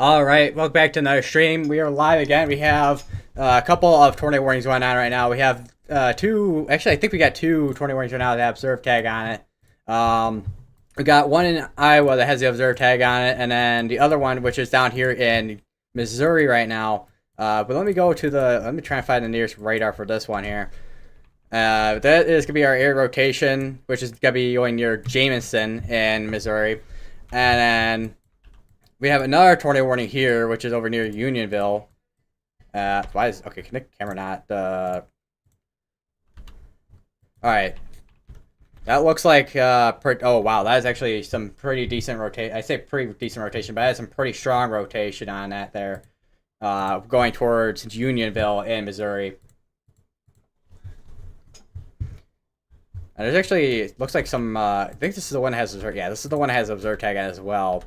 All right, welcome back to another stream. We are live again. We have a couple of tornado warnings going on right now. We have two. Actually, I think we got two tornado warnings right now that have observe tag on it. We got one in Iowa that has the observe tag on it, and then the other one, which is down here in Missouri right now. But let me go to the. Let me try and find the nearest radar for this one here. That is gonna be our air rotation, which is gonna be going near Jameson in Missouri, and then we have another tornado warning here, which is over near Unionville. Why is okay? Can the camera not? All right, that looks like oh wow, that is actually some pretty decent rotation. I say pretty decent rotation, but that is some pretty strong rotation on that there. Going towards Unionville in Missouri. And there's actually it looks like some. I think this is the one that has yeah, this is the one that has observe tag on it as well.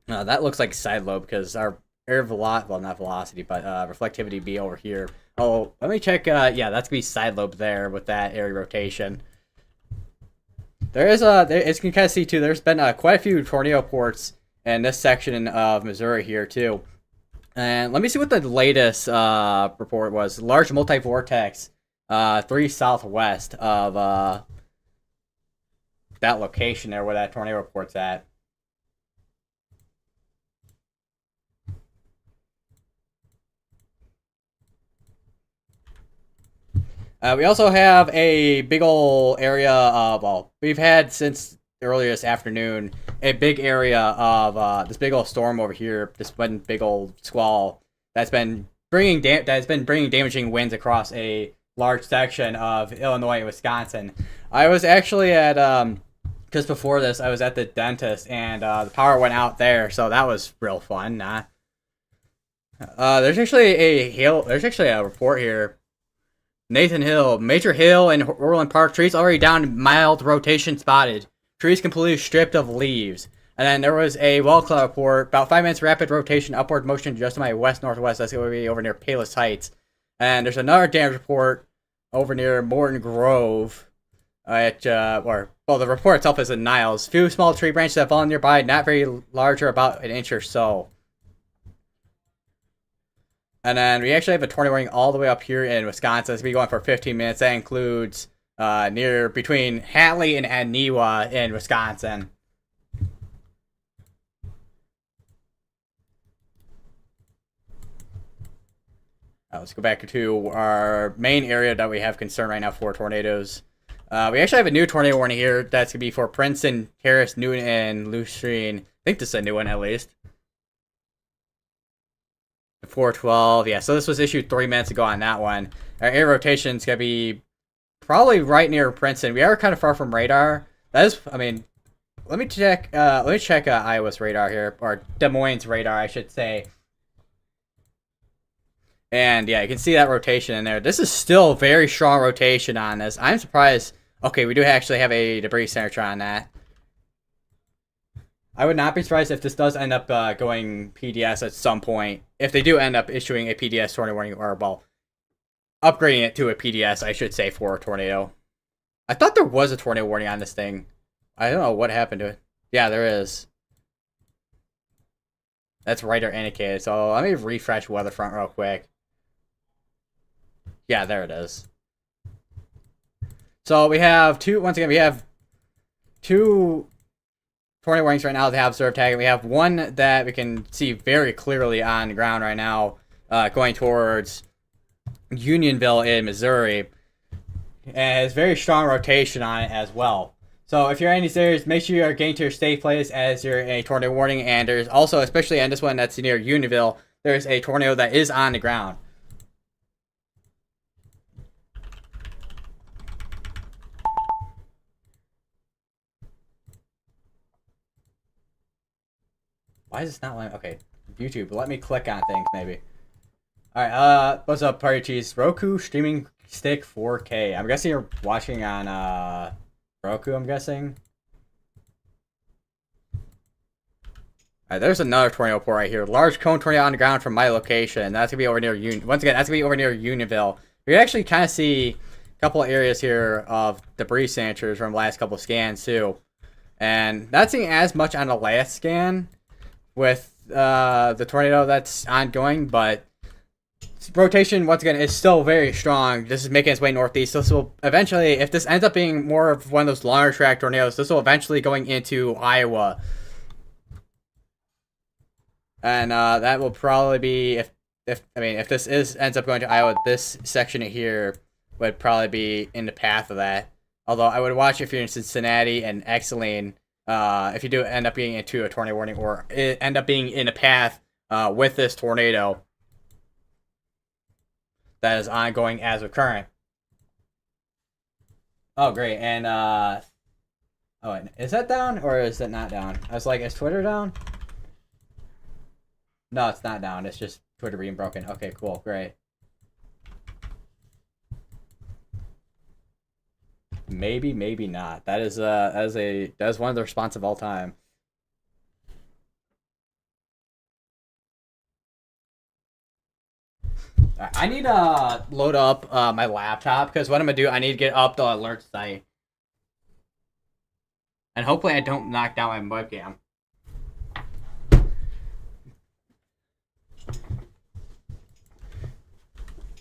That looks like side lobe because our air velocity, well, not velocity, but reflectivity be over here. Oh, let me check. Yeah, that's gonna be side lobe there with that area rotation. There is as you can kind of see too, there's been quite a few tornado ports in this section of Missouri here too. And let me see what the latest report was. Large multi-vortex, 3 southwest of that location there where that tornado report's at. We also have a big ol' area of, well, we've had since earlier this afternoon, a big area of this big old storm over here, this one big old squall that's been bringing damaging winds across a large section of Illinois and Wisconsin. I was actually at just before this, I was at the dentist and the power went out there, so that was real fun. There's actually a report here. Nathan Hill, major hail in Orland Park. Trees already down, mild rotation spotted. Trees completely stripped of leaves. And then there was a wall cloud report. About 5 minutes rapid rotation, upward motion just to my west-northwest. That's going to be over near Palos Heights. And there's another damage report over near Morton Grove. The report itself is in Niles. Few small tree branches that fall nearby, not very large, or about an inch or so. And then we actually have a tornado warning all the way up here in Wisconsin. It's going to be going for 15 minutes. That includes near between Hatley and Aniwa in Wisconsin. Let's go back to our main area that we have concern right now for tornadoes. We actually have a new tornado warning here. That's going to be for Princeton, Terrace, Newton, and Lustrine. I think this is a new one at least. 412, yeah, so this was issued 3 minutes ago on that one. Our air rotation is going to be probably right near Princeton. We are kind of far from radar. That is, I mean, let me check Iowa's radar here, or Des Moines' radar, I should say. And yeah, you can see that rotation in there. This is still very strong rotation on this. I'm surprised. Okay, we do actually have a debris center on that. I would not be surprised if this does end up going PDS at some point. If they do end up issuing a PDS tornado warning, or, well, upgrading it to a PDS, I should say, for a tornado. I thought there was a tornado warning on this thing. I don't know what happened to it. Yeah, there is. That's radar indicated. So let me refresh Weatherfront real quick. Yeah, there it is. So we have once again, we have two tornado warnings right now that have observe tag, and we have one that we can see very clearly on the ground right now, going towards Unionville in Missouri. And it has very strong rotation on it as well. So if you're in these areas, make sure you are getting to your safe place as you're in a tornado warning. And there's also, especially on this one that's near Unionville, there's a tornado that is on the ground. Why is this not letting? Okay, YouTube, let me click on things maybe. All right, what's up, Party Cheese? Roku streaming stick 4K. I'm guessing you're watching on Roku. I'm guessing. All right, there's another tornado report right here. Large cone tornado on the ground from my location. That's gonna be over near once again. That's gonna be over near Unionville. We actually kind of see a couple of areas here of debris signatures from the last couple of scans too. And not seeing as much on the last scan with the tornado that's ongoing, but rotation once again is still very strong. This is making its way northeast. This will eventually, if this ends up being more of one of those longer track tornadoes, this will eventually going into Iowa, and that will probably be if this ends up going to Iowa, this section here would probably be in the path of that. Although I would watch if you're in Cincinnati and Exeline, if you do end up being into a tornado warning or end up being in a path with this tornado that is ongoing as of current. Oh, great. And, oh, is that down or is it not down? I was like, is Twitter down? No, it's not down. It's just Twitter being broken. Okay, cool. Great. Maybe, maybe not. That is one of the response of all time. I need to load up my laptop because what I'm gonna do, I need to get up the alert site, and hopefully I don't knock down my webcam.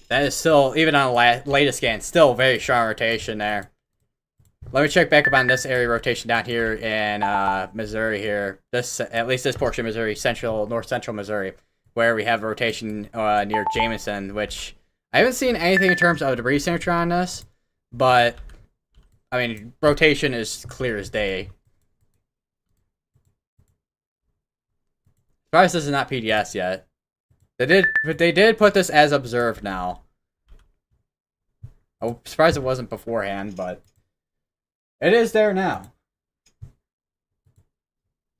That is still, even on the latest scan, still very strong rotation there. Let me check back up on this area rotation down here in Missouri here. At least this portion of Missouri, north central Missouri, where we have a rotation near Jameson, which I haven't seen anything in terms of debris signature on this, but I mean, rotation is clear as day. Surprised this is not PDS yet. They did put this as observed now. I'm surprised it wasn't beforehand, but it is there now.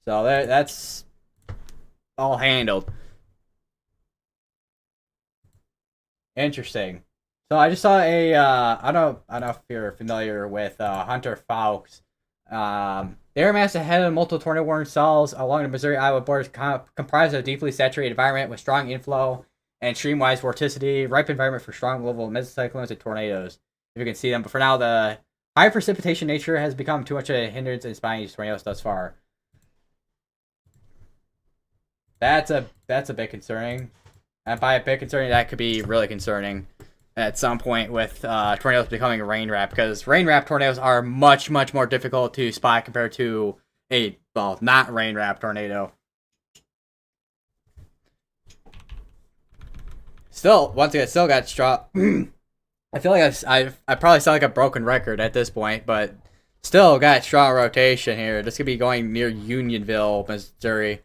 So that's all handled. Interesting. So I just saw a I don't know if you're familiar with Hunter Fowles. They are amassed ahead of multiple tornado warning cells along the Missouri-Iowa borders, comprised of a deeply saturated environment with strong inflow and streamwise vorticity, ripe environment for strong level mesocyclones and tornadoes. If you can see them, but for now, the high precipitation nature has become too much a hindrance in spying these tornadoes thus far. That's a bit concerning. And by a bit concerning, that could be really concerning at some point with tornadoes becoming a rain wrap, because rain wrap tornadoes are much more difficult to spot compared to a not rain wrap tornado. Still, once again, still got strong. I feel like I probably sound like a broken record at this point, but still got strong rotation here. This could be going near Unionville, Missouri.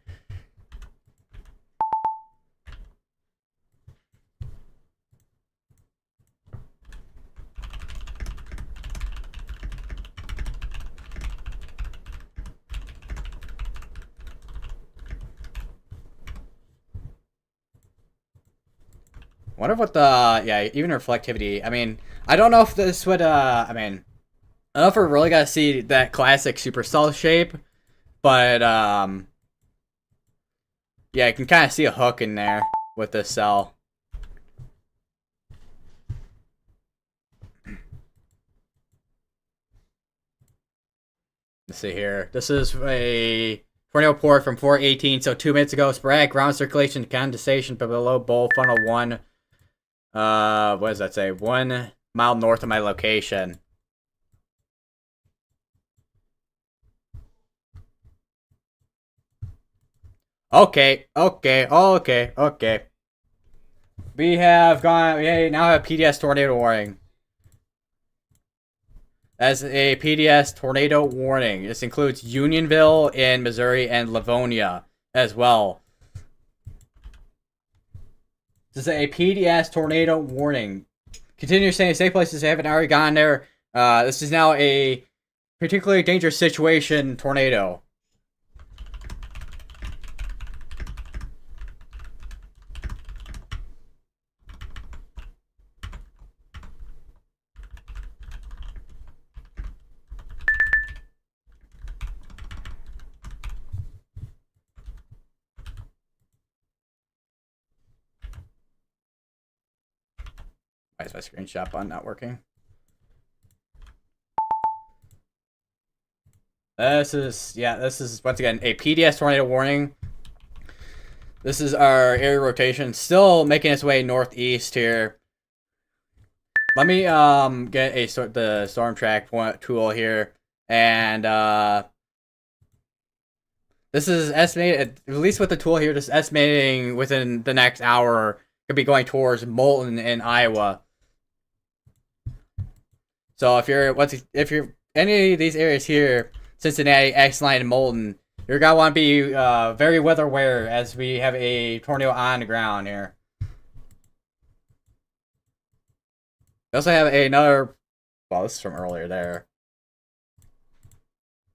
Wonder what the even reflectivity. I mean, I don't know if this would I mean, I don't know if we're really gonna see that classic supercell shape, but yeah, I can kind of see a hook in there with this cell. Let's see here. This is a tornado report from 4:18, so 2 minutes ago. Sporadic ground circulation condensation below bowl funnel 1. What does that say? 1 mile north of my location. Okay. We now have PDS tornado warning. As a PDS tornado warning. This includes Unionville in Missouri and Livonia as well. This is a PDS tornado warning. Continue staying in safe places if you haven't already gone there. This is now a particularly dangerous situation tornado. Why is my screenshot button not working? This is once again a PDS tornado warning. This is our area rotation, still making its way northeast here. Let me get the storm track tool here, and this is estimated, at least with the tool here, just estimating within the next hour could be going towards Moulton in Iowa. So if you're any of these areas here, Cincinnati, X-Line, and Moulton, you're gonna want to be very weather aware as we have a tornado on the ground here. We also have another. Well, this is from earlier there,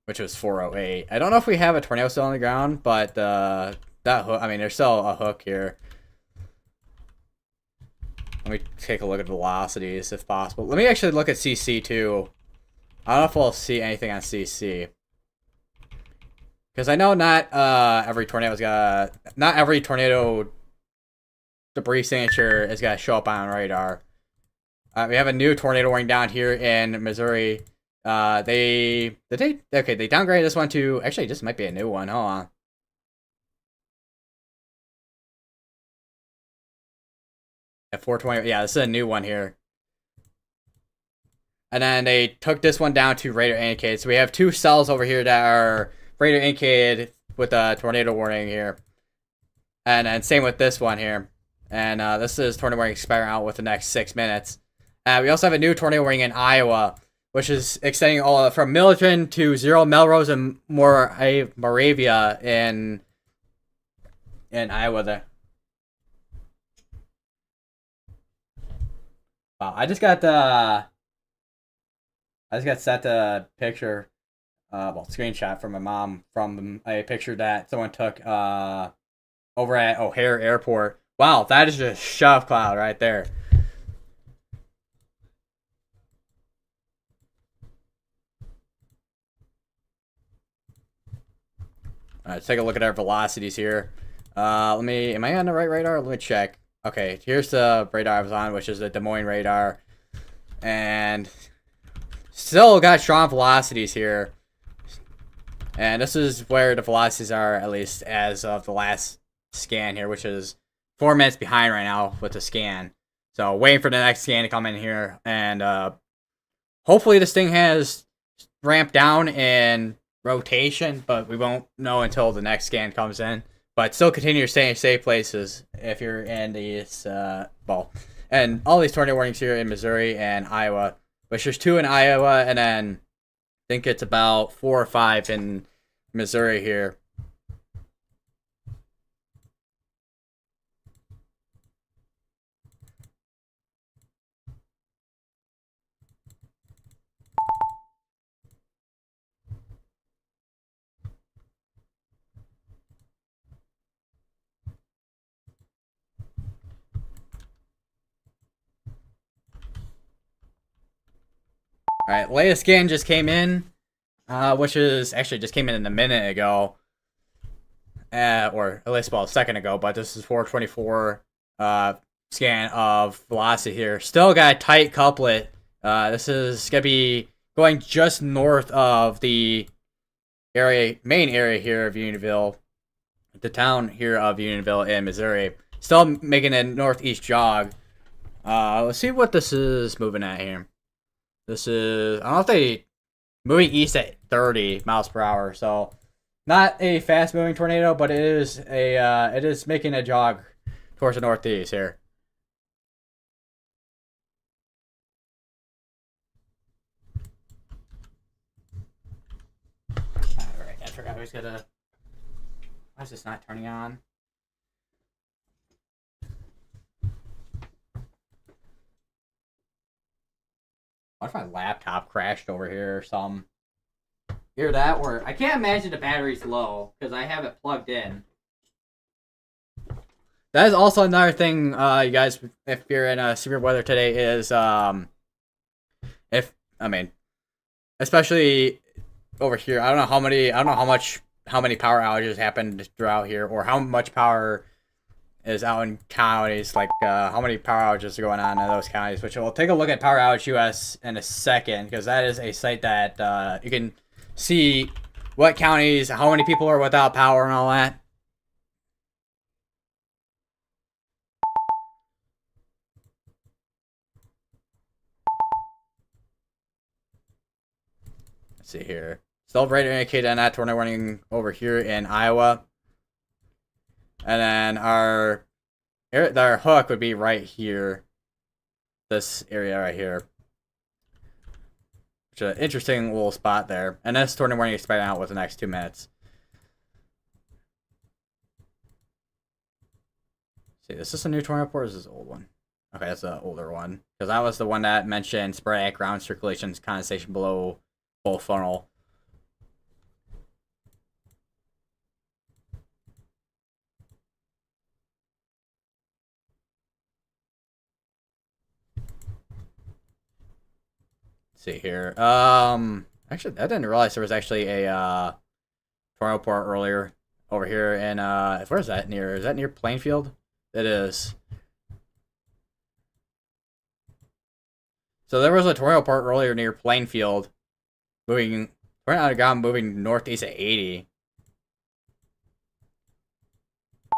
which was 408. I don't know if we have a tornado still on the ground, but that hook. I mean, there's still a hook here. Let me take a look at velocities if possible. Let me actually look at CC too. I don't know if we'll see anything on CC. Because I know not every tornado debris signature is gonna show up on radar. We have a new tornado warning down here in Missouri. They downgraded this one to, actually this might be a new one. Hold on. At 420, yeah, this is a new one here. And then they took this one down to radar indicated. So we have two cells over here that are radar indicated with a tornado warning here. And then same with this one here. And this is tornado warning expiring out with the next 6 minutes. We also have a new tornado warning in Iowa, which is extending all from Milton to Zero, Melrose, and Moravia in Iowa there. Wow, I just got sent a picture, screenshot from my mom from a picture that someone took over at O'Hare Airport. Wow, that is just shove cloud right there. All right, let's take a look at our velocities here. Am I on the right radar? Let me check. Okay, here's the radar I was on, which is the Des Moines radar. And still got strong velocities here. And this is where the velocities are, at least as of the last scan here, which is 4 minutes behind right now with the scan. So waiting for the next scan to come in here. And hopefully this thing has ramped down in rotation, but we won't know until the next scan comes in. But still continue to stay in safe places if you're in these, and all these tornado warnings here in Missouri and Iowa, which there's 2 in Iowa, and then I think it's about 4 or 5 in Missouri here. Alright, latest scan just came in, which is actually just came in a minute ago, or at least about a second ago, but this is 424 scan of velocity here. Still got a tight couplet. This is going to be going just north of the main area here of Unionville, the town here of Unionville in Missouri. Still making a northeast jog. Let's see what this is moving at here. This is, I don't know if they moving east at 30 miles per hour, so not a fast moving tornado, but it is making a jog towards the northeast here. Alright, I forgot who's gonna. Why is this not turning on? What if my laptop crashed over here or something? Hear that? Or I can't imagine the battery's low because I have it plugged in. That is also another thing, you guys, if you're in severe weather today, is especially over here. I don't know how many power outages happened throughout here, or how much power is out in counties, like how many power outages are going on in those counties, which we'll take a look at Power Outage US in a second, because that is a site that you can see what counties, how many people are without power and all that. see here. Still radar indicated on that tornado warning over here in Iowa. And then our hook would be right here. This area right here. Which is an interesting little spot there. And this tornado warning expiring out within the next 2 minutes. See, is this a new tornado report or is this an old one? Okay, that's the older one. Because that was the one that mentioned sporadic ground circulations, condensation below full funnel. See here. Actually, I didn't realize there was actually a tornado report earlier over here in where is that near? Is that near Plainfield? It is. So there was a tornado report earlier near Plainfield, moving out of ground, moving northeast at 80.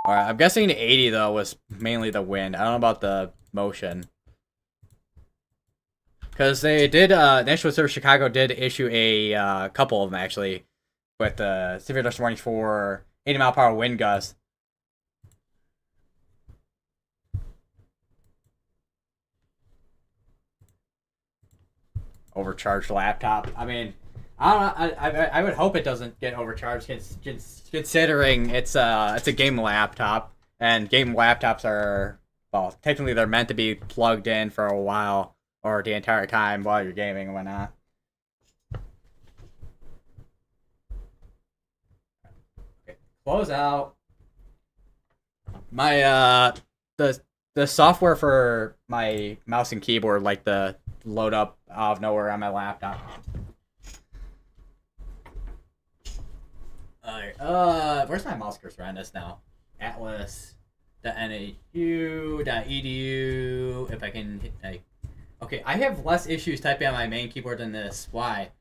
All right, I'm guessing the 80 though was mainly the wind. I don't know about the motion. Because they did, National Weather Chicago did issue a couple of them actually, with severe dust warnings for 80-mile-per-hour wind gusts. Overcharged laptop. I mean, I would hope it doesn't get overcharged, considering it's a game laptop, and game laptops are, well, technically they're meant to be plugged in for a while. Or the entire time while you're gaming and whatnot. Okay, close out. My the software for my mouse and keyboard like to load up out of nowhere on my laptop. Alright, where's my mouse cursor on this now? Atlas.nau.edu. If I can hit like. Okay, I have less issues typing on my main keyboard than this. Why?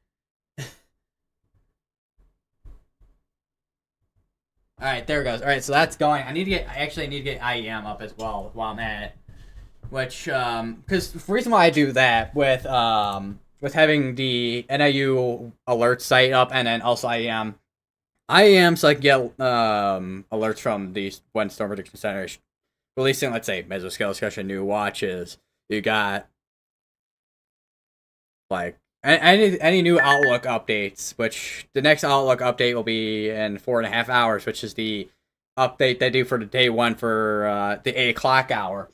Alright, there it goes. Alright, so that's going. I actually need to get IEM up as well while I'm at it. Which, because the reason why I do that with having the NIU alert site up and then also IEM so I can get alerts from these when Storm Prediction Center is releasing, let's say, mesoscale discussion, new watches. You got like any new Outlook updates, which the next Outlook update will be in 4.5 hours, which is the update they do for the day one for the 8 o'clock hour.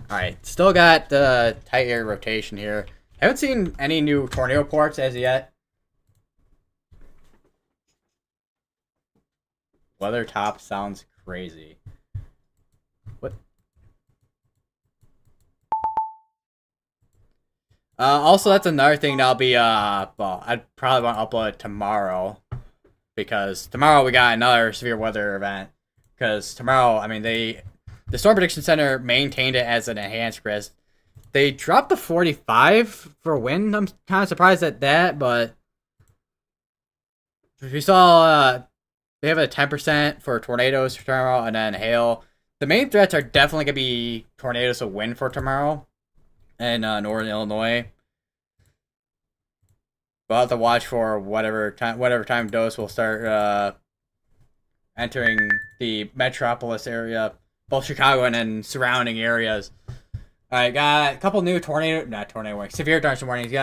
Alright, still got the tight air rotation here. Haven't seen any new tornado reports as yet. Weather top sounds crazy. What? Also, that's another thing that'll be, well, I'd probably want to upload it tomorrow. Because tomorrow we got another severe weather event. Because tomorrow, I mean, the Storm Prediction Center maintained it as an enhanced risk. They dropped the 45 for wind. I'm kind of surprised at that, but if you saw, they have a 10% for tornadoes for tomorrow and then hail. The main threats are definitely going to be tornadoes of wind for tomorrow in northern Illinois. We'll have to watch for whatever time those will start entering the metropolis area, both Chicago and then surrounding areas. Alright, got a couple new severe thunderstorm warnings.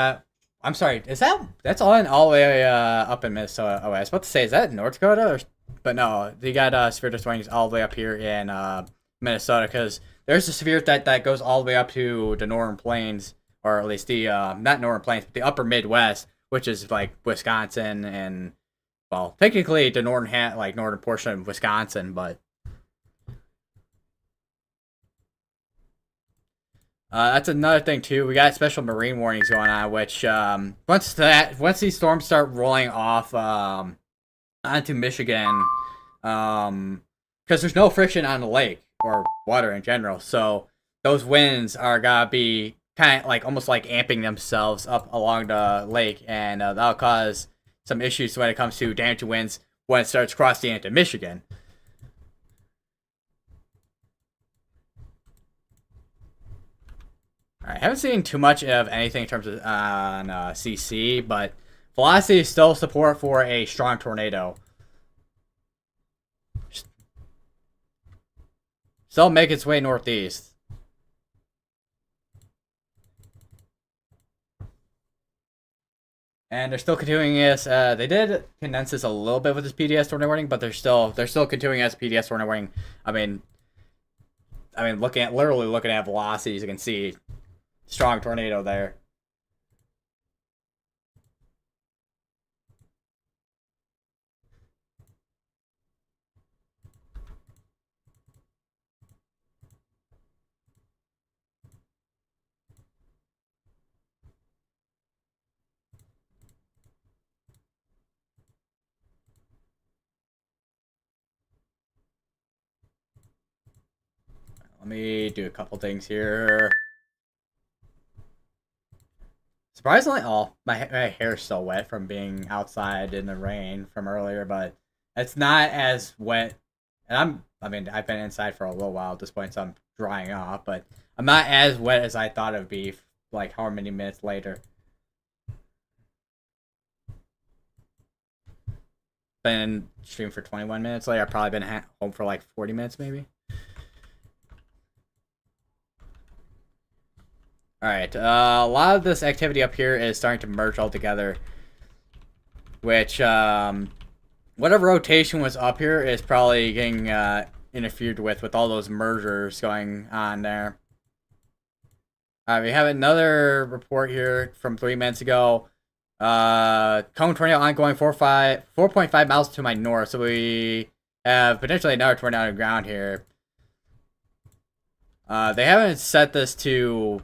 I'm sorry, that's all the way up in Minnesota? Oh, I was about to say, is that North Dakota? But no, you got severe thunderstorm warnings all the way up here in Minnesota, because there's a severe threat that goes all the way up to the Northern Plains, or at least the, not Northern Plains, but the upper Midwest, which is like Wisconsin and, well, technically the northern portion of Wisconsin, but that's another thing too. We got special marine warnings going on, which once these storms start rolling off onto Michigan, because there's no friction on the lake or water in general, so those winds are gonna be kind of like almost like amping themselves up along the lake, and that'll cause some issues when it comes to damage to winds when it starts crossing into Michigan. I haven't seen too much of anything in terms of on CC, but velocity is still support for a strong tornado. Still make its way northeast. And they're still continuing this. They did condense this a little bit with this PDS tornado warning, but they're still continuing as PDS tornado warning. I mean, literally looking at velocities, you can see strong tornado there. Let me do a couple things here. Surprisingly, my hair's still wet from being outside in the rain from earlier, but it's not as wet. And I've been inside for a little while at this point, so I'm drying off, but I'm not as wet as I thought it would be, like, how many minutes later. Been streaming for 21 minutes later. I've probably been home for like 40 minutes, maybe. Alright, a lot of this activity up here is starting to merge all together, which, whatever rotation was up here is probably getting interfered with all those mergers going on there. We have another report here from 3 minutes ago. Cone tornado ongoing 4.5 miles to my north, so we have potentially another tornado on the ground here. They haven't set this to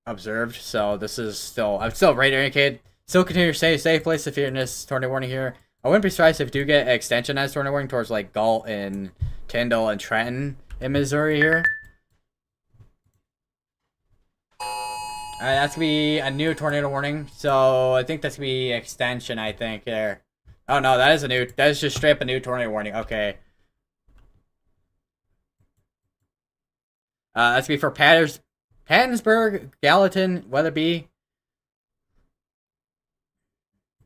observed, so this is still, I'm still radar indicated. Still continue to stay safe place if you're in this tornado warning here. I wouldn't be surprised if you do get extension as tornado warning towards like Galt and Tyndall and Trenton in Missouri here. Alright, that's gonna be a new tornado warning. So I think that's gonna be extension, I think, there. Oh no, that is just straight up a new tornado warning. Okay. That's gonna be for Pattonsburg, Gallatin, Weatherby.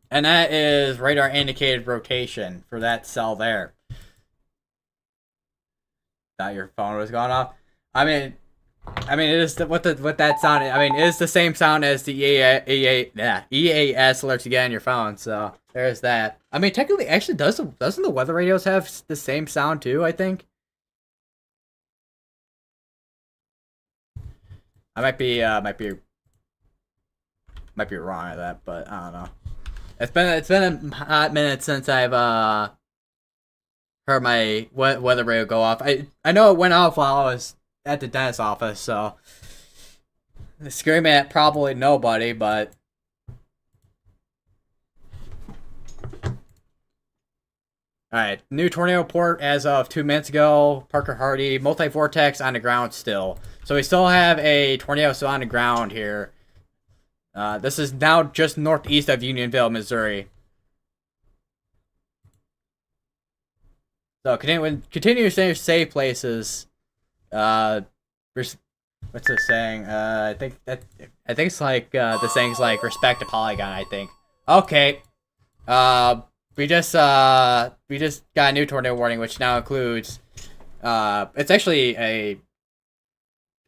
And that is radar indicated rotation for that cell there. Thought your phone was going off. I mean, it is what that sound. I mean, it is the same sound as the EAS alerts you get on your phone. So there's that. I mean, technically, actually, doesn't the weather radios have the same sound too? I think. I might be wrong at that, but I don't know. It's been a hot minute since I've heard my weather radio go off. I know it went off while I was at the dentist's office, so screaming at probably nobody, but alright, new tornado report as of 2 minutes ago. Parker Hardy, multi-vortex on the ground still. So we still have a tornado still on the ground here. This is now just northeast of Unionville, Missouri. So continue to stay safe places. What's the saying? I think it's like the saying's like respect the polygon. I think. Okay. We just got a new tornado warning, which now includes. It's actually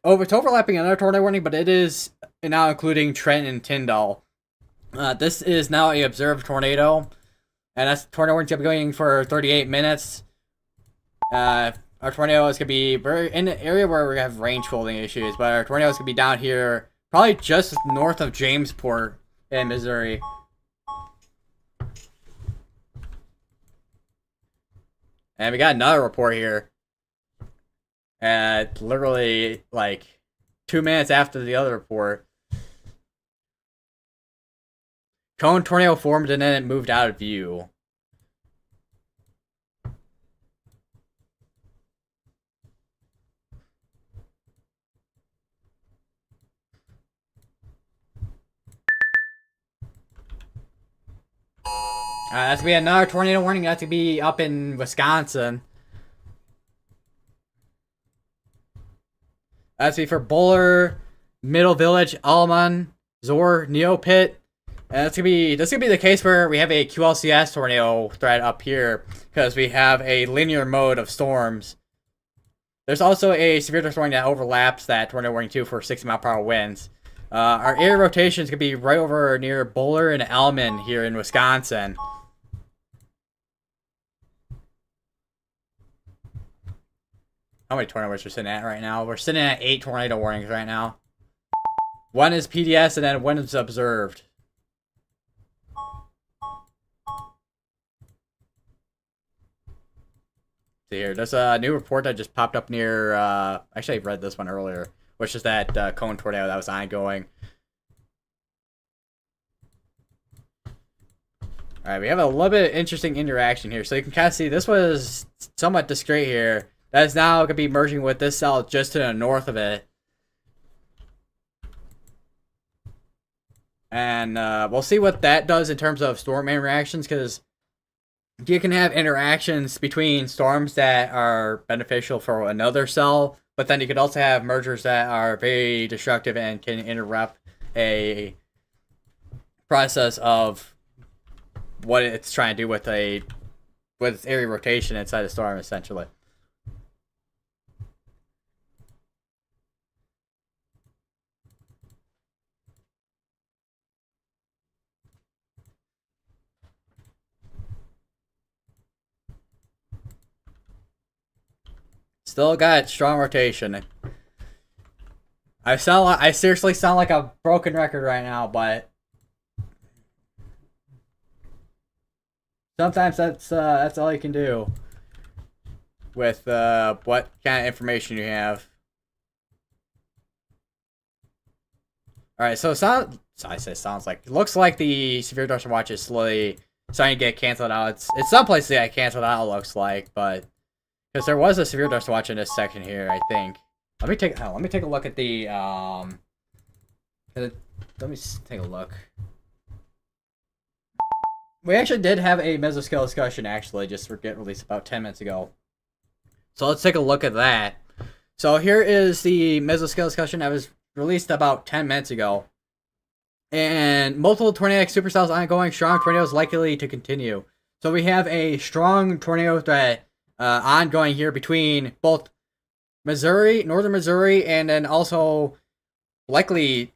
it's overlapping another tornado warning, but it is now including Trent and Tyndall. This is now a observed tornado, and that's tornado warning going to be going for 38 minutes. Our tornado is going to be in the area where we have range folding issues, but our tornado is going to be down here, probably just north of Jamesport in Missouri. And we got another report here. Literally, like, 2 minutes after the other report. Cone tornado formed and then it moved out of view. That's gonna be another tornado warning. That's gonna be up in Wisconsin. That's gonna be for Buller, Middle Village, Alman, Zor, Neopit. And this gonna be the case where we have a QLCS tornado threat up here because we have a linear mode of storms. There's also a severe thunderstorm that overlaps that tornado warning too for 60-mile-per-hour winds. Our area rotations could be right over near Bowler and Alman here in Wisconsin. How many tornadoes we're sitting at right now? We're sitting at 8 tornado warnings right now. One is PDS and then one is observed. See here, there's a new report that just popped up near, actually I read this one earlier, which is that cone tornado that was ongoing. Alright, we have a little bit of interesting interaction here. So you can kind of see this was somewhat discreet here. That is now going to be merging with this cell just to the north of it. And we'll see what that does in terms of storm interactions, because you can have interactions between storms that are beneficial for another cell, but then you could also have mergers that are very destructive and can interrupt a process of what it's trying to do with its area rotation inside the storm, essentially. Still got strong rotation. I seriously sound like a broken record right now, but sometimes that's all you can do with what kind of information you have. All right, so I say sounds like it looks like the severe thunderstorm watch is slowly starting to get canceled out. It's some places that get canceled out. It looks like, but because there was a severe thunderstorm watch in this section here, I think. Let me take a look at the let me take a look. We actually did have a mesoscale discussion actually just get released about 10 minutes ago. So let's take a look at that. So here is the mesoscale discussion that was released about 10 minutes ago. And multiple tornadic supercells ongoing, strong tornadoes likely to continue. So we have a strong tornado threat ongoing here between both Missouri, northern Missouri, and then also likely,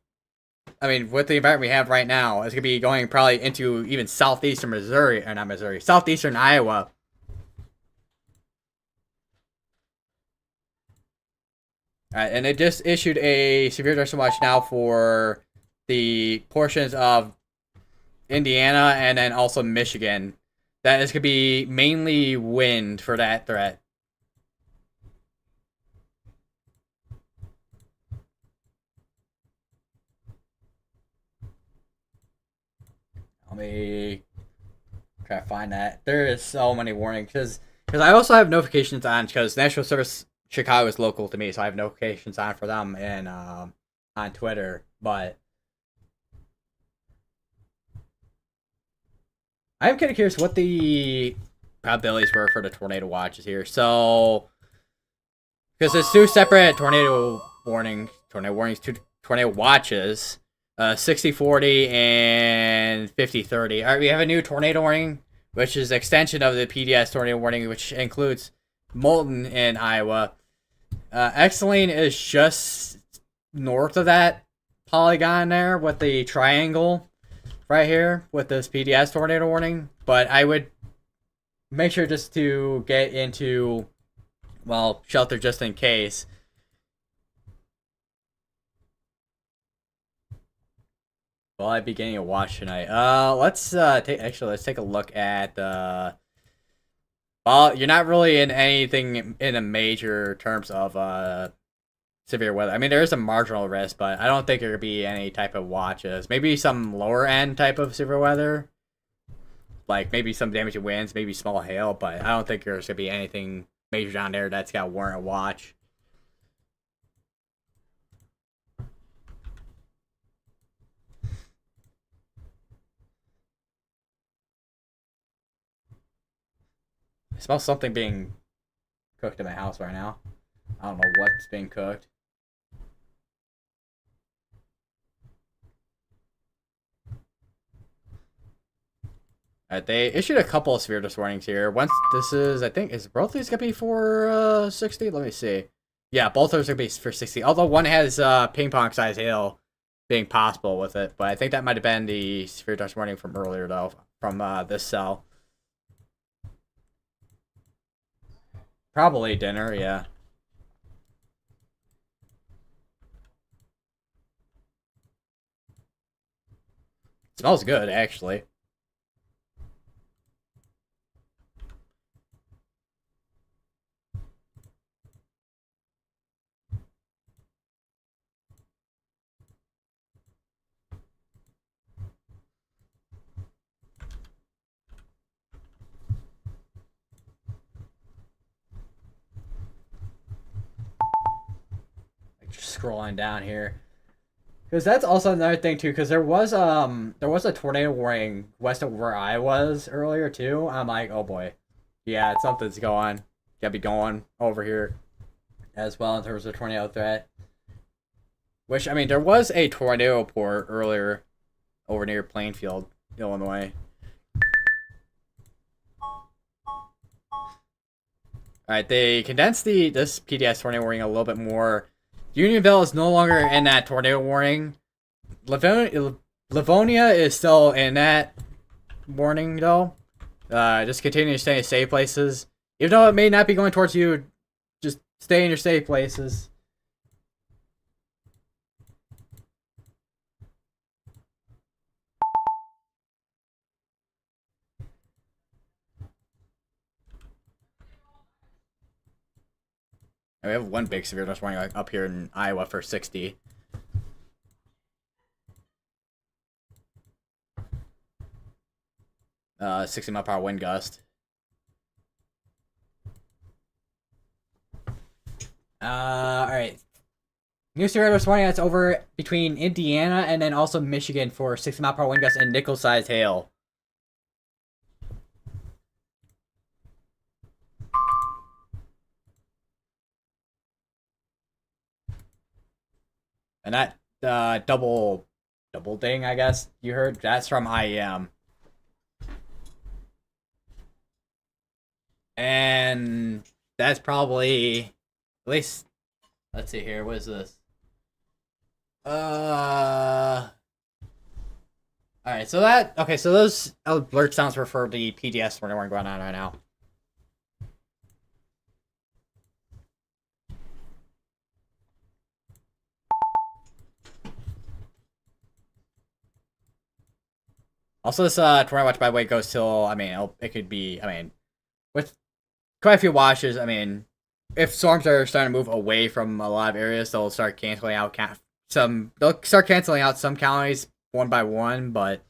I mean, with the environment we have right now, it's going to be going probably into even southeastern Missouri, or not Missouri, southeastern Iowa. Alright, and it just issued a severe thunderstorm watch now for the portions of Indiana and then also Michigan. That is going to be mainly wind for that threat. Let me try to find that. There is so many warnings because I also have notifications on because National Service Chicago is local to me, so I have notifications on for them and on Twitter. But I'm kind of curious what the probabilities were for the tornado watches here. So because it's two separate tornado warnings, two tornado watches. 60-40 and 50-30. Alright, we have a new tornado warning, which is extension of the PDS tornado warning, which includes Moulton in Iowa. Exeline is just north of that polygon there with the triangle right here with this PDS tornado warning. But I would make sure just to get into, well, shelter just in case. Will I be getting a watch tonight? Let's take a look at well, you're not really in anything in a major terms of severe weather. I mean, there is a marginal risk, but I don't think there could be any type of watches. Maybe some lower end type of severe weather, like maybe some damaging winds, maybe small hail, but I don't think there's gonna be anything major down there that's got warrant a watch. I smell something being cooked in my house right now. I don't know what's being cooked. They issued a couple of severe dust warnings here. Once this is, I think, is both of these gonna be for 60? Let me see. Yeah, both of those are gonna be for 60. Although one has ping pong size hail being possible with it, but I think that might have been the severe dust warning from earlier though, from this cell. Probably dinner, yeah. Smells good actually. Like just scrolling down here. Because that's also another thing too. Because there was a tornado warning west of where I was earlier too. I'm like, oh boy, yeah, something's going. Gotta be going over here as well in terms of tornado threat. Which I mean, there was a tornado report earlier over near Plainfield, Illinois. All right, they condensed this PDS tornado warning a little bit more. Unionville is no longer in that tornado warning. Livonia is still in that warning though. Just continue to stay in safe places. Even though it may not be going towards you, just stay in your safe places. And we have one big severe dust warning like, up here in Iowa for 60. 60 mile per hour wind gust. Alright. New severe dust warning that's over between Indiana and then also Michigan for 60 mile per hour wind gust and nickel sized hail. And that double ding, I guess you heard, that's from IEM. And that's probably at least, let's see here, what is this? Alright, so that okay, so those alert sounds were for the PDS we're going on right now. Also, this tornado watch, by the way, goes till, I mean, it could be, I mean, with quite a few watches, I mean, if storms are starting to move away from a lot of areas, they'll start canceling out they'll start canceling out some counties one by one, but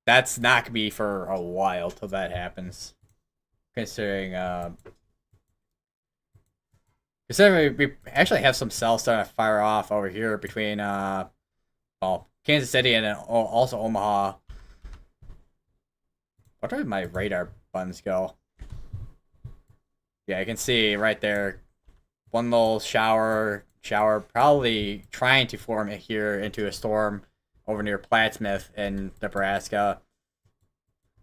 that's not gonna be for a while till that happens. Considering, considering we actually have some cells starting to fire off over here between, well, Kansas City and then also Omaha. What did my radar buttons go? Yeah, I can see right there. One little shower, probably trying to form it here into a storm over near Plattsmouth in Nebraska.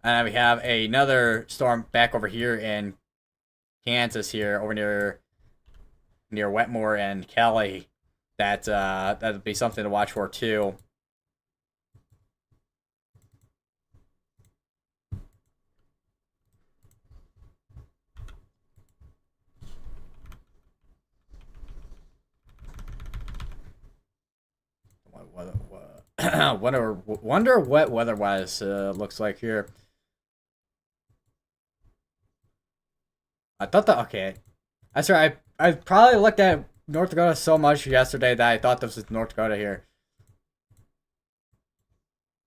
And we have another storm back over here in Kansas here, over near Wetmore and Kelly. That'd be something to watch for too. Wonder what weather-wise looks like here. I thought that okay. I swear I probably looked at North Dakota so much yesterday that I thought this was North Dakota here.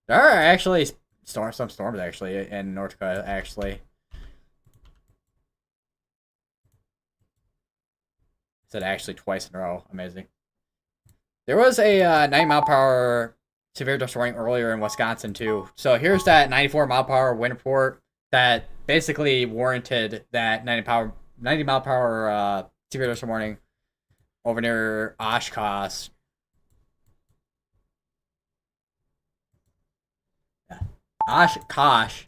There are actually some storms actually in North Dakota actually. Said actually twice in a row. Amazing. There was a 90 mile per hour severe dust warning earlier in Wisconsin too. So here's that 94 mile per hour wind report that basically warranted that 90 mile per hour severe dust warning over near Oshkosh. Kosh.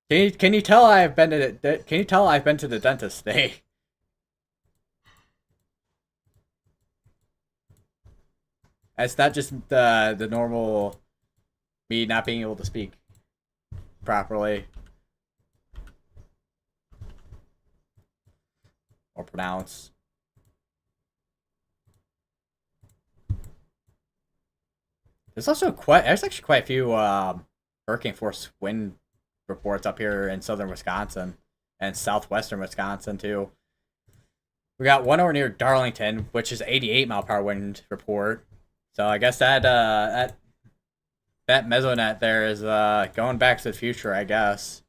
Can you tell I've been to can you tell I've been to the dentist today? It's not just the normal me not being able to speak properly or pronounce. There's actually quite a few hurricane force wind reports up here in southern Wisconsin and southwestern Wisconsin too. We got one over near Darlington, which is 88-mile-per-hour wind report. So I guess that mesonet there is going back to the future, I guess.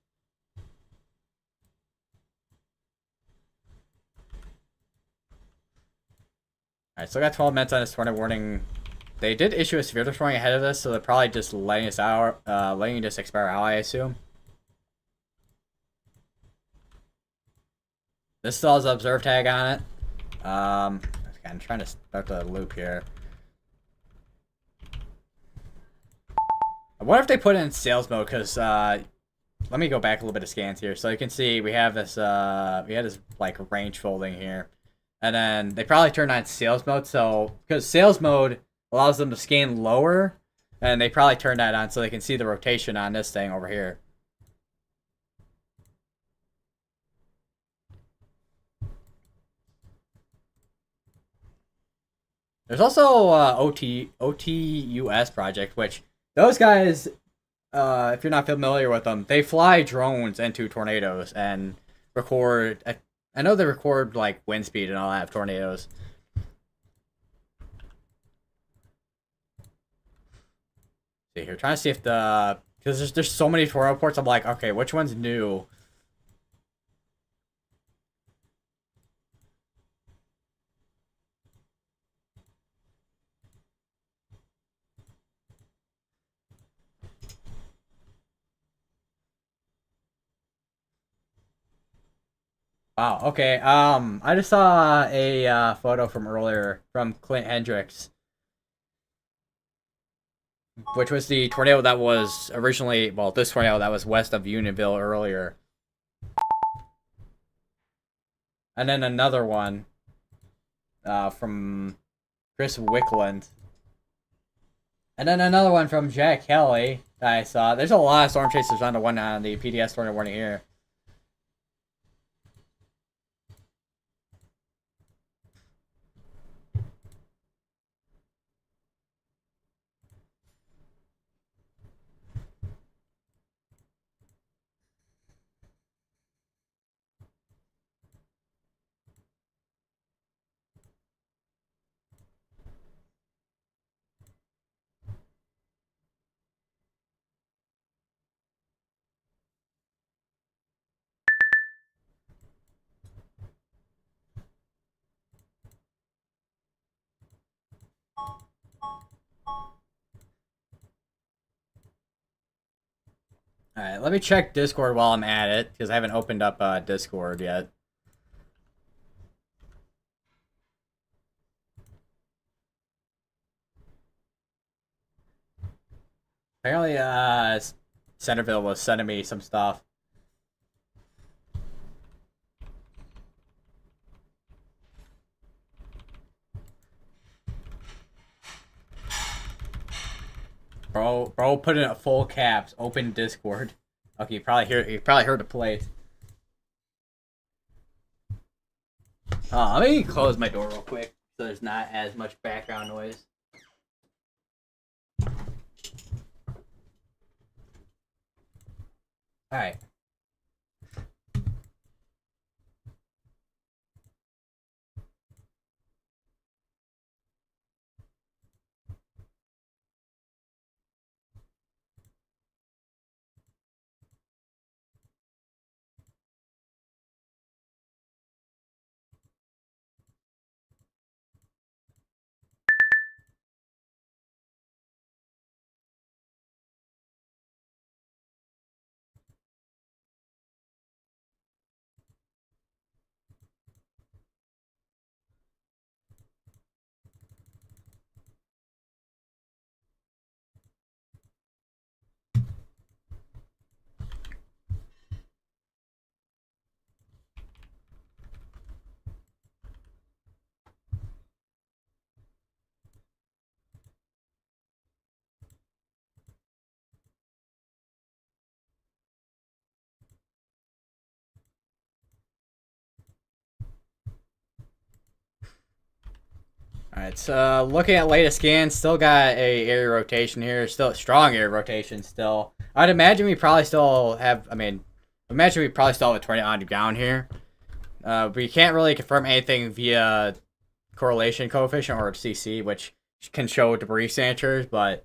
Alright, still got 12 minutes on this tornado warning. They did issue a severe warning ahead of this, so they're probably just letting this expire out, I assume. This still has an observe tag on it. I'm trying to start the loop here. I wonder if they put it in sales mode, because, let me go back a little bit of scans here. So you can see we have this, like, range folding here. And then they probably turned on sales mode, so, because sales mode allows them to scan lower, and they probably turned that on so they can see the rotation on this thing over here. There's also OTUS project, which those guys, if you're not familiar with them, they fly drones into tornadoes and record. I know they record like wind speed and all that of tornadoes. See here, trying to see if because there's so many tornado reports. I'm like, okay, which one's new? Wow. Okay. I just saw a photo from earlier from Clint Hendricks, which was the tornado that was originally, well, this tornado that was west of Unionville earlier, and then another one from Chris Wickland, and then another one from Jack Kelly that I saw. There's a lot of storm chasers on the one on the PDS tornado warning here. All right, let me check Discord while I'm at it because I haven't opened up Discord yet. Apparently, Centerville was sending me some stuff. Bro, put in a full caps. Open Discord. Okay, you probably heard the place. Let me close my door real quick so there's not as much background noise. All right. Alright, so looking at latest scans, still got a area rotation here. Still a strong area rotation still. I'd imagine we probably still have, imagine we probably still have a tornado on the ground here. We can't really confirm anything via correlation coefficient or CC, which can show debris signatures, but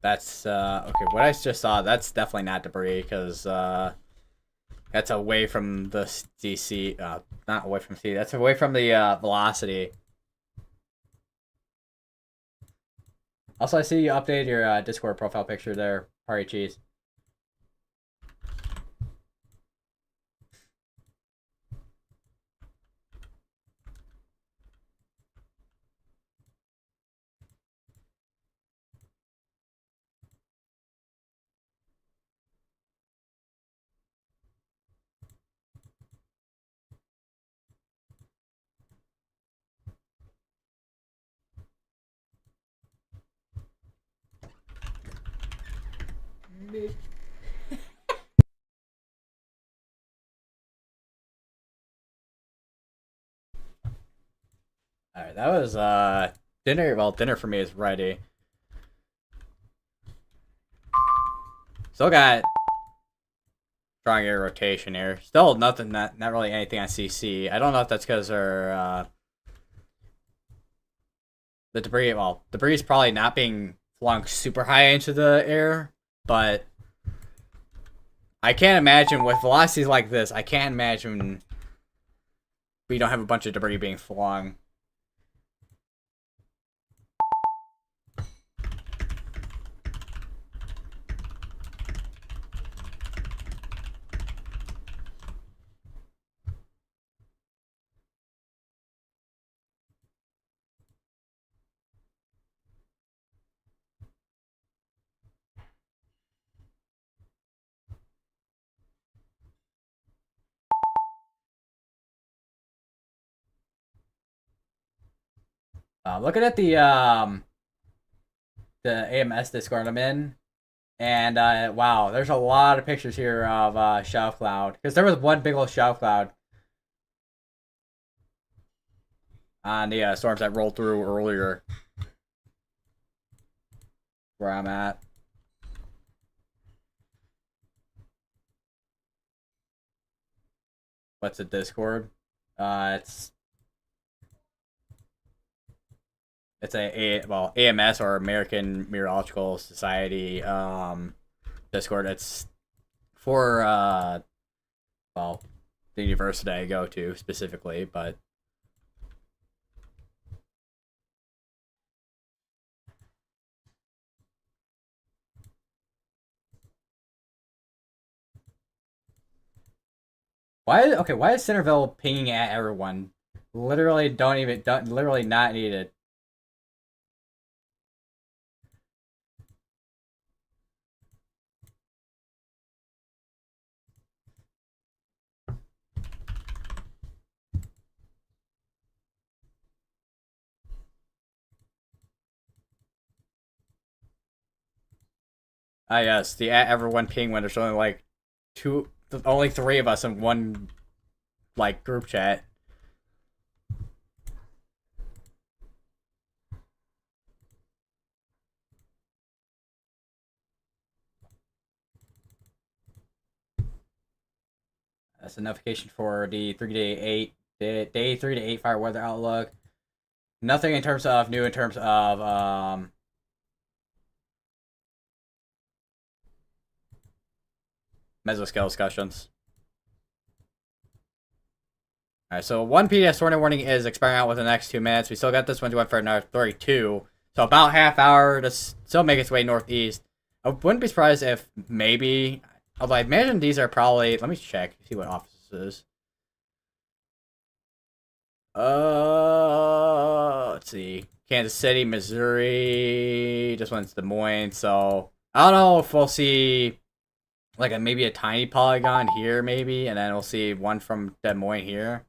that's okay. What I just saw, that's definitely not debris because that's away from the CC. Not away from C. That's away from the velocity. Also, I see you updated your Discord profile picture there, Party Cheese. Alright, that was dinner. Well, dinner for me is ready. Still got strong air rotation here. Still nothing, not really anything on CC. I don't know if that's because the debris. Well, debris is probably not being flung super high into the air, but I can't imagine with velocities like this. I can't imagine we don't have a bunch of debris being flung. Looking at the AMS Discord I'm in, and wow, there's a lot of pictures here of shower cloud because there was one big old shower cloud on the storms that rolled through earlier where I'm at. What's the Discord? It's well, AMS or American Meteorological Society Discord. It's for well, the university I go to specifically, but why is Centerville pinging at everyone? Literally don't literally not needed. Ah, yes, the at everyone ping when there's only like only three of us in one like group chat. That's a notification for the 3 to 8 fire weather outlook. Nothing in terms of new in terms of mesoscale discussions. Alright, so one PDS tornado warning is expiring out within the next 2 minutes. We still got this one going for another 32. So about half hour to still make its way northeast. I wouldn't be surprised if maybe, although I imagine these are probably, let me check, see what office this is. Let's see. Kansas City, Missouri. This one's Des Moines. So I don't know if we'll see like maybe a tiny polygon here, maybe, and then we'll see one from Des Moines here.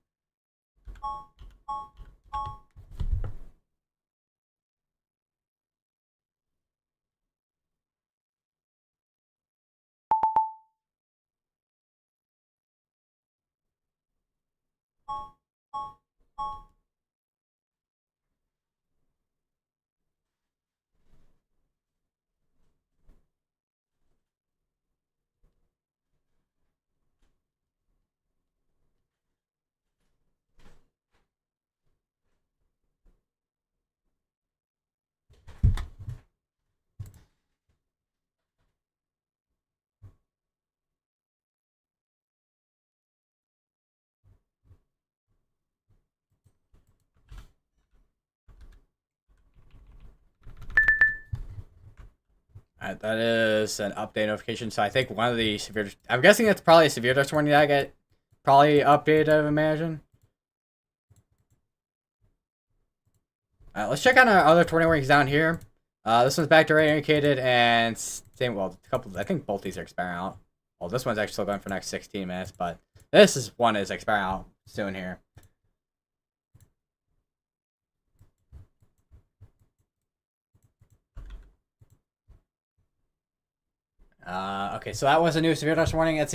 Alright, that is an update notification. So I think one of the severe... I'm guessing it's probably a severe dust warning that I get probably updated, I would imagine. Let's check on our other tornado warnings down here. This one's back to red indicated, and same. Well, a couple. I think both these are expiring out. Well, this one's actually still going for the next 16 minutes, but one is expiring out soon here. Okay, so that was a new severe dust warning. That's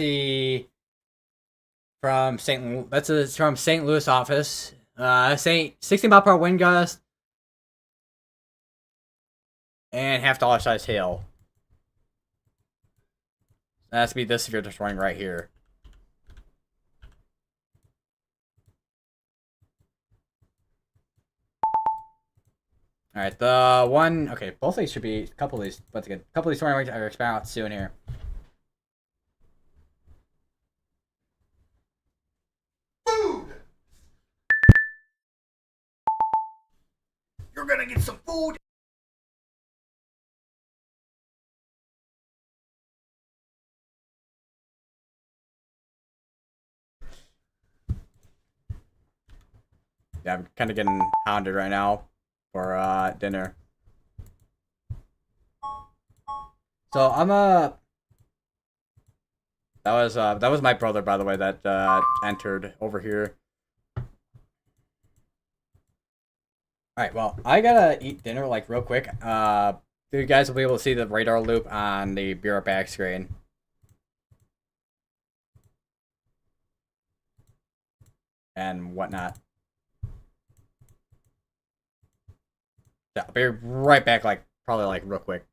from St. Louis office. 16 mile per hour wind gust and $half size hail. That has to be this severe dust warning right here. All right, the one. Okay, both of these should be a couple of these. Once again, a couple of these warnings are expiring out soon here. Food. You're gonna get some food. Yeah, I'm kind of getting hounded right now for dinner. So I'm that was my brother, by the way, that entered over here. Alright, well, I gotta eat dinner like real quick. You guys will be able to see the radar loop on the Bureau back screen. And whatnot. Yeah, I'll be right back, like, probably, like, real quick.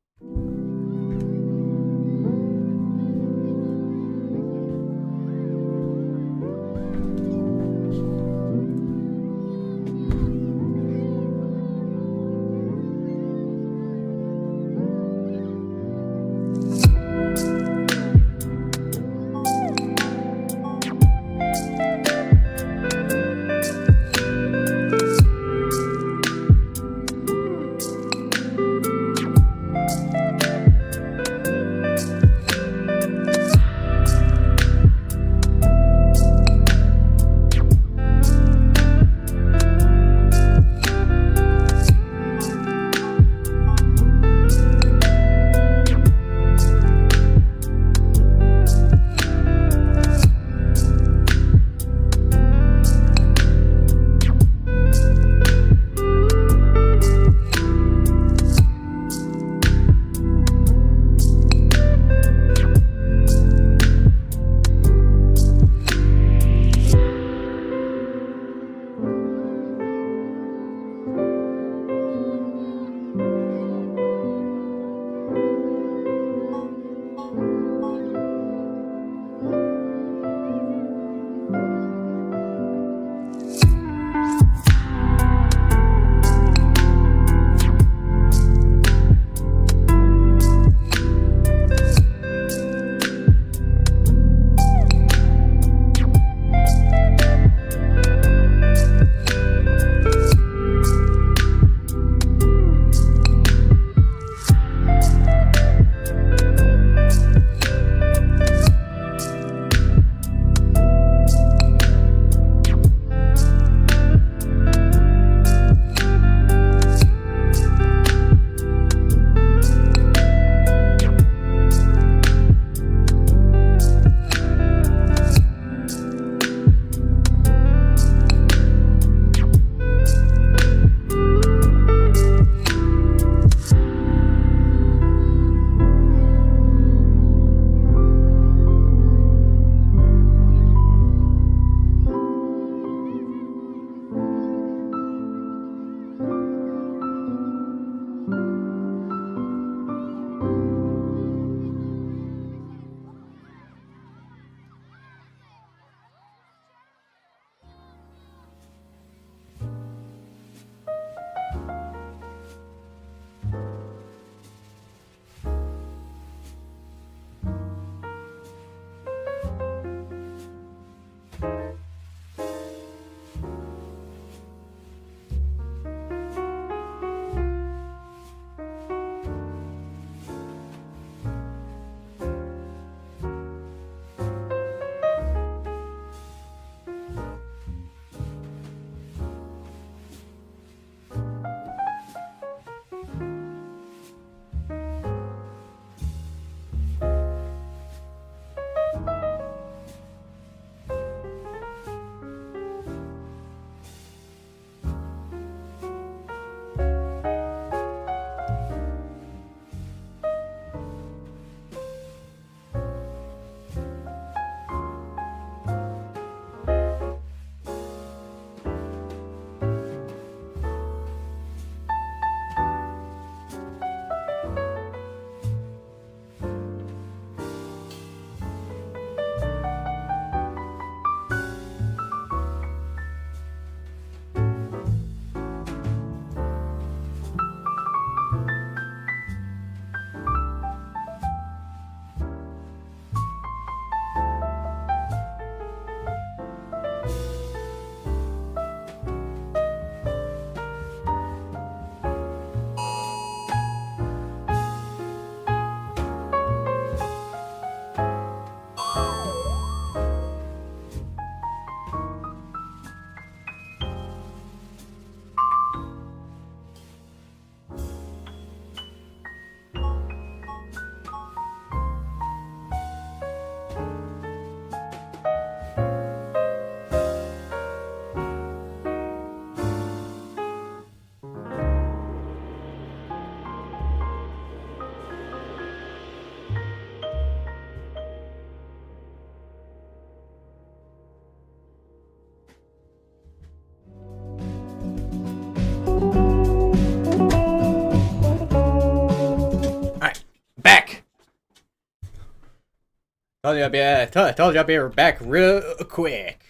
Told you I'd be back real quick.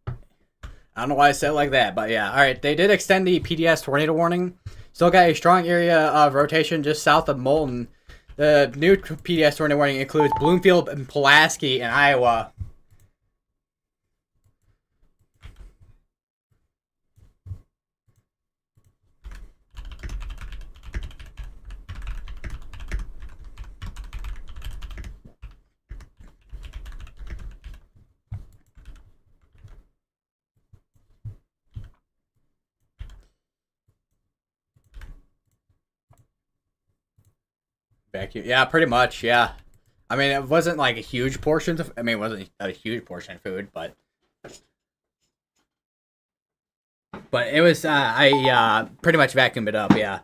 I don't know why I said it like that, but yeah. All right, they did extend the PDS tornado warning. Still got a strong area of rotation just south of Moulton. The new PDS tornado warning includes Bloomfield and Pulaski in Iowa. Vacuum. Yeah, pretty much. Yeah. I mean, it wasn't like a huge portion of. I mean, it wasn't a huge portion of food, but it was. I pretty much vacuumed it up. Yeah.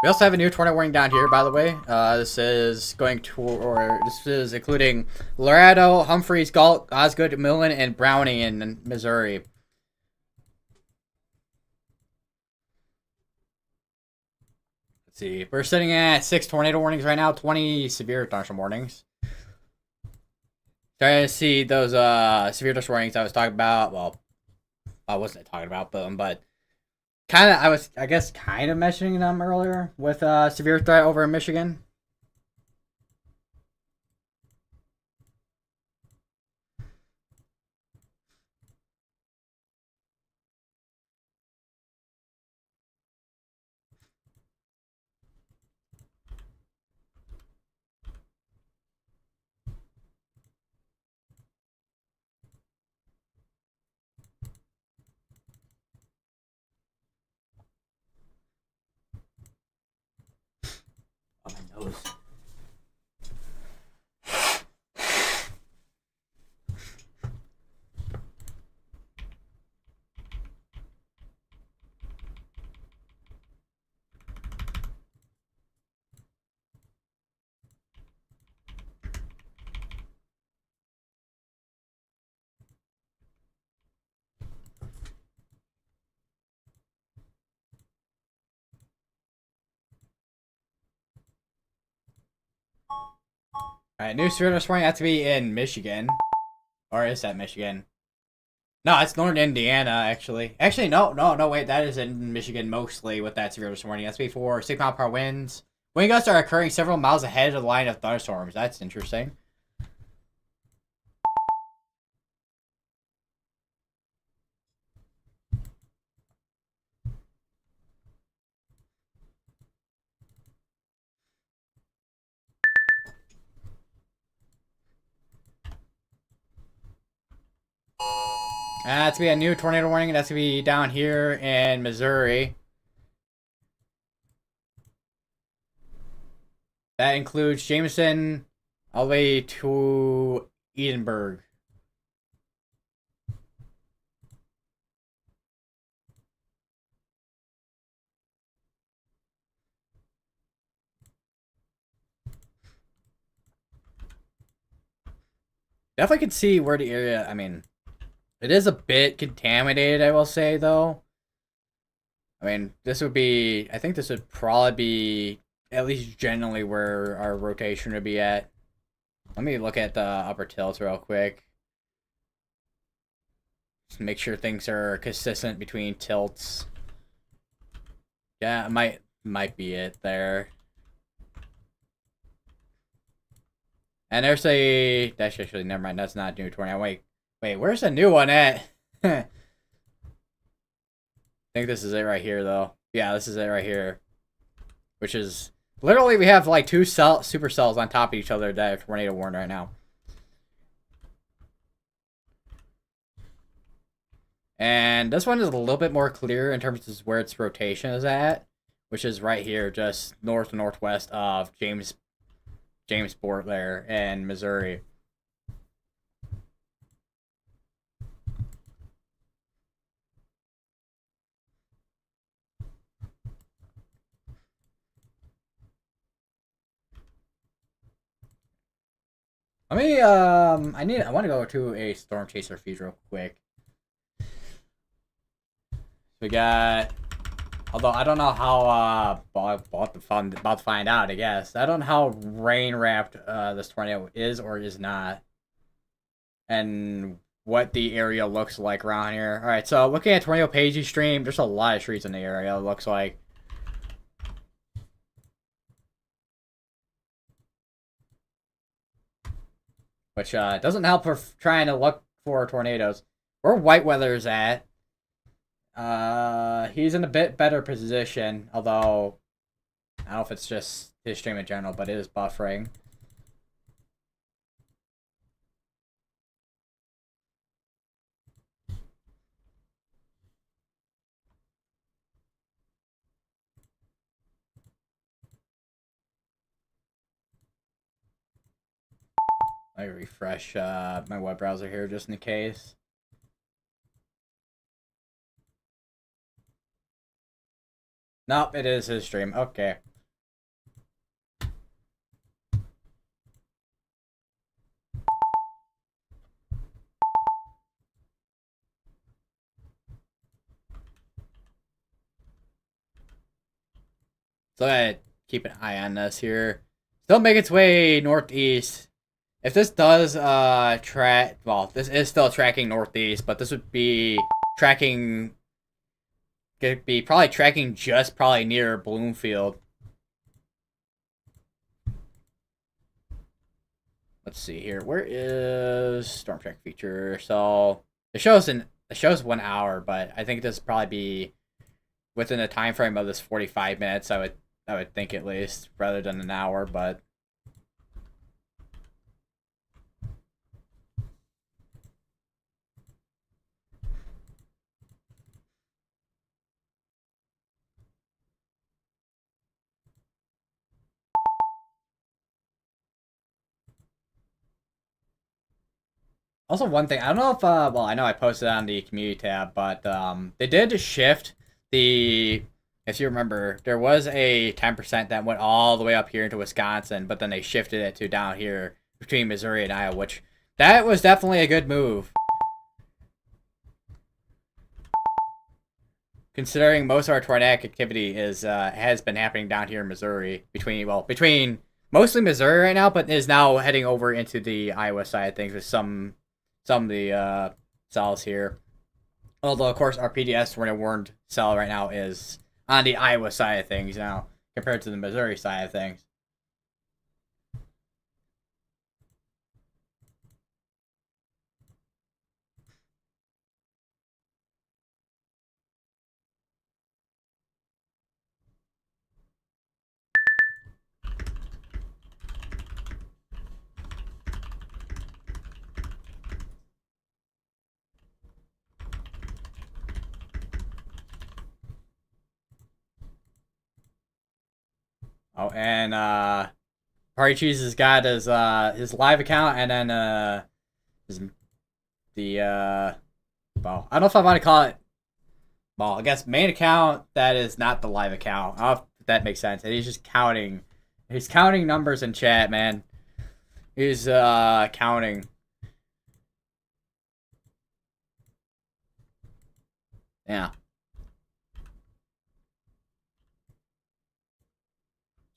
We also have a new tornado warning down here, by the way. This is going to, or this is including Laredo, Humphreys, Galt, Osgood, Millen, and Browning in Missouri. Let's see. We're sitting at 6 tornado warnings right now, 20 severe thunderstorm warnings. Starting to see those severe thunderstorm warnings I was talking about. Well, I wasn't talking about them, but kind of, I guess, kind of mentioning them earlier with severe threat over in Michigan. Oh, my nose. All right, new severe thunderstorm warning has to be in Michigan, or is that Michigan? No, it's northern Indiana, actually. Actually, no, wait, that is in Michigan mostly with that severe thunderstorm warning. That's before 6 mile per hour winds. Wind gusts are occurring several miles ahead of the line of thunderstorms. That's interesting. That's gonna be a new tornado warning. That's gonna be down here in Missouri. That includes Jameson all the way to Edinburgh. Definitely can see where the area. I mean, it is a bit contaminated, I will say, though. I mean, this would be. I think this would probably be at least generally where our rotation would be at. Let me look at the upper tilts real quick. Just make sure things are consistent between tilts. Yeah, it might be it there. And there's a. That's actually never mind. That's not new tornado. Wait, where's the new one at? I think this is it right here, though. Yeah, this is it right here. Which is literally we have like two supercells on top of each other that are tornado warned right now. And this one is a little bit more clear in terms of where its rotation is at, which is right here, just north and northwest of Jamesport there in Missouri. Let me I want to go to a storm chaser feed real quick. We got Although I don't know how about to find out, I guess. I don't know how rain wrapped this tornado is or is not. And what the area looks like around here. Alright, so looking at tornado page stream, there's a lot of trees in the area, it looks like. Which doesn't help for trying to look for tornadoes. Where White Weather's at, he's in a bit better position, although I don't know if it's just his stream in general, but it is buffering. Let me refresh my web browser here just in case. Nope, it is his stream. Okay. So I keep an eye on this here. Still make its way northeast. If this does track, well, this is still tracking northeast, but this would be tracking, could be probably tracking just probably near Bloomfield. Let's see here. Where is Storm Track feature? So it shows 1 hour, but I think this would probably be within the time frame of this 45 minutes. I would think at least rather than an hour, but. Also, one thing I don't know if well, I know I posted on the community tab, but they did shift the. If you remember, there was a 10% that went all the way up here into Wisconsin, but then they shifted it to down here between Missouri and Iowa, which that was definitely a good move. Considering most of our tornadic activity is has been happening down here in Missouri between mostly Missouri right now, but is now heading over into the Iowa side of things with some of the cells here. Although, of course, our PDS tornado warned cell right now is on the Iowa side of things now compared to the Missouri side of things. Oh, and Party Cheese has got his live account and then his the well, I don't know if I want to call it, well, I guess main account that is not the live account. I don't know if that makes sense. And he's just counting. He's counting numbers in chat, man. He's counting. Yeah.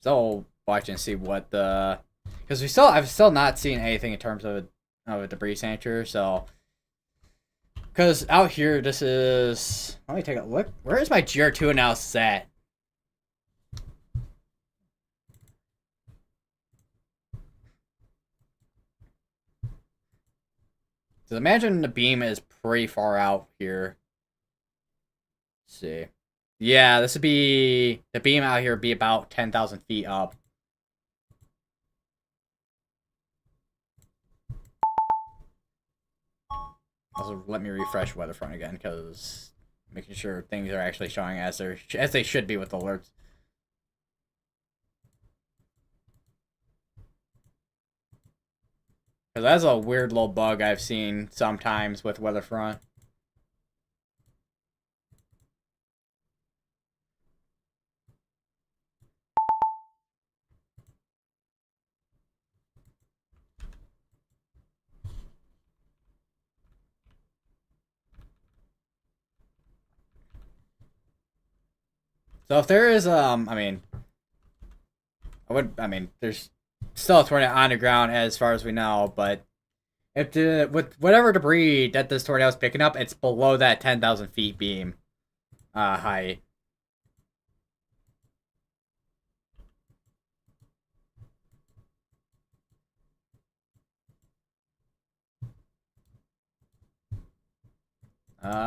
So watch and see what the, because I've still not seen anything in terms of a debris signature. So because out here this is, let me take a look. Where is my GR2 analysis at? So imagine the beam is pretty far out here. Let's see. Yeah, this would be, the beam out here would be about 10,000 feet up. Also, let me refresh Weatherfront again, because making sure things are actually showing as they should be with alerts. Because that's a weird little bug I've seen sometimes with Weatherfront. So if there is, I mean, there's still a tornado on the ground as far as we know, but if the with whatever debris that this tornado is picking up, it's below that 10,000 feet beam height.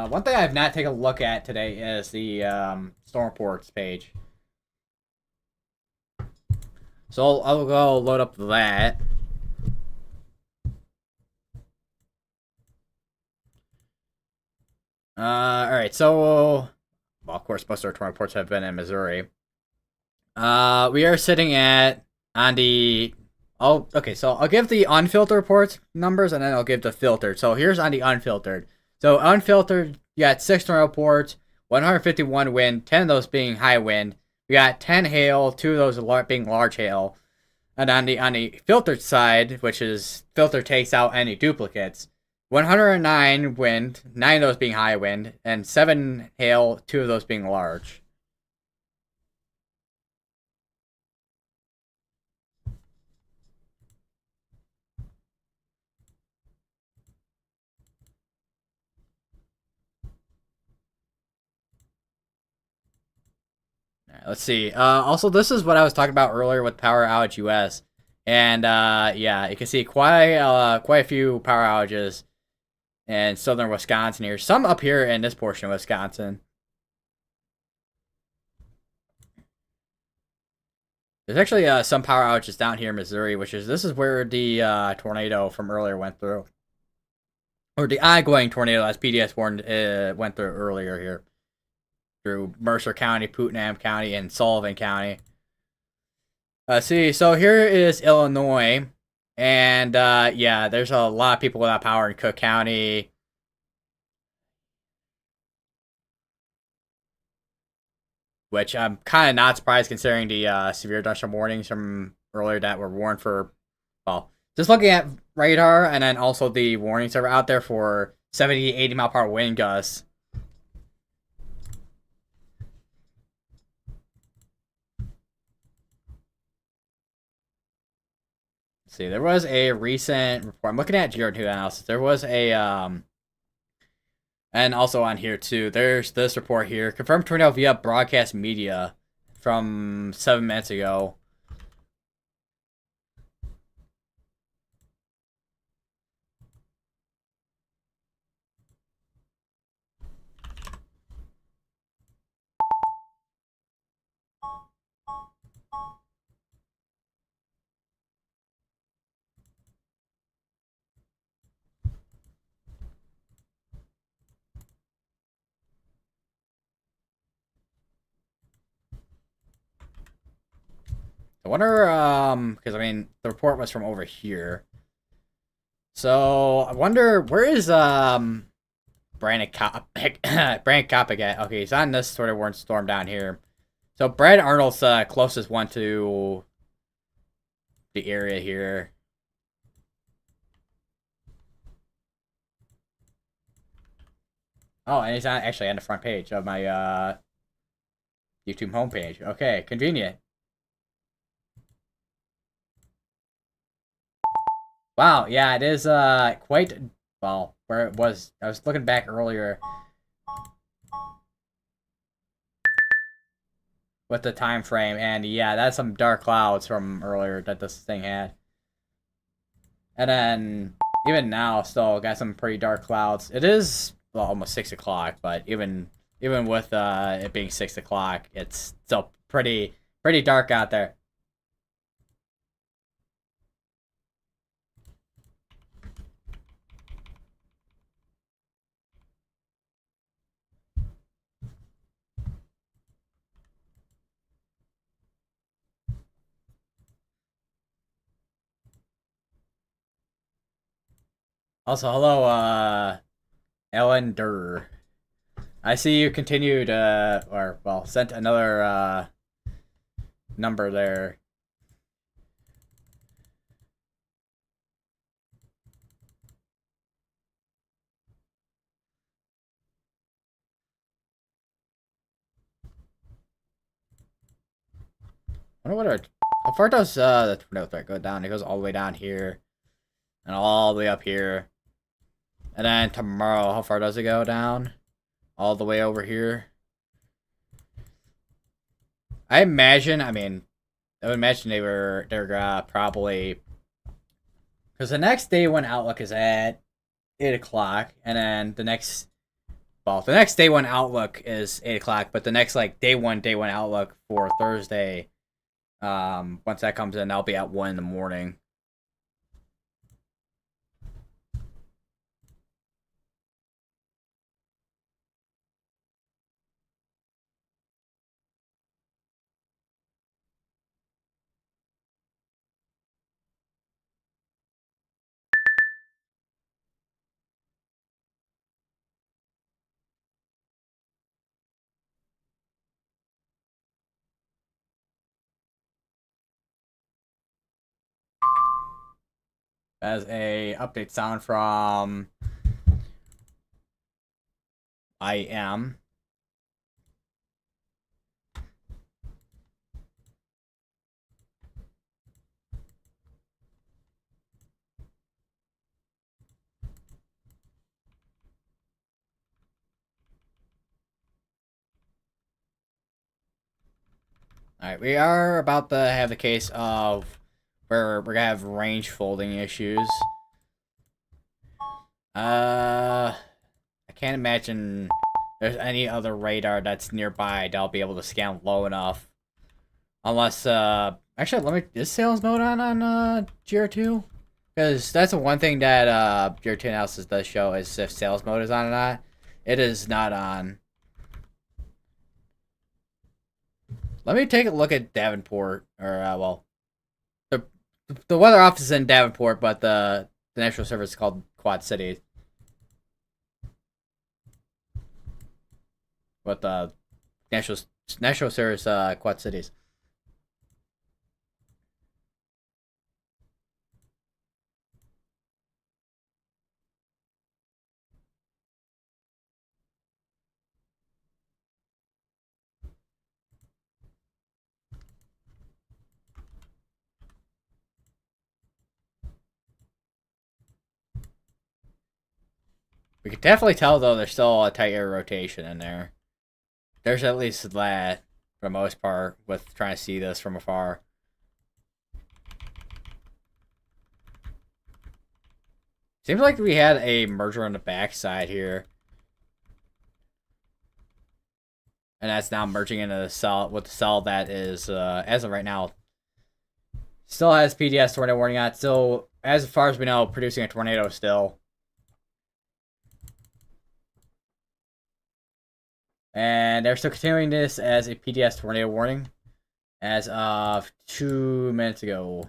One thing I've not taken a look at today is the storm reports page. So I'll go load up that. All right. So, well, of course, most of our tornado reports have been in Missouri. We are sitting at on the. Oh, okay. So I'll give the unfiltered reports numbers, and then I'll give the filtered. So here's on the unfiltered. So unfiltered, you got 6 tornado reports, 151 wind, 10 of those being high wind. We got 10 hail, 2 of those being large hail. And on the filtered side, which is filter takes out any duplicates, 109 wind, 9 of those being high wind, and 7 hail, 2 of those being large. All right, let's see. Also, this is what I was talking about earlier with Power Outage US, and yeah, you can see quite a few power outages in southern Wisconsin here. Some up here in this portion of Wisconsin. There's actually some power outages down here in Missouri, this is where the tornado from earlier went through, or the ongoing tornado as PDS warned went through earlier here through Mercer County, Putnam County, and Sullivan County. See, so here is Illinois, and yeah, there's a lot of people without power in Cook County. Which I'm kind of not surprised considering the severe thunderstorm warnings from earlier that were warned for, well, just looking at radar and then also the warnings that were out there for 70 to 80 mile per hour wind gusts. Let's see, there was a recent report. I'm looking at geotech analysis. There was a and also on here too. There's this report here, confirmed tornado via broadcast media from 7 minutes ago. I wonder, because I mean, the report was from over here. So I wonder where is Brandon Cop Brandon Kopic at? Okay, he's on this sort of warm storm down here. So Brad Arnold's closest one to the area here. Oh, and he's not actually on the front page of my YouTube homepage. Okay, convenient. Wow, yeah, it is quite well where it was. I was looking back earlier with the time frame, and yeah, that's some dark clouds from earlier that this thing had. And then even now, still got some pretty dark clouds. It is well, almost 6 o'clock, but even with it being 6 o'clock, it's still pretty dark out there. Also, hello, Ellen Durr. I see you continued, or well, sent another number there. wonder what our how far does the tornado threat go down? It goes all the way down here and all the way up here. And then tomorrow, how far does it go down? All the way over here. I imagine. I mean, I would imagine they're probably because the next day one outlook is at 8 o'clock, and then the next day one outlook is 8 o'clock, but the next like day one outlook for Thursday, once that comes in, that'll be at 1 in the morning. As a update sound from I am. Alright, we are about to have the case of where we're gonna have range folding issues. I can't imagine there's any other radar that's nearby that'll be able to scan low enough. Unless, actually, is sales mode on GR2? Because that's the one thing that, GR2 analysis does show is if sales mode is on or not. It is not on. Let me take a look at Davenport, or, well, the weather office is in Davenport, but the national service is called Quad City. But the national service, Quad Cities. We can definitely tell, though, there's still a tight air rotation in there. There's at least that, for the most part, with trying to see this from afar. Seems like we had a merger on the backside here. And that's now merging into the cell, with the cell that is, as of right now, still has PDS tornado warning on it. Still, as far as we know, producing a tornado still. And they're still continuing this as a PDS tornado warning as of 2 minutes ago.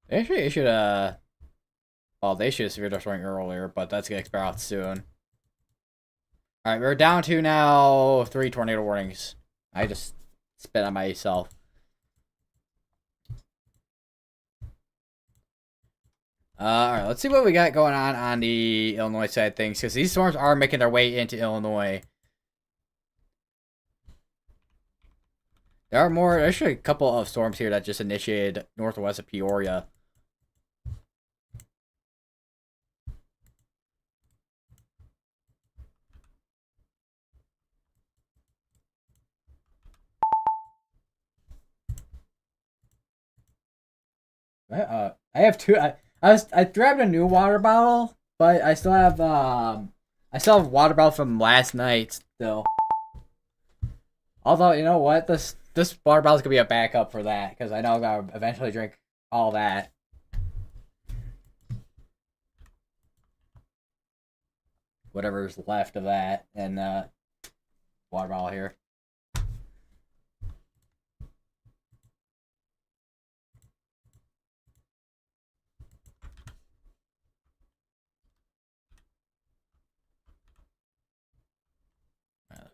They actually issued a... Well, they issued a severe dust warning earlier, but that's going to expire out soon. Alright, we're down to now 3 tornado warnings. I just spit on myself. Alright, let's see what we got going on the Illinois side of things, because these storms are making their way into Illinois. There are more, there's actually a couple of storms here that just initiated northwest of Peoria. I have two. I grabbed a new water bottle, but I still have water bottle from last night still. Although you know what, this water bottle's gonna be a backup for that because I know I'm gonna eventually drink all that. Whatever's left of that and water bottle here.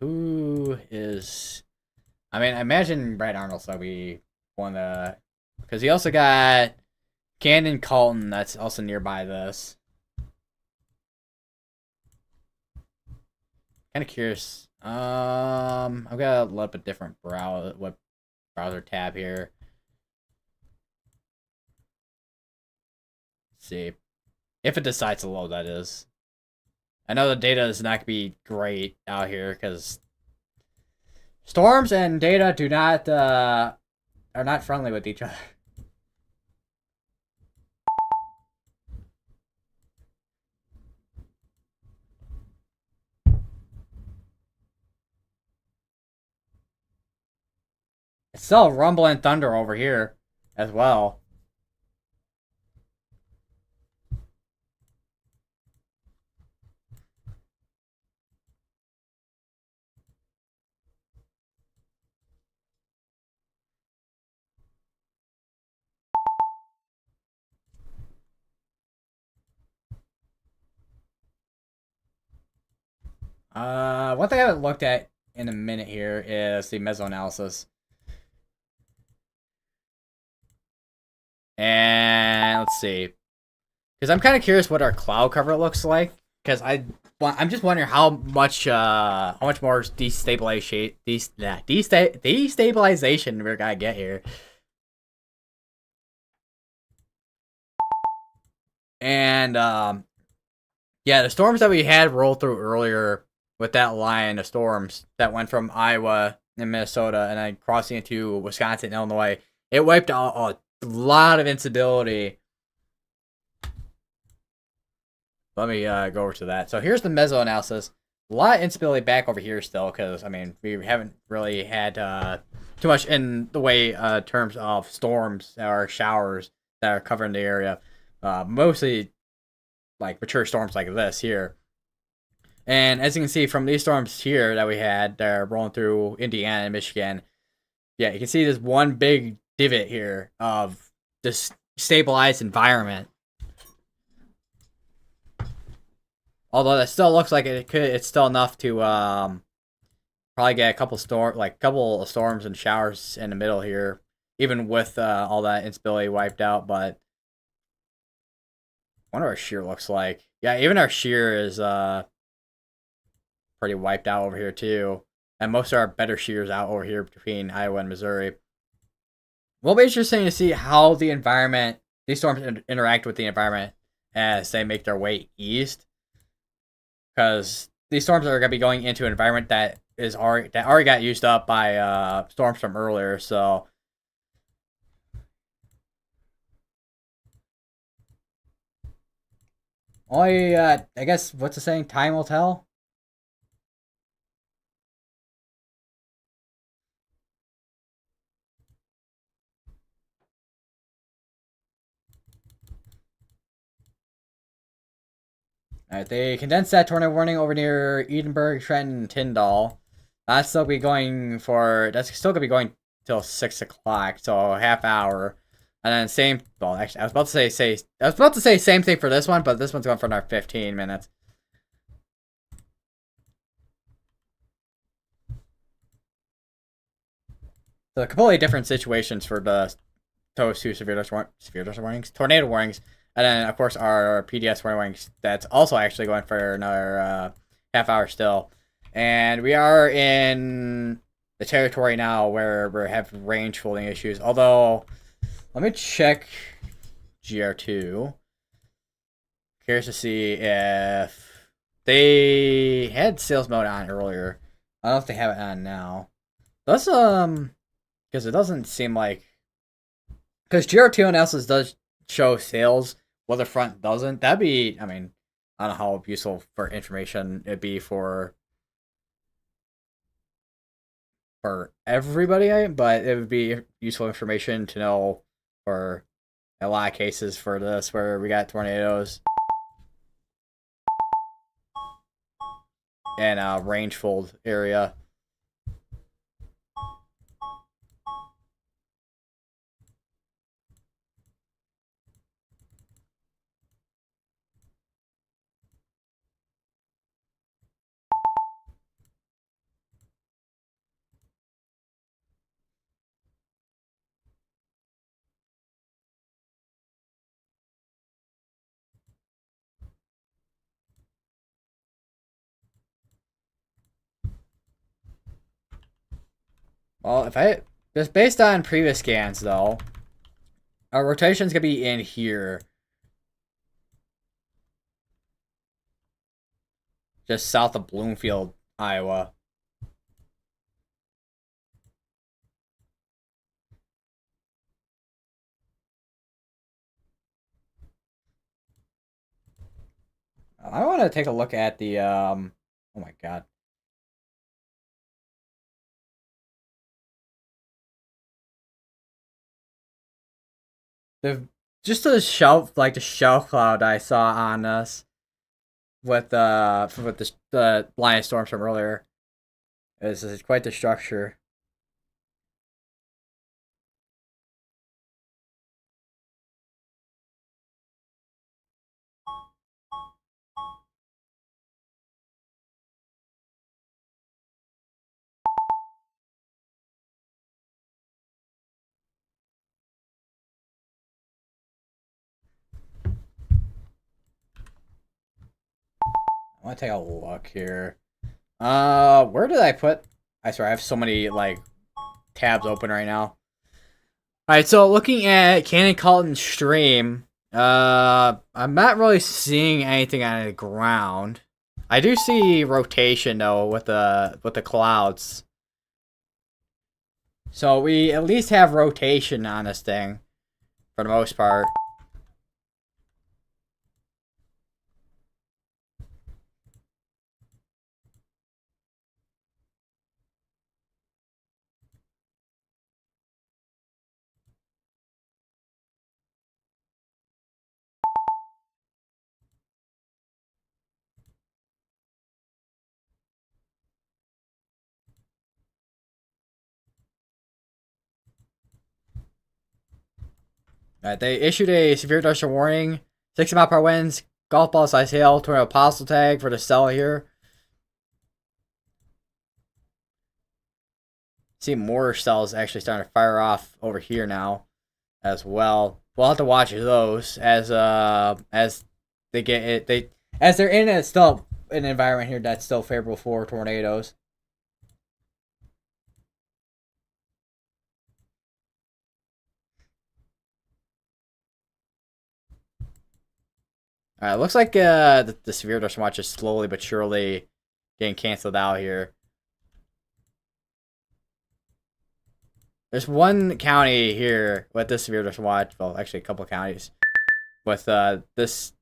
who is? I mean, I imagine Brad Arnold's will be one of the, because he also got Cannon Colton that's also nearby this. Kind of curious. I've got a little bit different browser tab here. Let's see if it decides to load. That is. I know the data is not gonna be great out here because storms and data do not are not friendly with each other. It's still rumbling thunder over here as well. One thing I haven't looked at in a minute here is the mesoanalysis. And let's see, because I'm kind of curious what our cloud cover looks like. Because I'm just wondering how much more destabilization we're gonna get here. And yeah, the storms that we had roll through earlier with that line of storms that went from Iowa and Minnesota and then crossing into Wisconsin and Illinois, it wiped out a lot of instability. Let me go over to that. So here's the mesoanalysis. A lot of instability back over here still, because I mean we haven't really had too much in the way terms of storms or showers that are covering the area. Mostly like mature storms like this here. And as you can see from these storms here that we had, they're rolling through Indiana and Michigan. Yeah, you can see this one big divot here of this stabilized environment. Although that still looks like it's still enough to probably get a couple of storms and showers in the middle here, even with all that instability wiped out. But I wonder what our shear looks like. Yeah, even our shear is pretty wiped out over here too, and most of our better shears out over here between Iowa and Missouri. Will be interesting to see how these storms interact with the environment as they make their way east, because these storms are going to be going into an environment that already got used up by storms from earlier. So only I guess what's the saying? Time will tell. Alright, they condensed that tornado warning over near Edinburgh, Trenton, and Tyndall. That's still gonna be going till 6 o'clock, so a half hour. And then same. Well, actually, I was about to say same thing for this one, but this one's going for another 15 minutes. So completely different situations for those two severe warnings, tornado warnings, and then of course our PDS warnings. That's also actually going for another half hour still, and we are in the territory now where we have range folding issues. Although, let me check GR2. Curious to see if they had sales mode on earlier. I don't know if they have it on now. Let's because it doesn't seem like, because GR2 analysis does show sales, while the front doesn't. That'd be, I mean, I don't know how useful for information it'd be for everybody, but it would be useful information to know for a lot of cases for this where we got tornadoes and a range fold area. Well, if I just based on previous scans though, our rotation's gonna be in here, just south of Bloomfield, Iowa. I want to take a look at the Oh my god. The just the shelf cloud I saw on us with the line of storms from earlier is quite the structure. I want to take a look here. Where did I put? I swear I have so many like tabs open right now. All right, so looking at Cannon Calton stream, I'm not really seeing anything on the ground. I do see rotation though with the clouds. So we at least have rotation on this thing for the most part. They issued a severe thunderstorm warning, 60-mile-per-hour winds, golf ball size hail, tornado apostle tag for the cell here. See more cells actually starting to fire off over here now as well. We'll have to watch those as they get it. They as they're in it's still an environment here that's still favorable for tornadoes. All right, looks like the severe thunderstorm watch is slowly but surely getting canceled out here. There's one county here with this severe thunderstorm watch. Well, actually, a couple counties with this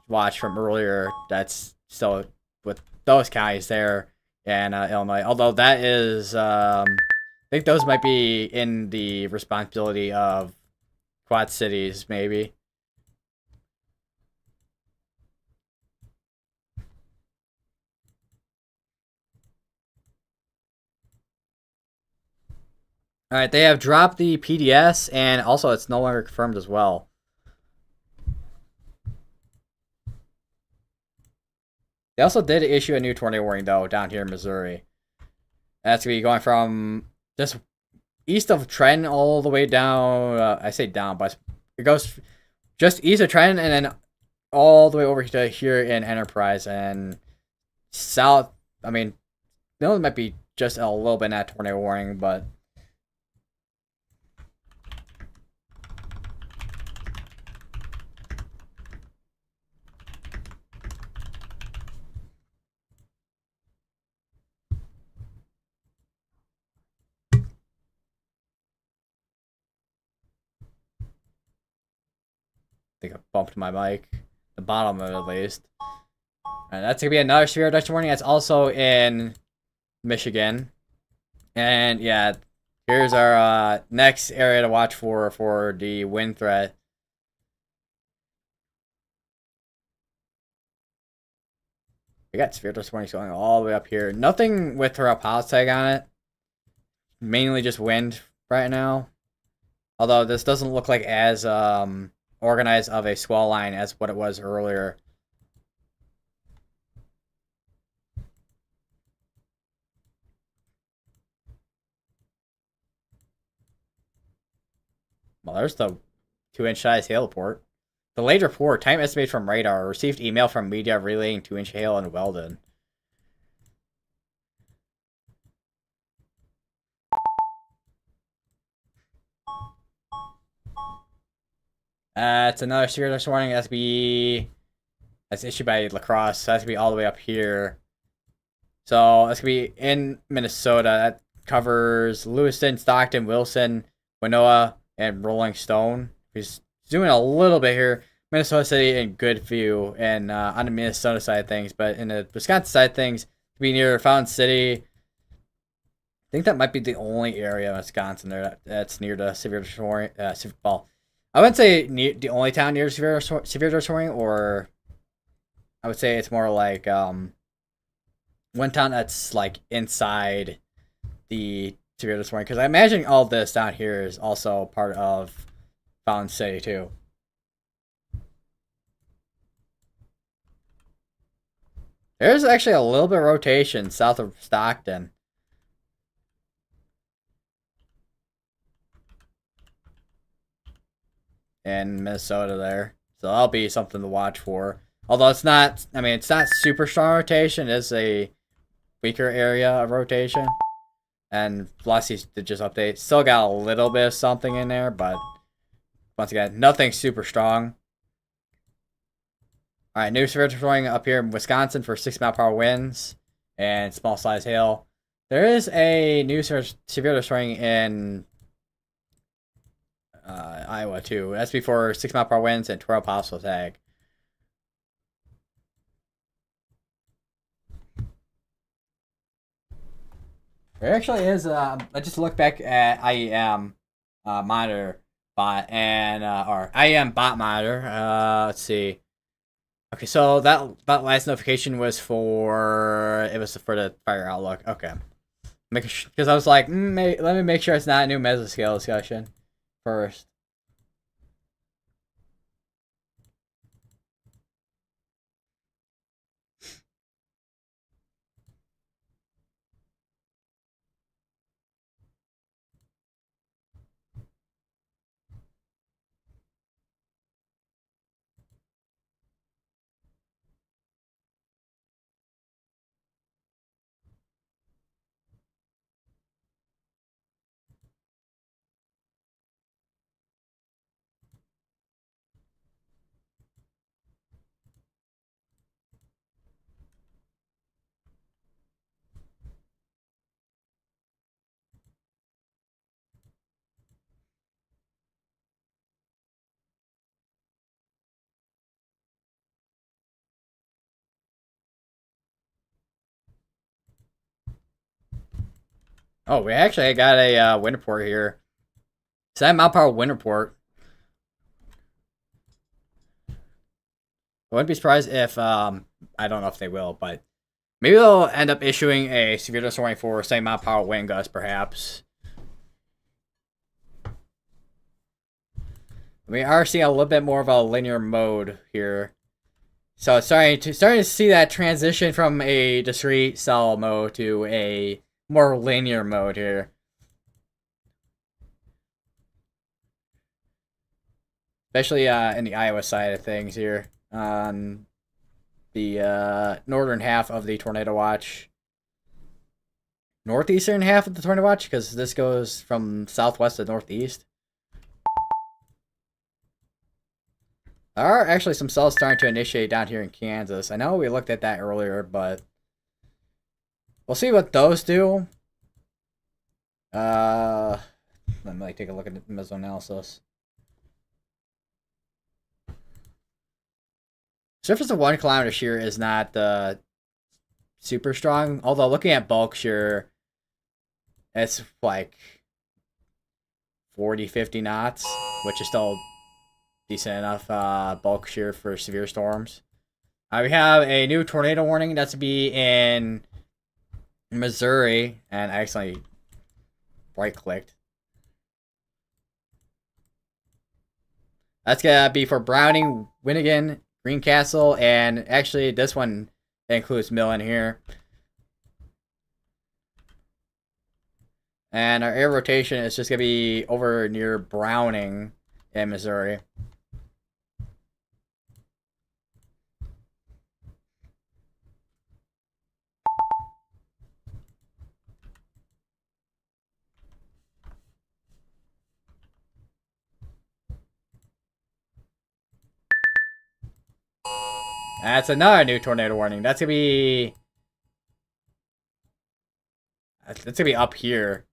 watch from earlier. That's still with those counties there in Illinois. Although that is, I think those might be in the responsibility of Quad Cities, maybe. All right, they have dropped the PDS, and also it's no longer confirmed as well. They also did issue a new tornado warning though down here in Missouri. That's gonna be going from just east of Trenton all the way down. I say down, but it goes just east of Trenton and then all the way over to here in Enterprise and south. I mean, it might be just a little bit in that tornado warning, but I think I bumped my mic, the bottom of it at least. And that's gonna be another severe Dutch warning. That's also in Michigan, and yeah, here's our next area to watch for the wind threat. We got severe Dutch warnings going all the way up here. Nothing with her pulse tag on it. Mainly just wind right now. Although this doesn't look like as organized of a swell line as what it was earlier. Well, there's the 2-inch size hail report. The late report, time estimated from radar, received email from media relaying 2-inch hail in Weldon. It's another severe dose warning. That's issued by Lacrosse. So that's gonna be all the way up here. So that's gonna be in Minnesota. That covers Lewiston, Stockton, Wilson, Winona, and Rolling Stone. He's doing a little bit here. Minnesota City and Goodview, and on the Minnesota side of things, but in the Wisconsin side of things, to be near Fountain City. I think that might be the only area in Wisconsin there that's near the severe warning. Well, I wouldn't say the only town near severe warning, or I would say it's more like one town that's like inside the severe warning. Because I imagine all this down here is also part of Fountain City too. There's actually a little bit of rotation south of Stockton. In Minnesota there. So that'll be something to watch for. Although it's not, I mean, it's not super strong rotation. It is a weaker area of rotation. And Velocity did just update. Still got a little bit of something in there, but once again, nothing super strong. Alright, new severe throwing up here in Wisconsin for 6 mile per hour winds and small size hail. There is a new severe destroying in Iowa too. That's before 6 mile per hour winds and 12 possible tag. There actually is. I just looked back at IEM monitor bot and or IEM bot monitor. Let's see. Okay, so that last notification was for the fire outlook. Okay, because I was like, let me make sure it's not a new mesoscale discussion first. Oh, we actually got a wind report here. 7 mile per hour wind report. I wouldn't be surprised if I don't know if they will, but maybe they'll end up issuing a severe dose warning for 7 mile per hour wind gusts, perhaps. We are seeing a little bit more of a linear mode here. So it's starting to see that transition from a discrete cell mode to a more linear mode here. Especially in the Iowa side of things here. On the northern half of the tornado watch. Northeastern half of the tornado watch, because this goes from southwest to northeast. There are actually some cells starting to initiate down here in Kansas. I know we looked at that earlier, but we'll see what those do. Let me take a look at the mesoanalysis. Surface of 1 kilometer shear is not super strong, although looking at bulk shear, it's like 40-50 knots, which is still decent enough bulk shear for severe storms. We have a new tornado warning that's to be in Missouri, and I accidentally right-clicked. That's gonna be for Browning, Winnigan, Greencastle, and actually this one includes Millen here. And our air rotation is just gonna be over near Browning in Missouri. That's another new tornado warning. That's gonna be up here.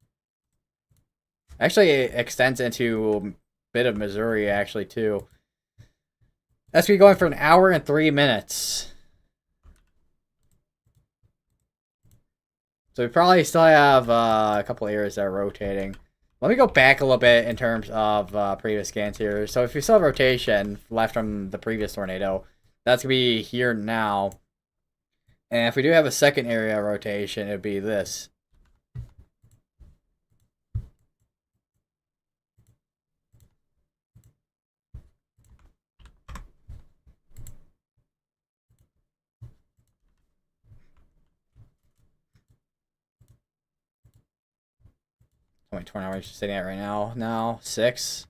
Actually, it extends into a bit of Missouri, actually, too. That's gonna be going for an hour and 3 minutes. So we probably still have a couple areas that are rotating. Let me go back a little bit in terms of previous scans here. So if you saw rotation left from the previous tornado, that's gonna be here now. And if we do have a second area rotation, it'd be this. How many tornadoes are you sitting at right now? Now 6.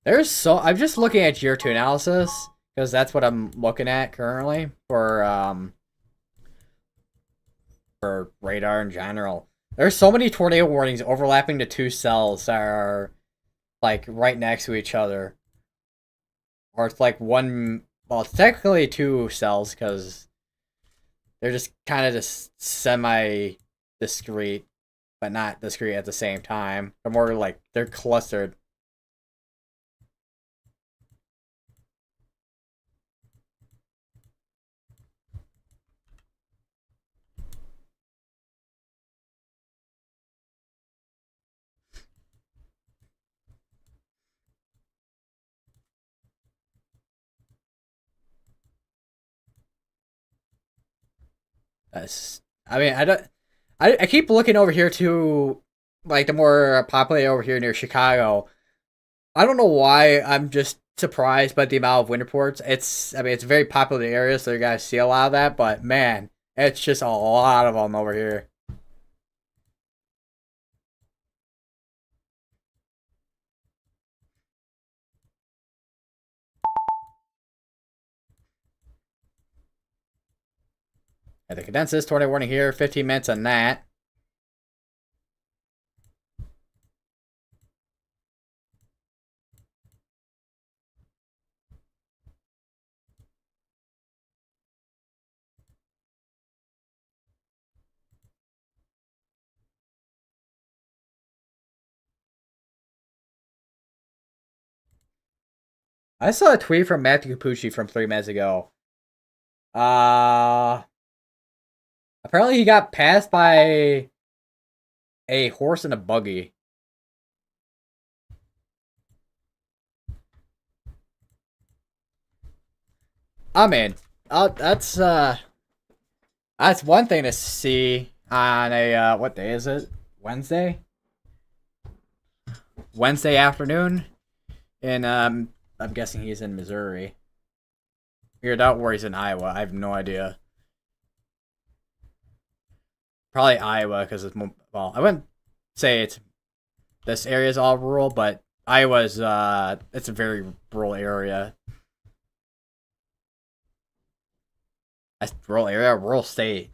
I'm just looking at year 2 analysis because that's what I'm looking at currently for radar in general. There's so many tornado warnings overlapping to 2 cells that are like right next to each other, or it's like one. Well, it's technically 2 cells because they're just kind of just semi discrete, but not discrete at the same time. They're more like they're clustered. That's. I mean, I don't. I keep looking over here to like the more populated over here near Chicago. I don't know why I'm just surprised by the amount of wind reports. I mean it's a very popular area, so you guys see a lot of that. But man, it's just a lot of them over here. And the condenses tornado warning here, 15 minutes on that. I saw a tweet from Matthew Capucci from 3 minutes ago. Uh Apparently he got passed by a horse and a buggy. I mean, that's one thing to see on a what day is it? Wednesday? Wednesday afternoon. And I'm guessing he's in Missouri. Figured out where he's in Iowa. I have no idea. Probably Iowa because it's well. I wouldn't say it's this area is all rural, but Iowa's it's a very rural area. That's rural area, rural state,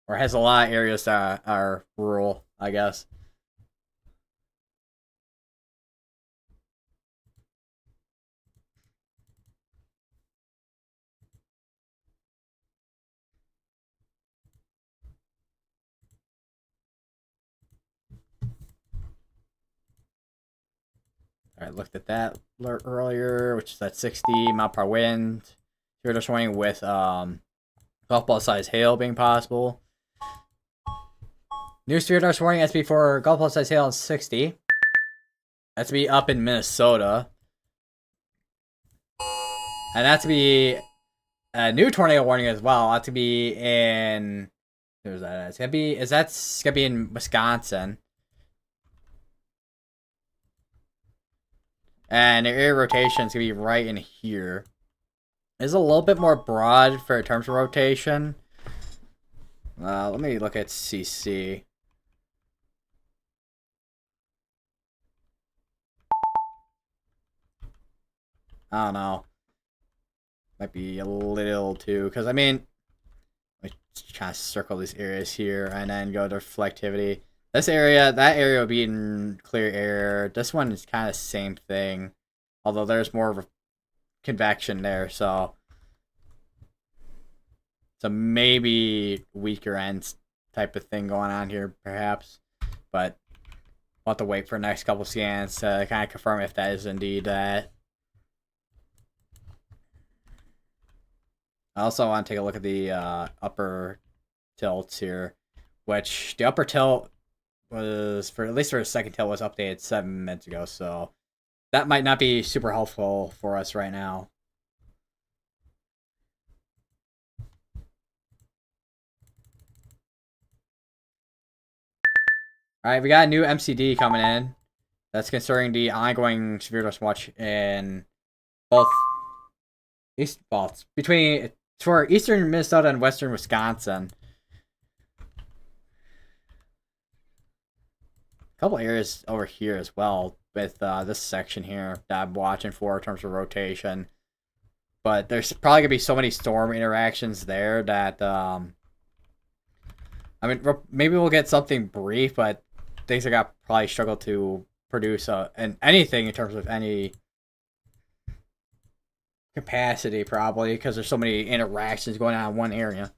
or has a lot of areas that are rural. I guess. I looked at that alert earlier, which is at 60 mile per hour wind. Severe dust warning with golf ball size hail being possible. New severe dust warning has to be for golf ball size hail in 60. That's to be up in Minnesota. And that's to be a new tornado warning as well. That's to be in. Where's that? It's gonna be. It's gonna be in Wisconsin. And the area rotation is gonna be right in here. It's a little bit more broad for terms of rotation. Let me look at CC. I don't know. Might be a little too, because I mean, let me try to circle these areas here and then go to reflectivity. This area, that area will be in clear air. This one is kind of the same thing, although there's more of a convection there, so maybe weaker ends type of thing going on here, perhaps. But we'll have to wait for the next couple scans to kind of confirm if that is indeed that. I also want to take a look at the upper tilts here, which the upper tilt was, for at least for the second tilt, was updated 7 minutes ago, so that might not be super helpful for us right now. Alright, we got a new MCD coming in. That's concerning the ongoing severe dust watch in both east faults between for eastern Minnesota and western Wisconsin. A couple areas over here as well with this section here that I'm watching for in terms of rotation. But there's probably gonna be so many storm interactions there that I mean, maybe we'll get something brief, but things are gonna probably struggle to produce anything in terms of any capacity, probably, because there's so many interactions going on in one area.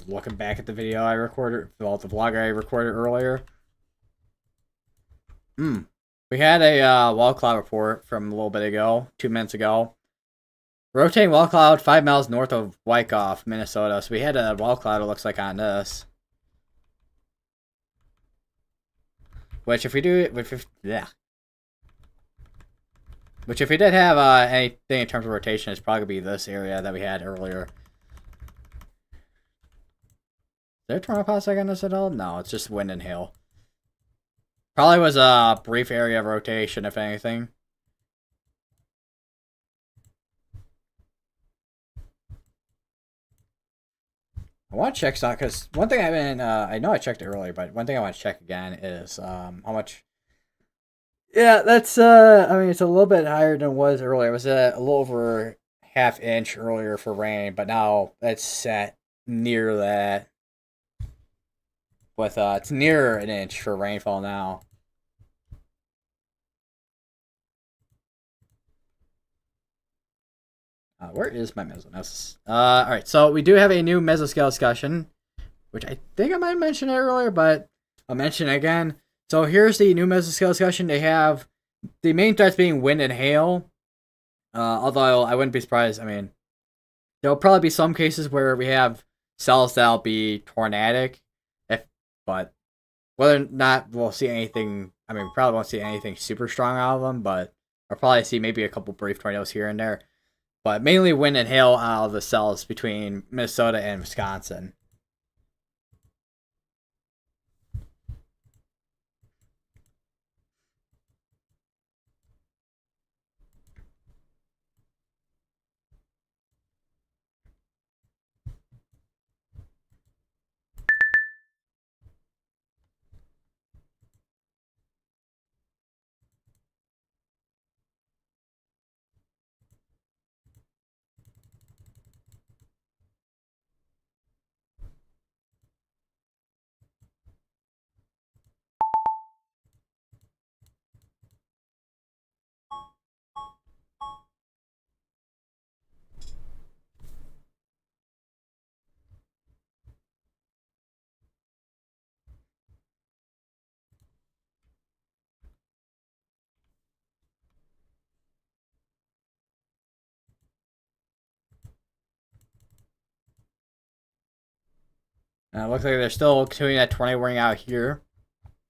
Looking back at the video I recorded, well, the vlog I recorded earlier. We had a wall cloud report from a little bit ago, 2 minutes ago. Rotating wall cloud 5 miles north of Wyckoff, Minnesota. So we had a wall cloud, it looks like, on this. Which if we do, Which if we did have anything in terms of rotation, it's probably going to be this area that we had earlier. Is there a tornado posec on this at all? No, it's just wind and hail. Probably was a brief area of rotation, if anything. I want to check something, because one thing I know I checked it earlier, but one thing I want to check again is how much. Yeah, that's I mean, it's a little bit higher than it was earlier. It was a little over ½ inch earlier for rain, but now it's set near that. With it's near an inch for rainfall now. Where is my mesognosis? Alright, so we do have a new mesoscale discussion, which I think I might have mentioned it earlier, but I'll mention it again. So here's the new mesoscale discussion. They have the main threats being wind and hail. Although I wouldn't be surprised. I mean, there'll probably be some cases where we have cells that'll be tornadic, but whether or not we'll see anything, I mean, we probably won't see anything super strong out of them, but I'll probably see maybe a couple brief tornadoes here and there. But mainly wind and hail out of the cells between Minnesota and Wisconsin. Looks like they're still continuing that 20 ring out here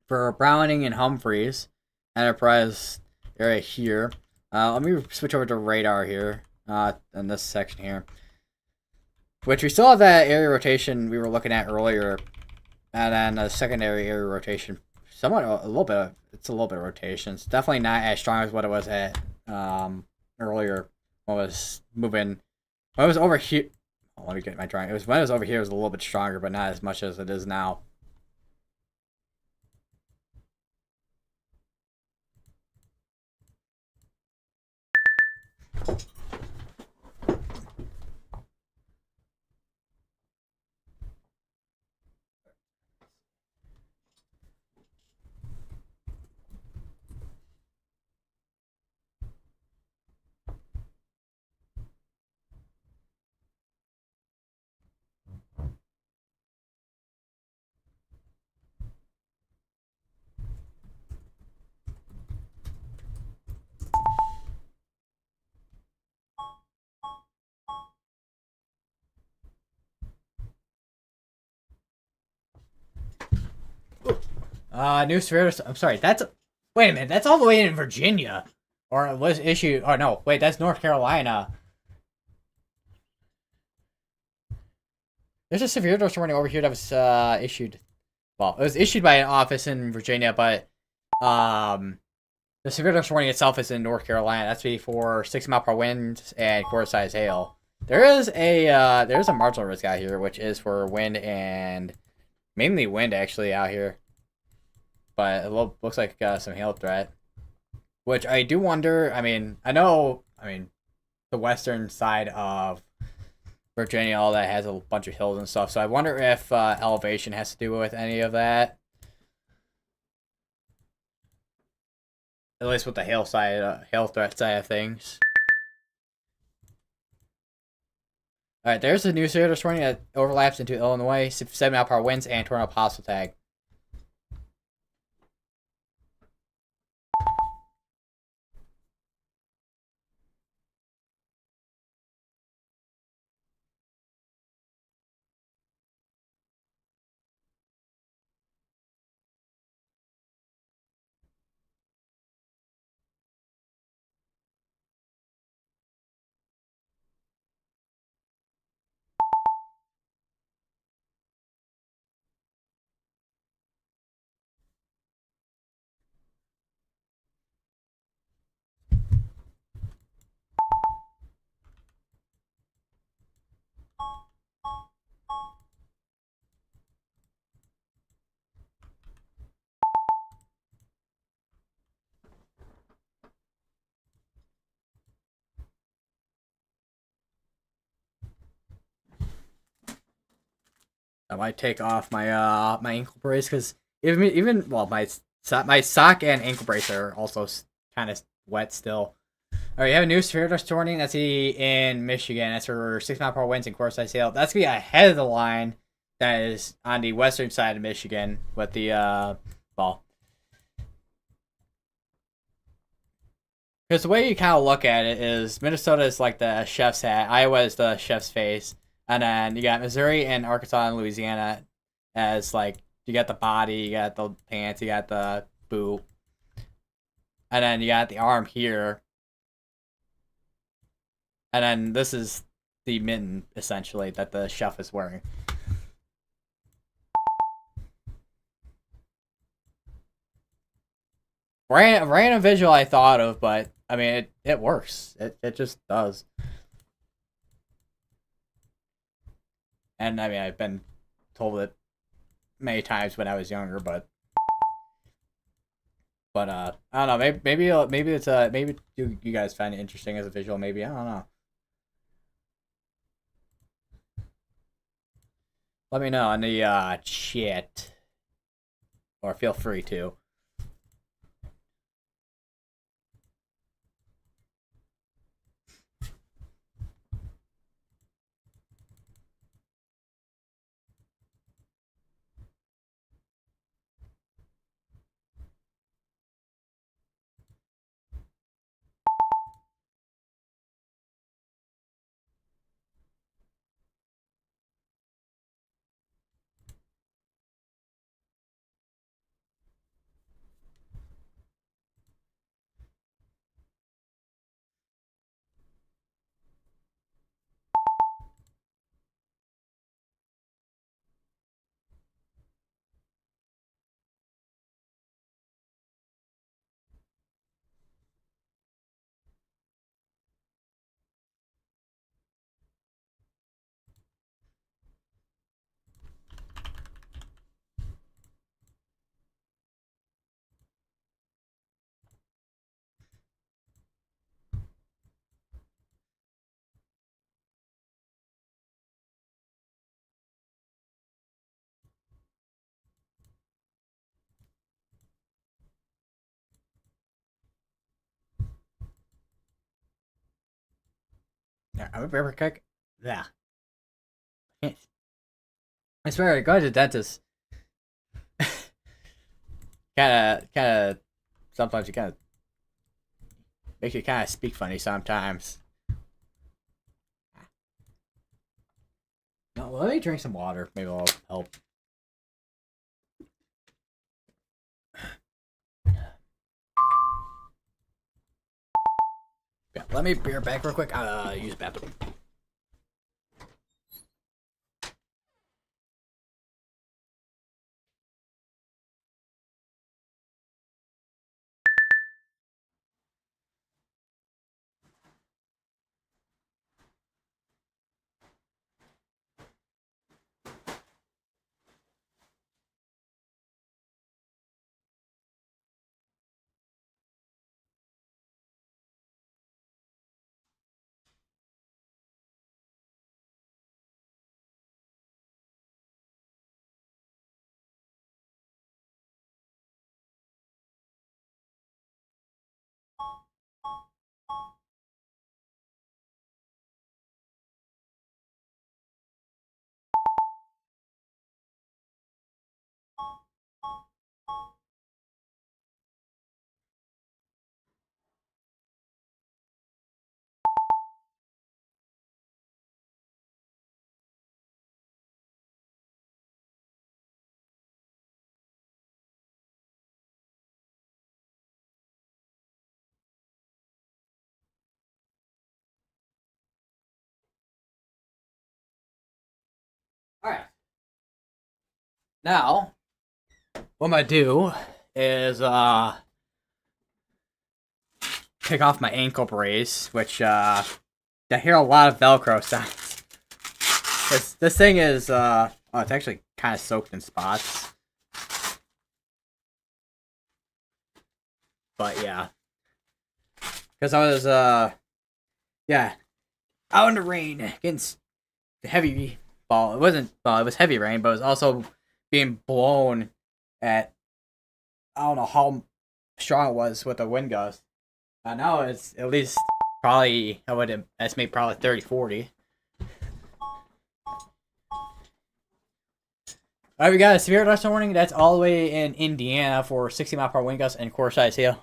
for Browning and Humphreys. Enterprise area here. Let me switch over to radar here in this section here. Which we still have that area rotation we were looking at earlier. And then the secondary area rotation. Somewhat, a little bit it's a little bit of rotation. It's definitely not as strong as what it was at earlier when it was moving. When it was over here. Oh, let me get my drawing. When it was over here, it was a little bit stronger, but not as much as it is now. New Sphere. I'm sorry. Wait a minute. That's all the way in Virginia, or it was issued. Oh no, wait. That's North Carolina. There's a severe dose warning over here that was issued. Well, it was issued by an office in Virginia, but the severe dose warning itself is in North Carolina. That's for 60-mile-per-hour winds and quarter-size hail. There's a marginal risk out here, which is for wind and mainly wind actually out here. But it looks like some hail threat, which I do wonder. I mean, the western side of Virginia, all that has a bunch of hills and stuff. So I wonder if elevation has to do with any of that. At least with the hail side, hail threat side of things. All right, there's the new severe warning that overlaps into Illinois. 7-mile-per-hour winds and tornado possible tag. I might take off my my ankle brace because even well my sock and ankle brace are also kind of wet still. All right, you have a new severe dust warning. That's in Michigan. That's for 6-mile-per-hour winds and quarter-size hail. That's gonna be ahead of the line. That is on the western side of Michigan with the well. Because the way you kind of look at it is Minnesota is like the chef's hat, Iowa is the chef's face, and then you got Missouri and Arkansas and Louisiana as like you got the body, you got the pants, you got the boot, and then you got the arm here, and then this is the mitten essentially that the chef is wearing. Random visual I thought of, but I mean it works. It just does. And I mean I've been told it many times when I was younger, but I don't know. Maybe it's maybe you guys find it interesting as a visual. Maybe I don't know. Let me know in the chat, or feel free to. Yeah, I'm a paper kick. Yeah. I swear, going to the dentist, sometimes you kind of makes you kind of speak funny sometimes. No, let me drink some water. Maybe it'll help. Yeah, let me be right back real quick. Use the bathroom. All right. Now, what I'm gonna do is take off my ankle brace, which I hear a lot of Velcro sounds. This thing is oh, it's actually kind of soaked in spots. But yeah, because I was yeah, out in the rain, getting heavy ball. It wasn't it was heavy rain, but it was also being blown at, I don't know how strong it was with the wind gust. Now it's at least probably, I would estimate probably 30, 40. Alright, we got a severe dust warning. That's all the way in Indiana for 60-mile-per-hour wind gusts and core size hail.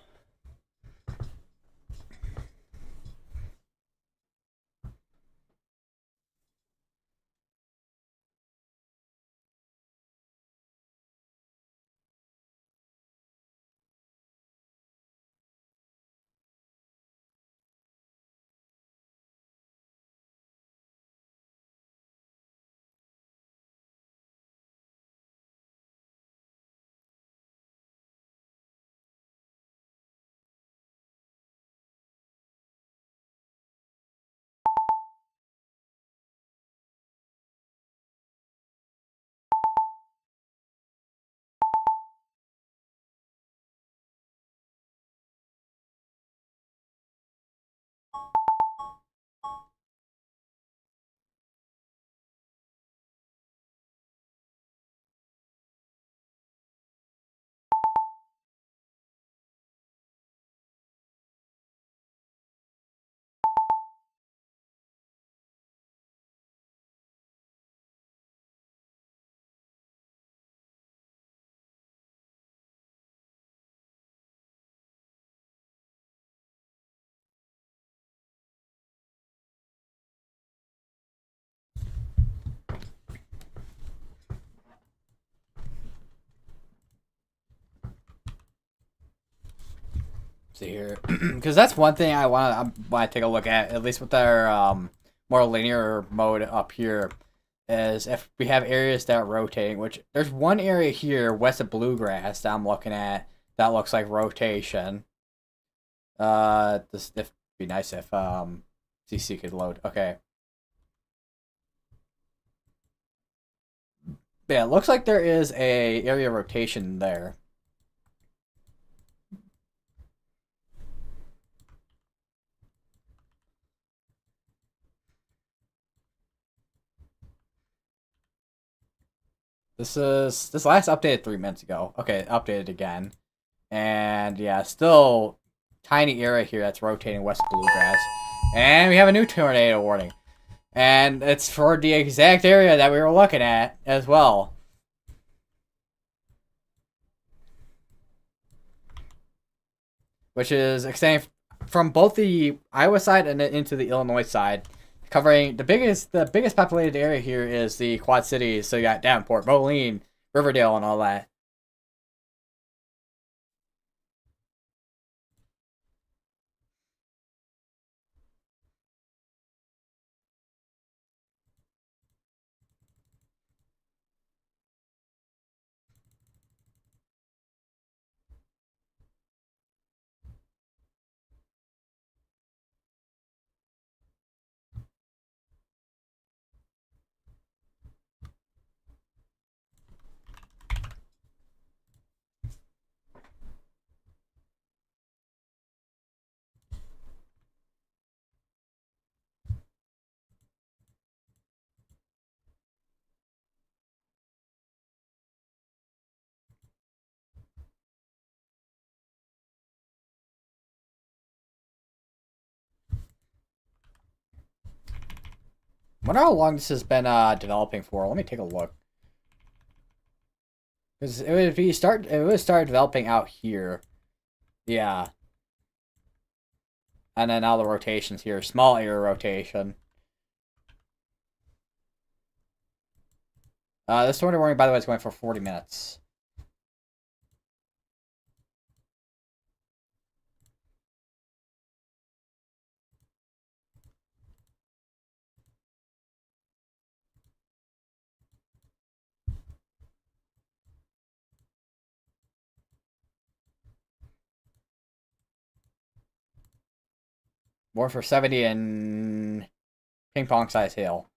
See here, because that's one thing I want to take a look at least with our more linear mode up here, is if we have areas that are rotating. Which there's one area here west of Bluegrass that I'm looking at that looks like rotation. This if be nice if CC could load. Okay. Yeah, it looks like there is a area rotation there. This last updated 3 minutes ago. Okay, updated again. And yeah, still tiny area here that's rotating west of Bluegrass. And we have a new tornado warning. And it's for the exact area that we were looking at as well. Which is extending from both the Iowa side and into the Illinois side. Covering the biggest populated area here is the Quad Cities. So you got Davenport, Moline, Riverdale, and all that. I wonder how long this has been developing for. Let me take a look. Because it would start developing out here. Yeah. And then now the rotations here. Small area rotation. This tornado warning, by the way, is going for 40 minutes. More for 70 and ping pong size hail.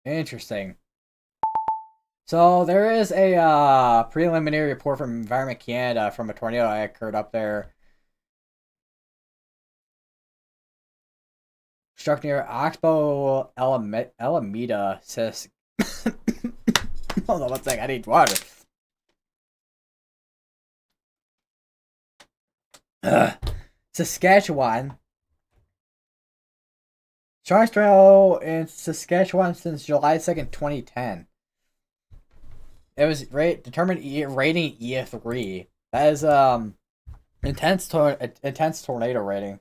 Interesting. So there is a preliminary report from Environment Canada from a tornado that occurred up there. Struck near Oxbow, Alameda, says. Hold on one sec, I need water. Ugh. Saskatchewan. Strongest tornado in Saskatchewan since July 2nd, 2010. It was determined rating E3. That is intense tornado rating.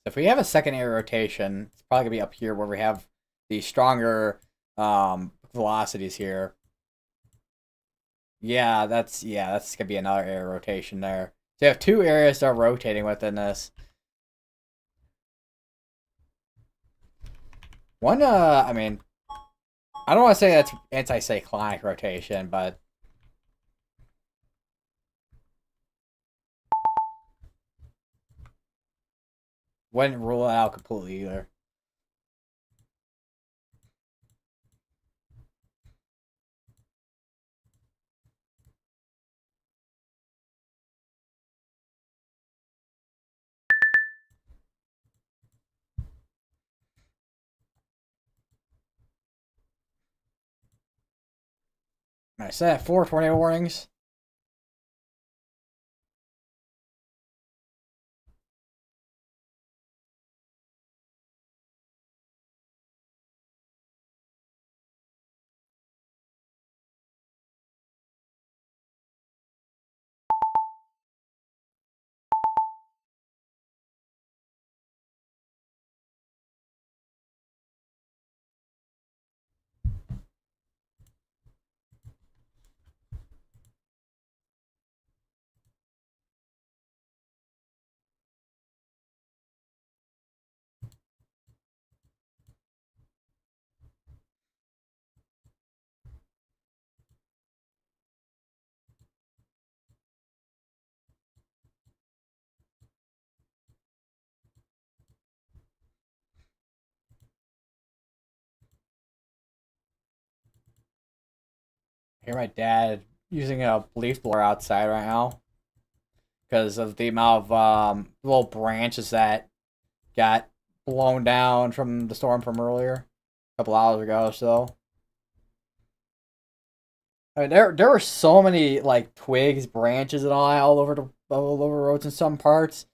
If we have a second area rotation, it's probably gonna be up here where we have the stronger velocities here. Yeah, that's gonna be another area rotation there. So you have two areas that are rotating within this. One, I mean, I don't want to say that's anti-cyclonic rotation, but wouldn't rule it out completely either. I said 4 tornado warnings. I hear my dad using a leaf blower outside right now because of the amount of little branches that got blown down from the storm from earlier, a couple hours ago or so. I mean, there were so many like twigs, branches, and all over roads in some parts.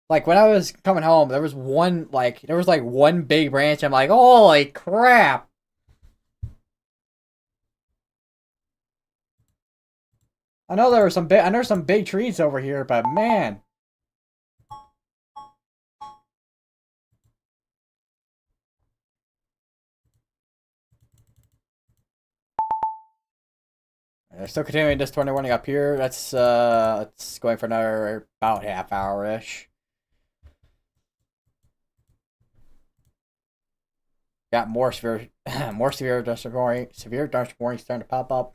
Like when I was coming home, there was like one big branch. I'm like, holy crap! I know some big trees over here, but man, they're still continuing this tornado warning up here. It's going for another about half hour ish. Got more severe, more severe dust warnings starting to pop up.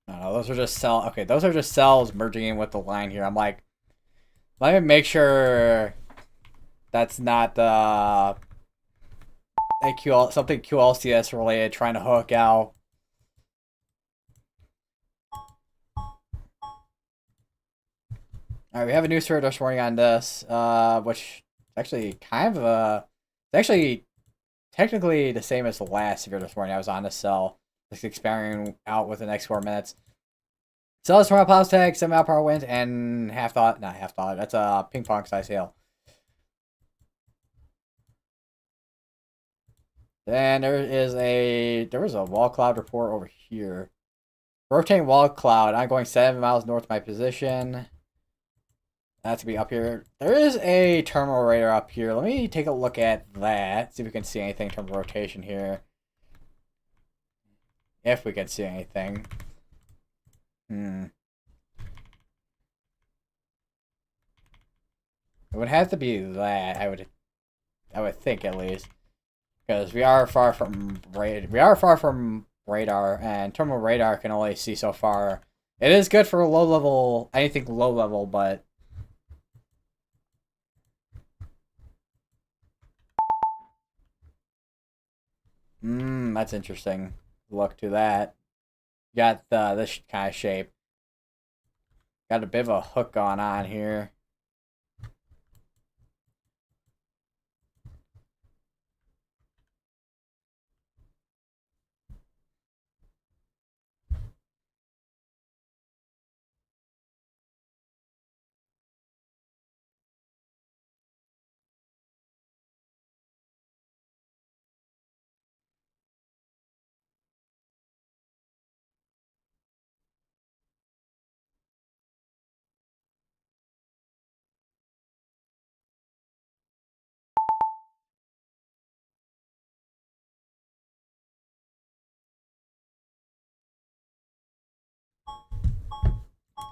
No, those are just cell. Okay, those are just cells merging in with the line here. I'm like, let me make sure that's not something QLCS related trying to hook out. All right, we have a new server dust warning on this, which actually kind of it's actually technically the same as the last severe dust warning I was on this cell. Just expiring out within the next 4 minutes. Cell is 20 pounds tag, 7 mile per hour winds, and not half thought. That's a ping pong size hail. Then there was a wall cloud report over here. Rotating wall cloud. I'm going 7 miles north of my position. That's to be up here. There is a terminal radar up here. Let me take a look at that. See if we can see anything in terms of rotation here. If we can see anything. It would have to be that. I would think at least. Because we are far from radar, and terminal radar can only see so far. It is good for anything low level, but that's interesting. Look to that. Got this kind of shape. Got a bit of a hook going on here.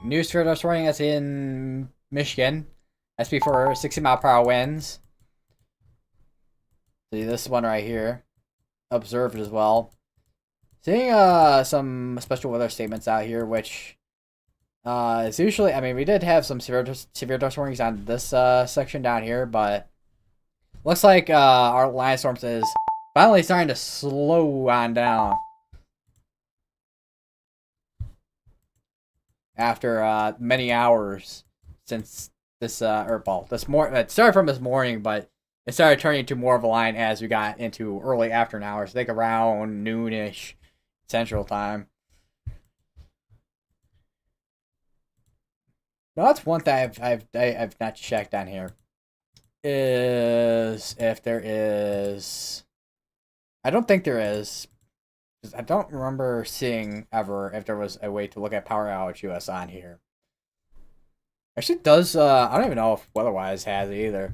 News for us running us in Michigan. SP for 60 mile per hour winds. See this one right here. Observed as well. Seeing some special weather statements out here, which is usually, I mean, we did have some severe dust warnings on this section down here, but looks like our line of storms is finally starting to slow on down after many hours since this it started from this morning, but it started turning into more of a line as we got into early afternoon hours. I think around noonish Central Time. Now that's one thing I've not checked on here. Is if there is. I don't think there is. I don't remember seeing ever if there was a way to look at Power Outage US on here. Actually, does I don't even know if weatherwise has it either.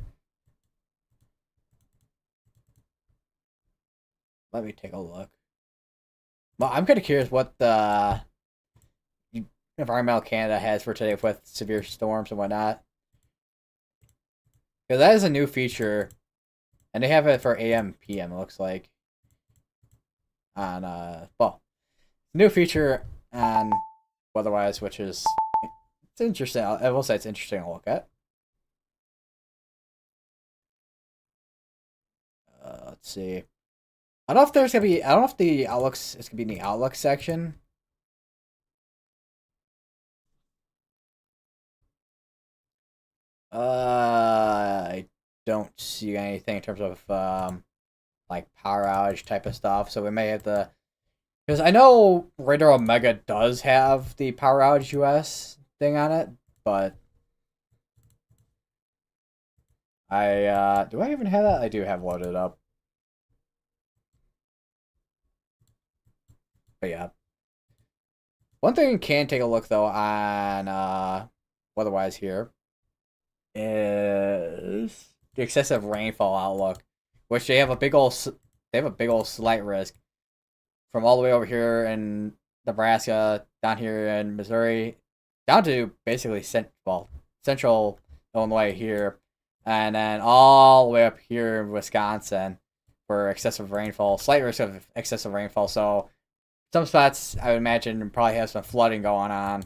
Let me take a look. Well, I'm kind of curious what the Environmental Canada has for today with severe storms and whatnot. Because that is a new feature, and they have it for AM, PM. It looks like on well, new feature on weatherwise, which is it's interesting. I will say it's interesting to look at. Let's see. I don't know if there's gonna be. I don't know if the outlooks. It's gonna be in the outlook section. I don't see anything in terms of like power outage type of stuff. So we may have to, because I know Radar Omega does have the power outage US thing on it, but I do I even have that? I do have loaded up. But yeah. One thing you can take a look though on weatherwise here is the excessive rainfall outlook, which they have a big old slight risk from all the way over here in Nebraska, down here in Missouri, down to basically central Illinois here, and then all the way up here in Wisconsin for excessive rainfall, slight risk of excessive rainfall. So some spots I would imagine probably have some flooding going on.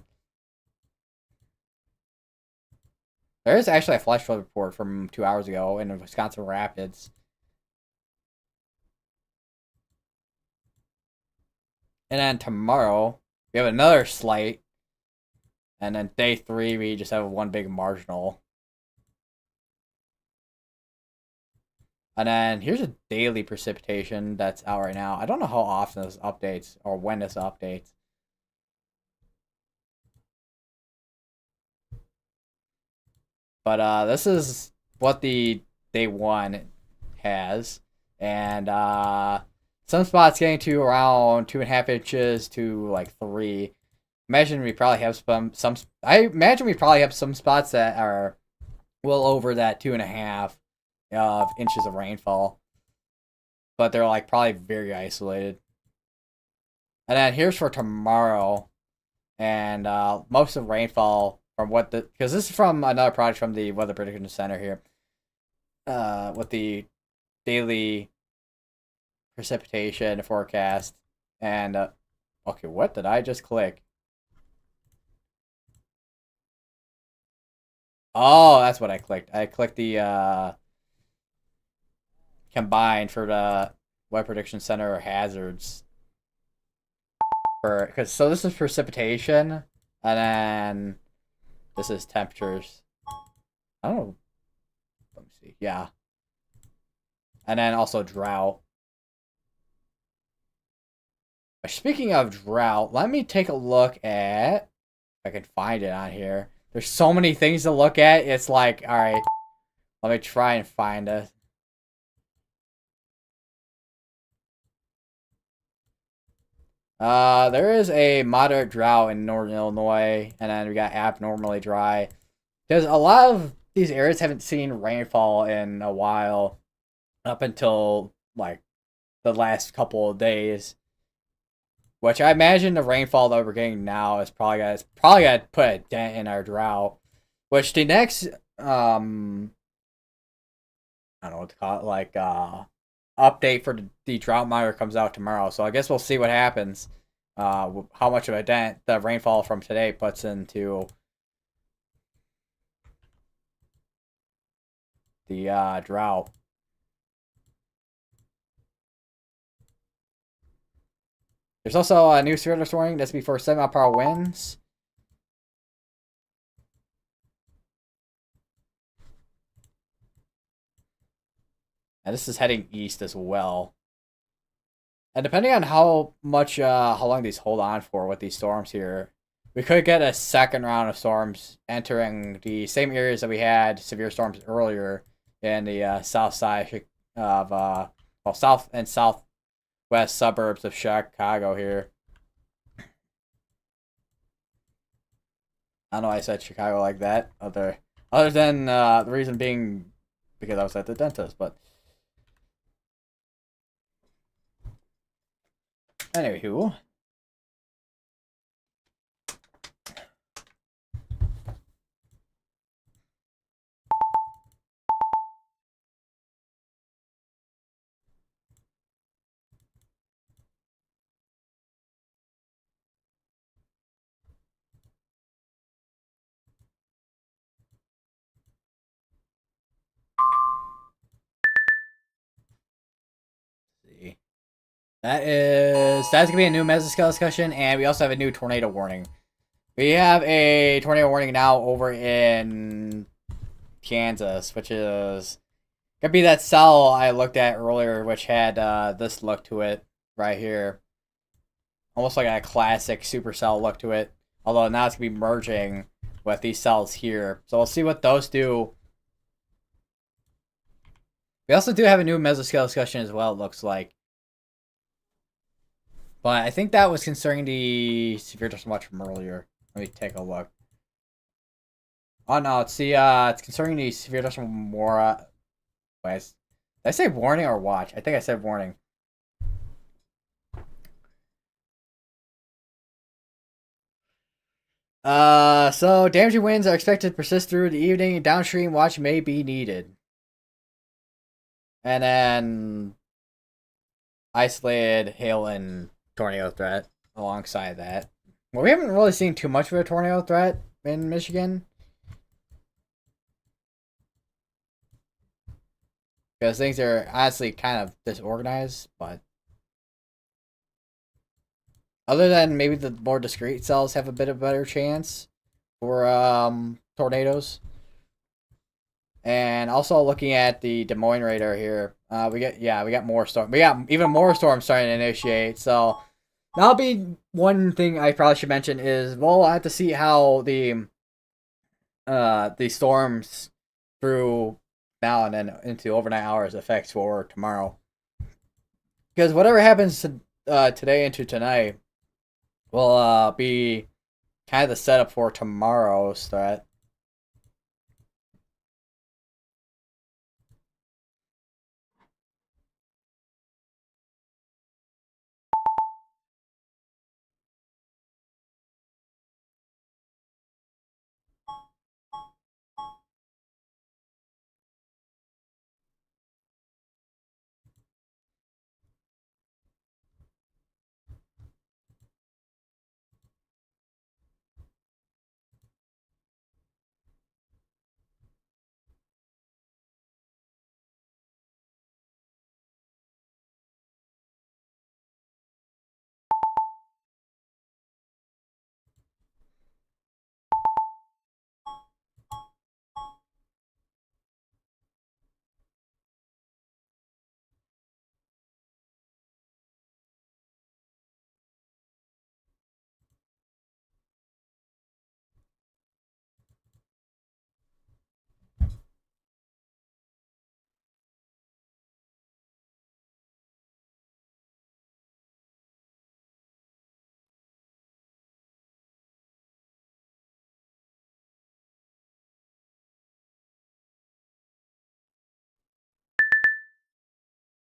There is actually a flash flood report from 2 hours ago in Wisconsin Rapids. And then tomorrow, we have another slight. And then day 3, we just have one big marginal. And then here's a daily precipitation that's out right now. I don't know how often this updates or when this updates. But this is what the day 1 has. And some spots getting to around 2.5 inches to like 3. Imagine we probably have some. I imagine we probably have some spots that are well over that 2.5 inches of rainfall, but they're like probably very isolated. And then here's for tomorrow, and most of the rainfall from what the because this is from another project from the Weather Prediction Center here. With the daily precipitation forecast, and okay, what did I just click? Oh, that's what I clicked. I clicked the combined for the Weather Prediction Center hazards for because so this is precipitation, and then this is temperatures. I don't know. Let me see. Yeah, and then also drought. Speaking of drought, let me take a look at if I can find it on here. There's so many things to look at. It's like, all right, let me try and find it. There is a moderate drought in northern Illinois, and then we got abnormally dry. Because a lot of these areas haven't seen rainfall in a while, up until like the last couple of days. Which I imagine the rainfall that we're getting now is probably gonna put a dent in our drought. Which the next I don't know what to call it, like update for the drought monitor comes out tomorrow. So I guess we'll see what happens. How much of a dent the rainfall from today puts into the drought. There's also a new severe warning that's before 7-mile-per-hour winds. And this is heading east as well. And depending on how long these hold on for with these storms here, we could get a second round of storms entering the same areas that we had severe storms earlier in the south side of south and southwest suburbs of Chicago here. I don't know why I said Chicago like that. Other than the reason being because I was at the dentist. But anywho, let's see. That's gonna be a new mesoscale discussion, and we also have a new tornado warning. We have a tornado warning now over in Kansas, which is gonna be that cell I looked at earlier, which had this look to it right here, almost like a classic supercell look to it. Although now it's gonna be merging with these cells here, so we'll see what those do. We also do have a new mesoscale discussion as well. It looks like, but I think that was concerning the severe dust watch from earlier. Let me take a look. Oh no, it's concerning the severe dust more. Wait, did I say warning or watch? I think I said warning. So damaging winds are expected to persist through the evening. Downstream watch may be needed. And then isolated hail and tornado threat alongside that. Well, we haven't really seen too much of a tornado threat in Michigan because things are honestly kind of disorganized. But other than maybe the more discrete cells have a bit of a better chance for tornadoes. And also looking at the Des Moines radar here, we got more storm. We got even more storms starting to initiate. So that'll be one thing I probably should mention is we'll have to see how the storms through now and then into overnight hours affects for tomorrow. Because whatever happens today into tonight will be kind of the setup for tomorrow's threat.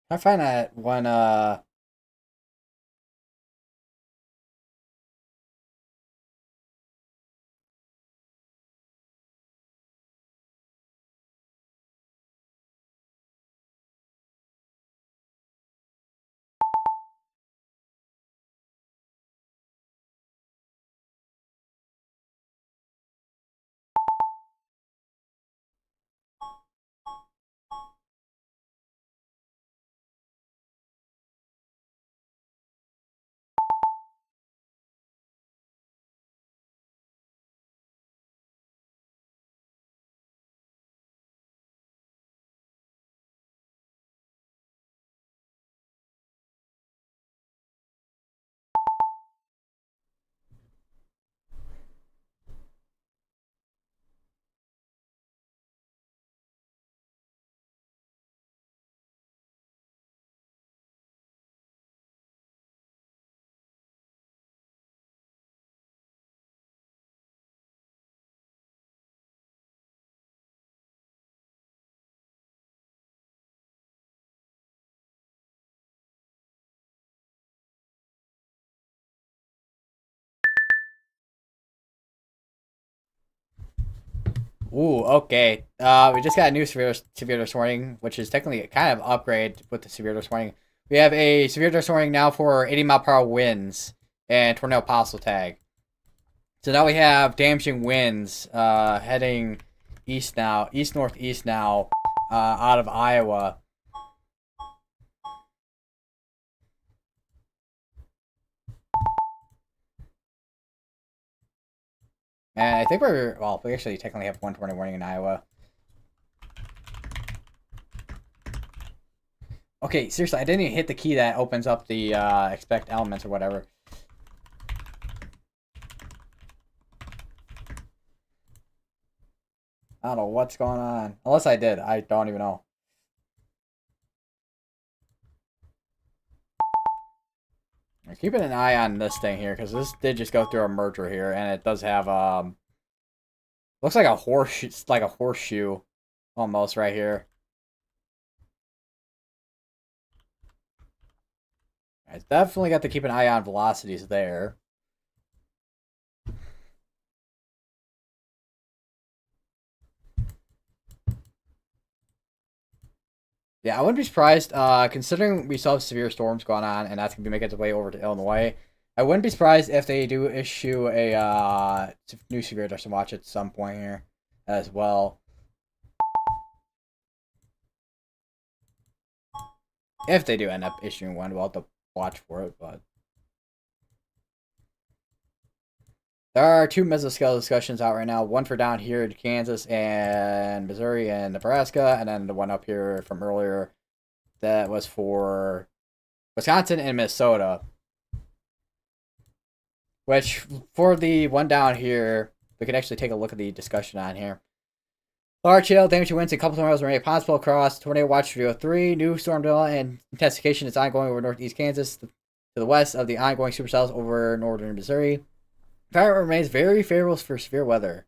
I find that one Ooh, okay. We just got a new severe dose warning, which is technically a kind of upgrade with the severe dose warning. We have a severe dose warning now for 80-mile-per-hour winds and tornado apostle tag. So now we have damaging winds heading east now, east northeast now, out of Iowa. And I think we actually technically have one tornado warning in Iowa. Okay, seriously, I didn't even hit the key that opens up the expect elements or whatever. I don't know what's going on. Unless I did, I don't even know. I'm keeping an eye on this thing here because this did just go through a merger here, and it does have looks like a horseshoe, almost right here. I definitely got to keep an eye on velocities there. Yeah, I wouldn't be surprised, considering we still have severe storms going on, and that's gonna be making its way over to Illinois. I wouldn't be surprised if they do issue a new severe dust watch at some point here, as well. If they do end up issuing one, we'll have to watch for it. But there are two mesoscale discussions out right now. One for down here in Kansas and Missouri and Nebraska, and then the one up here from earlier that was for Wisconsin and Minnesota. Which, for the one down here, we could actually take a look at the discussion on here. Large hail, damaging winds, and a couple tornadoes remain possible across Tornado Watch 303. New storm and intensification is ongoing over northeast Kansas to the west of the ongoing supercells over northern Missouri. Environment remains very favorable for severe weather.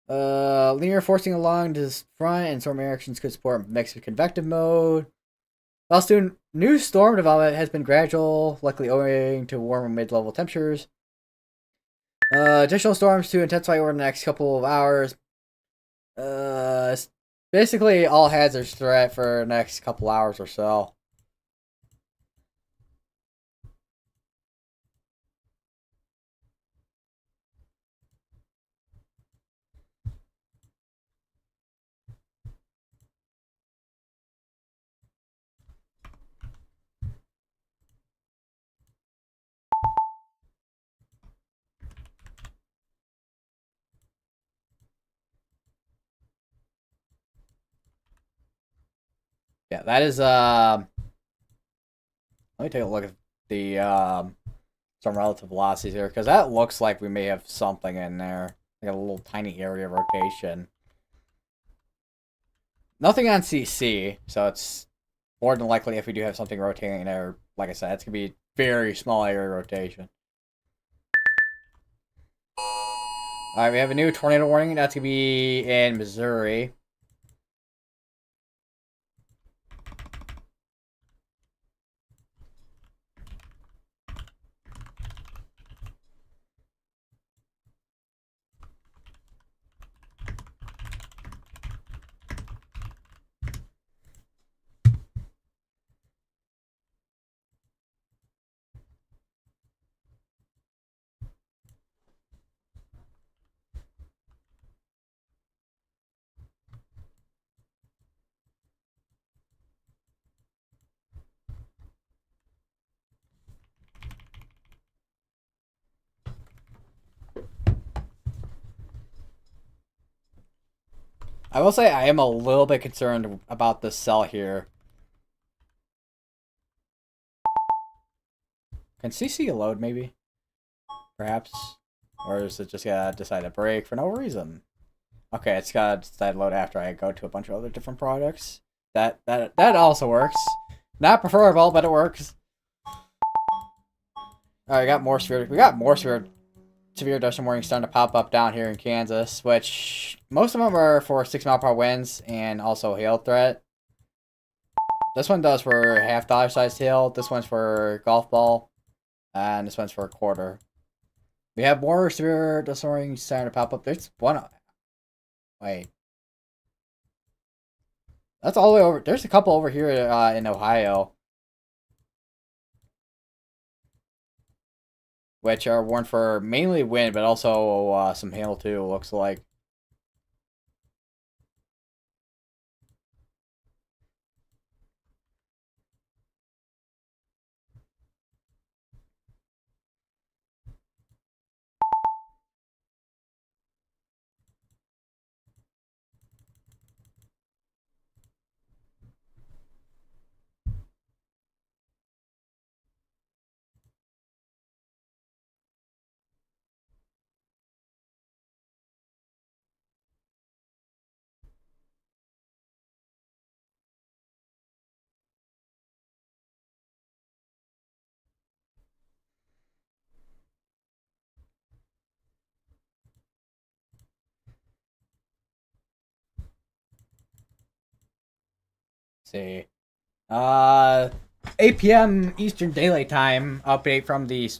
Linear forcing along this front and storm actions could support mixed convective mode. Also, new storm development has been gradual, likely owing to warmer mid-level temperatures. Additional storms to intensify over the next couple of hours. Basically all hazards threat for the next couple hours or so. Yeah, that is let me take a look at the some relative velocities here, because that looks like we may have something in there. Like a little tiny area of rotation. Nothing on CC, so it's more than likely if we do have something rotating there, like I said, it's gonna be very small area rotation. Alright, we have a new tornado warning. That's gonna be in Missouri. I will say I am a little bit concerned about this cell here. Can CC load maybe? Perhaps? Or is it just gonna decide to break for no reason? Okay, it's gotta decide to load after I go to a bunch of other different products. That also works. Not preferable, but it works. Alright, we got more severe dust warnings starting to pop up down here in Kansas, which most of them are for 6-mile-per-hour winds and also hail threat. This one does for half-dollar sized hail. This one's for golf ball, and this one's for a quarter. We have more severe disorienting starting to pop up. There's one. Wait, that's all the way over. There's a couple over here in Ohio, which are warned for mainly wind, but also some hail too. Looks like. Let's see. Uh, 8 p.m. Eastern Daylight Time update from the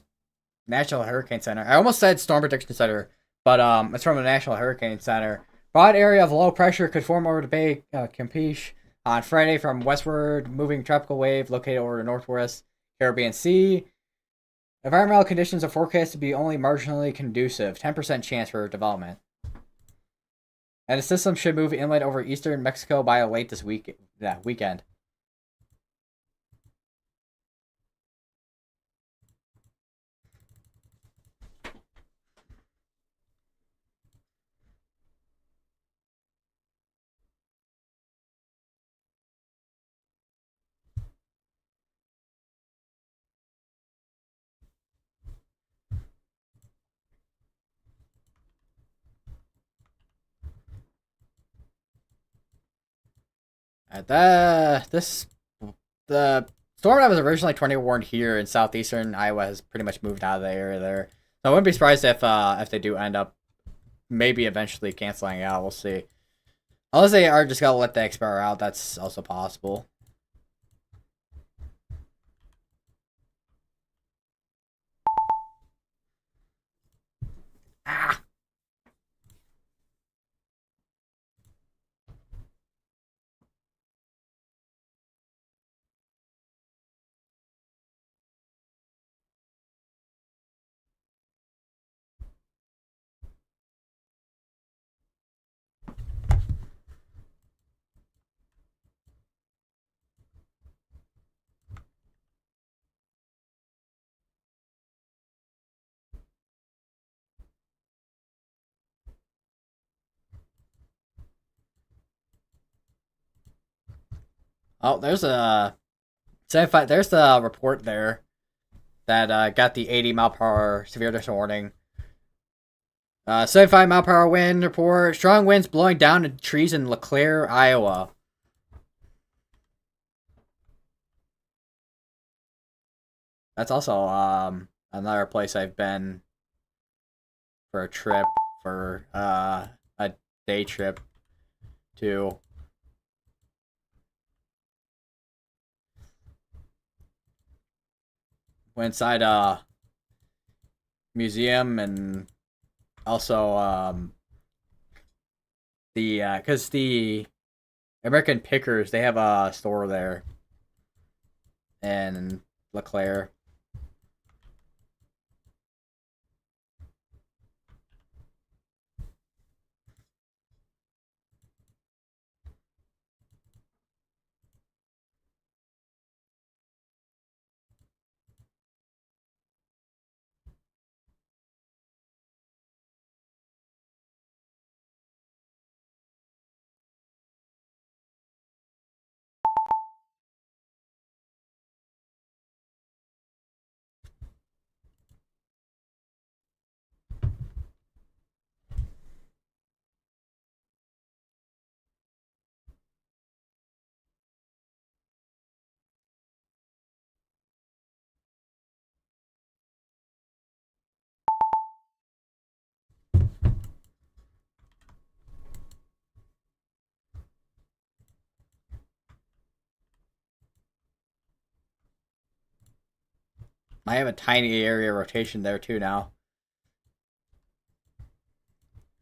National Hurricane Center. I almost said Storm Prediction Center, but it's from the National Hurricane Center. Broad area of low pressure could form over the Bay Campeche on Friday from westward moving tropical wave located over the northwest Caribbean Sea. Environmental conditions are forecast to be only marginally conducive, 10% chance for development. And the system should move inland over eastern Mexico by late this weekend. The storm that was originally tornado warned here in southeastern Iowa has pretty much moved out of the area there. So I wouldn't be surprised if they do end up maybe eventually canceling out. We'll see. Unless they are just gonna let the expire out, that's also possible. Ah. Oh, there's the report there that got the 80 mph severe tornado warning. 75 mph wind report. Strong winds blowing down trees in LeClaire, Iowa. That's also another place I've been for a trip for a day trip to. Went inside a museum and also the because the American Pickers, they have a store there in LeClaire. I have a tiny area rotation there too now.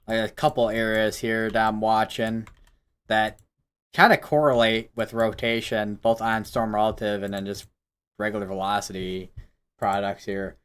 like a couple areas here that I'm watching that kind of correlate with rotation, both on storm relative and then just regular velocity products here.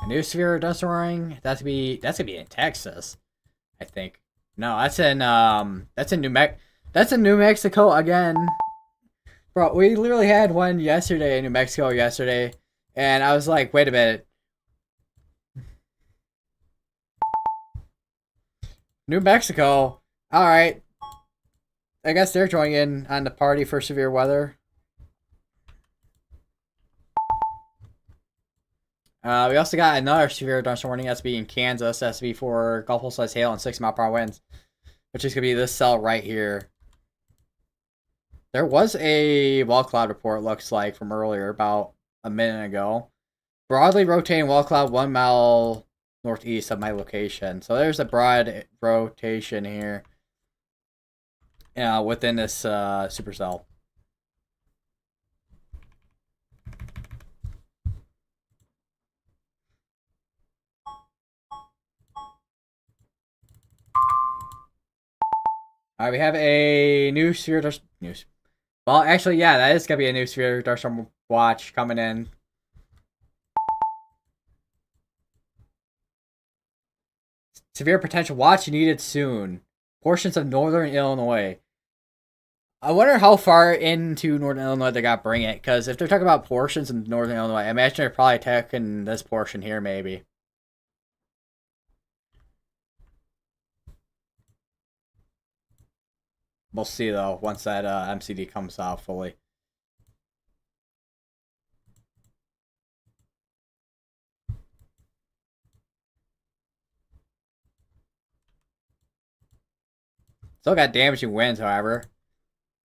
A new sphere dust roaring. That's gonna be in Texas, I think. No, that's in New Mexico again. Bro, we literally had one yesterday in New Mexico yesterday, and I was like, wait a minute, New Mexico. All right, I guess they're joining in on the party for severe weather. We also got another severe thunderstorm warning that's be in Kansas. That's to be for Gulf size hail and 6 mile per hour winds, which is gonna be this cell right here. There was a wall cloud report, looks like, from earlier, about a minute ago. Broadly rotating wall cloud 1 mile northeast of my location. So there's a broad rotation here within this supercell. All right, we have a new sphere news. Well, actually, yeah, that is gonna be a new sphere Darstorm watch coming in. Severe potential watch needed soon. Portions of northern Illinois. I wonder how far into northern Illinois they got to bring it, because if they're talking about portions in northern Illinois, I imagine they're probably taking this portion here, maybe. We'll see, though, once that MCD comes out fully. Still got damaging winds, however.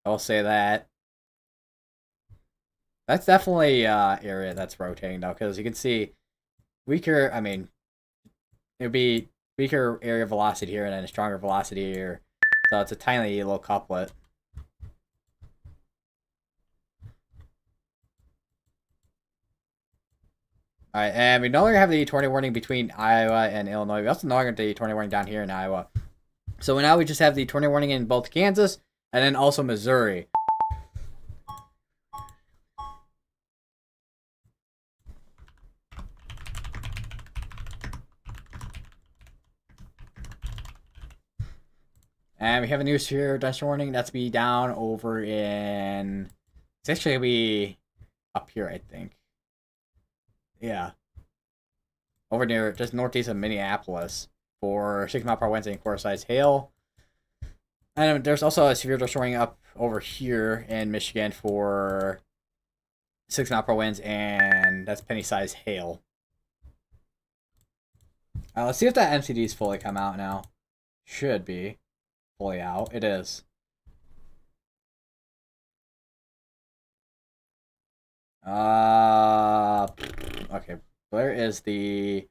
I will say that. That's definitely area that's rotating, though, because you can see weaker, I mean, it would be weaker area velocity here and then a stronger velocity here. So it's a tiny little couplet. Alright, and we no longer have the tornado warning between Iowa and Illinois. We also no longer have the tornado warning down here in Iowa. So now we just have the tornado warning in both Kansas and then also Missouri. And we have a new severe dust warning that's be down over in. It's actually gonna be up here, I think. Yeah, over near just northeast of Minneapolis for 6 mile per hour winds and quarter size hail. And there's also a severe dust warning up over here in Michigan for 6 mile per hour winds and that's penny size hail. Let's see if that MCD's fully come out now. Should be fully out. It is. Okay. Where is the?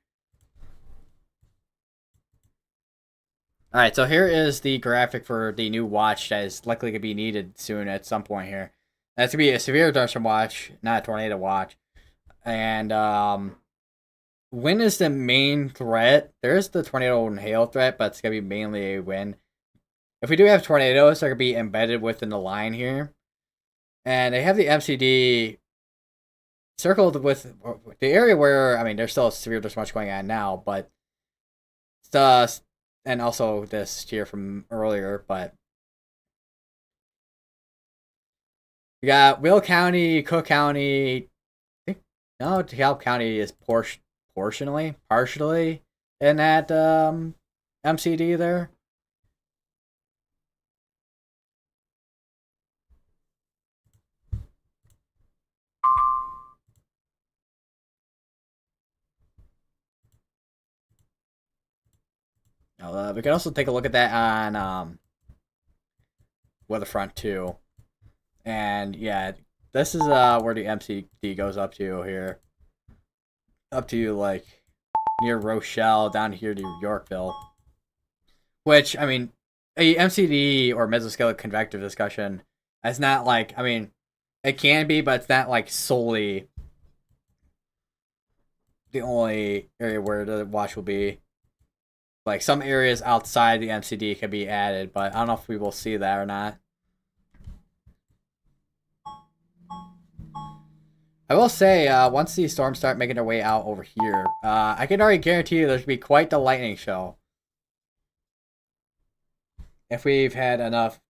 All right. So here is the graphic for the new watch that is likely to be needed soon at some point here. That's gonna be a severe thunderstorm watch, not a tornado watch. And wind is the main threat. There's the tornado and hail threat, but it's gonna be mainly a wind. If we do have tornadoes, they're gonna be embedded within the line here. And they have the MCD circled with the area where I mean there's still severe there's much going on now, but the and also this here from earlier, but we got Will County, Cook County. I think no, DeKalb County is partially in that MCD there. We can also take a look at that on Weatherfront 2. And yeah, this is where the MCD goes up to here. Up to like near Rochelle, down here to Yorkville. Which, I mean, a MCD or mesoscale convective discussion, it's not like, I mean, it can be, but it's not like solely the only area where the watch will be. Like some areas outside the MCD can be added, but I don't know if we will see that or not. I will say, once these storms start making their way out over here, I can already guarantee you there's going to be quite the lightning show. If we've had enough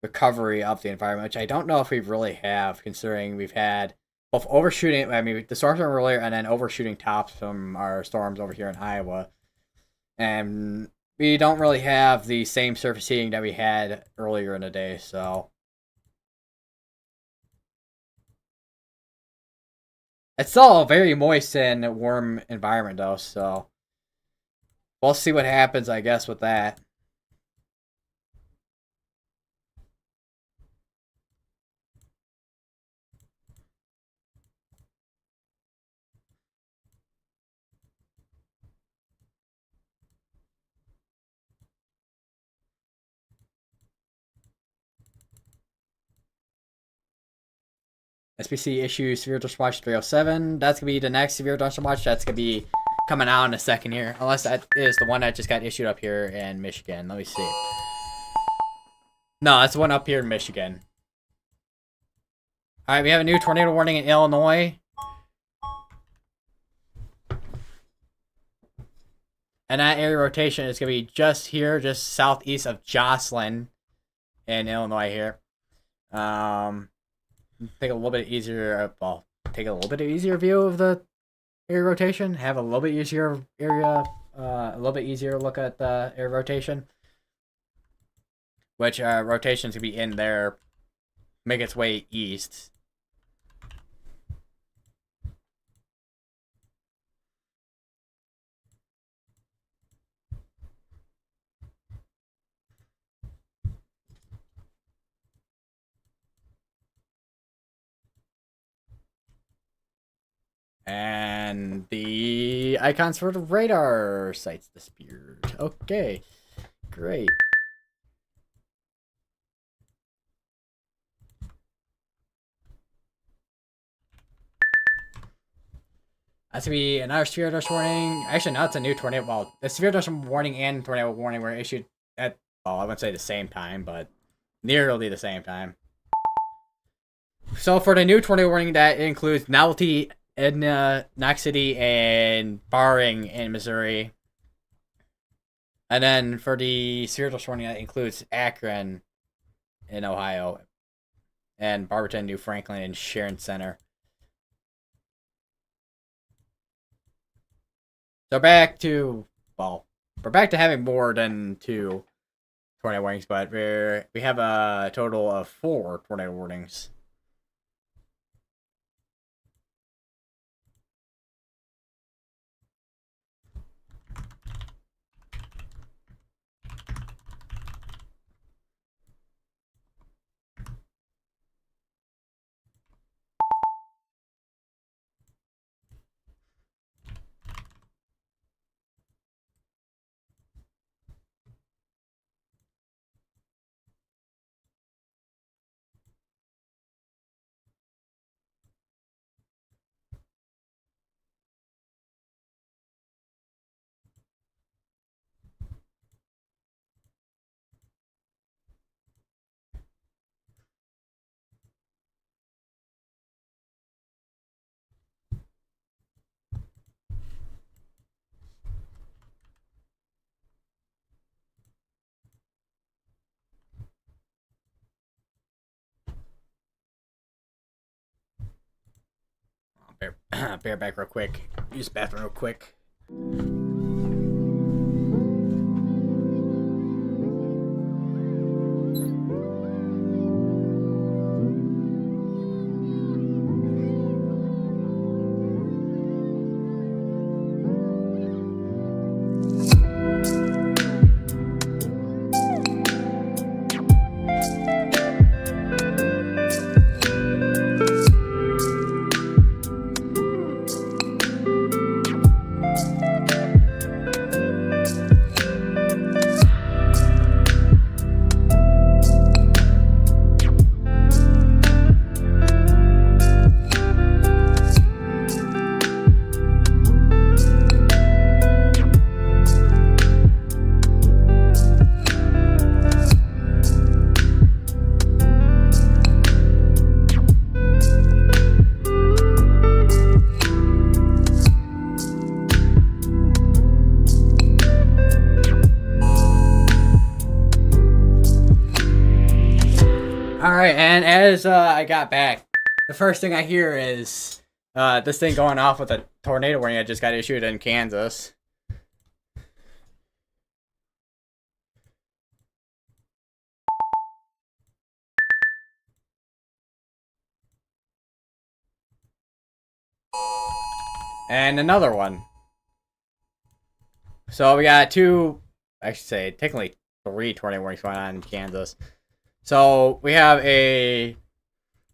recovery of the environment, which I don't know if we really have, considering we've had both overshooting, I mean, the storms from earlier, and then overshooting tops from our storms over here in Iowa. And we don't really have the same surface heating that we had earlier in the day, so... It's still a very moist and warm environment, though, so we'll see what happens, I guess, with that. SBC issues Severe Thunderstorm Watch 307. That's going to be the next Severe Thunderstorm Watch. That's going to be coming out in a second here. Unless that is the one that just got issued up here in Michigan. Let me see. No, that's the one up here in Michigan. Alright, we have a new tornado warning in Illinois. And that area rotation is going to be just here, just southeast of Jocelyn in Illinois here. Take a little bit easier, well, take a little bit easier view of the area rotation. Have a little bit easier area, a little bit easier look at the area rotation. Which rotation's gonna be in there, make its way east. And the icons for the radar sites disappeared. Okay, great. That's gonna be another severe thunderstorm warning. Actually, no, it's a new tornado. Well, the severe thunderstorm warning and tornado warning were issued at, well, I wouldn't say the same time, but nearly the same time. So for the new tornado warning, that includes Novelty, Edna, Knox City, and Barring in Missouri. And then for the severe thunderstorm warning, that includes Akron in Ohio, and Barberton, New Franklin, and Sharon Center. So back to, well, we're back to having more than 2 tornado warnings, but we have a total of 4 tornado warnings. Bear back real quick. Use the bathroom real quick. All right, and as I got back, the first thing I hear is this thing going off with a tornado warning I just got issued in Kansas. And another one. So we got two, I should say, technically three tornado warnings going on in Kansas. So we have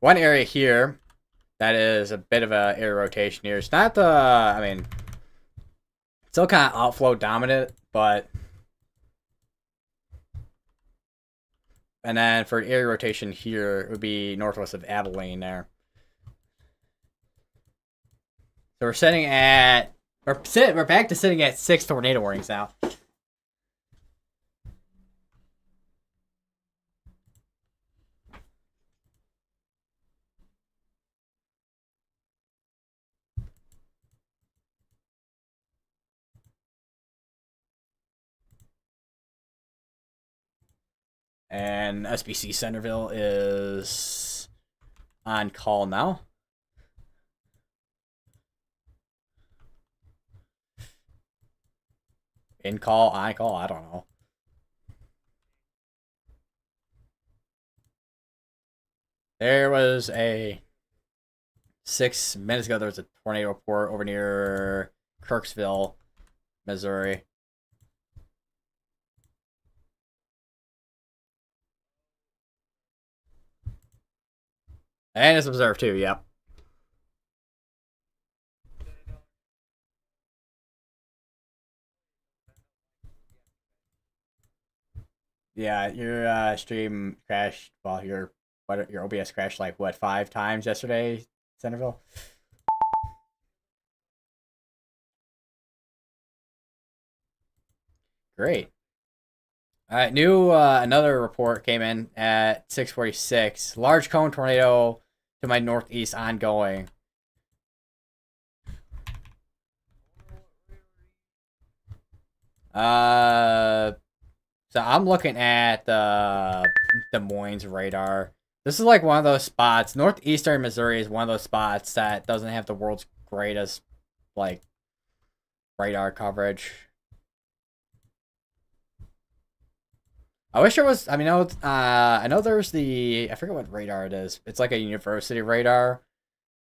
one area here that is a bit of a area rotation here. It's not I mean, still kind of outflow dominant, but. And then for area rotation here, it would be northwest of Abilene there. So we're sitting at we're back to sitting at 6 tornado warnings now. And SBC Centerville is on call now. In call, on call, I don't know. There was a 6 minutes ago. There was a tornado report over near Kirksville, Missouri. And it's observed too. Yep. Yeah, your stream crashed. Well, your OBS crashed like what 5 times yesterday, Centerville. Great. All right, new another report came in at 6:46. Large cone tornado to my northeast ongoing. Uh, so I'm looking at the Des Moines radar. This is like one of those spots. Northeastern Missouri is one of those spots that doesn't have the world's greatest like radar coverage. I wish there was. I mean, I know there's I forget what radar it is. It's like a university radar,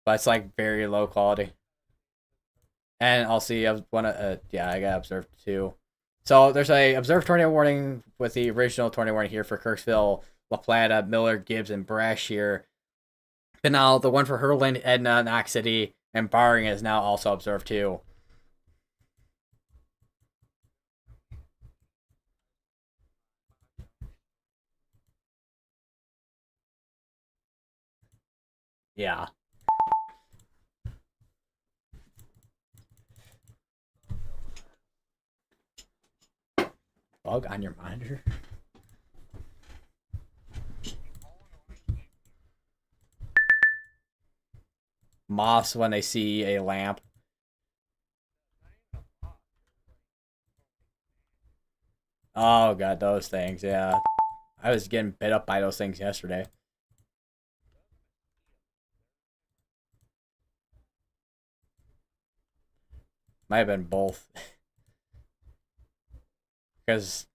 but it's like very low quality. And I'll see. I want to. Yeah, I got observed too. So there's a observed tornado warning with the original tornado warning here for Kirksville, La Plata, Miller, Gibbs, and Brashear. But now the one for Herland, Edna, Knox City, and Barring is now also observed too. Yeah. Bug on your monitor. Moths when they see a lamp. Oh god, those things. Yeah, I was getting bit up by those things yesterday. Might have been both. Because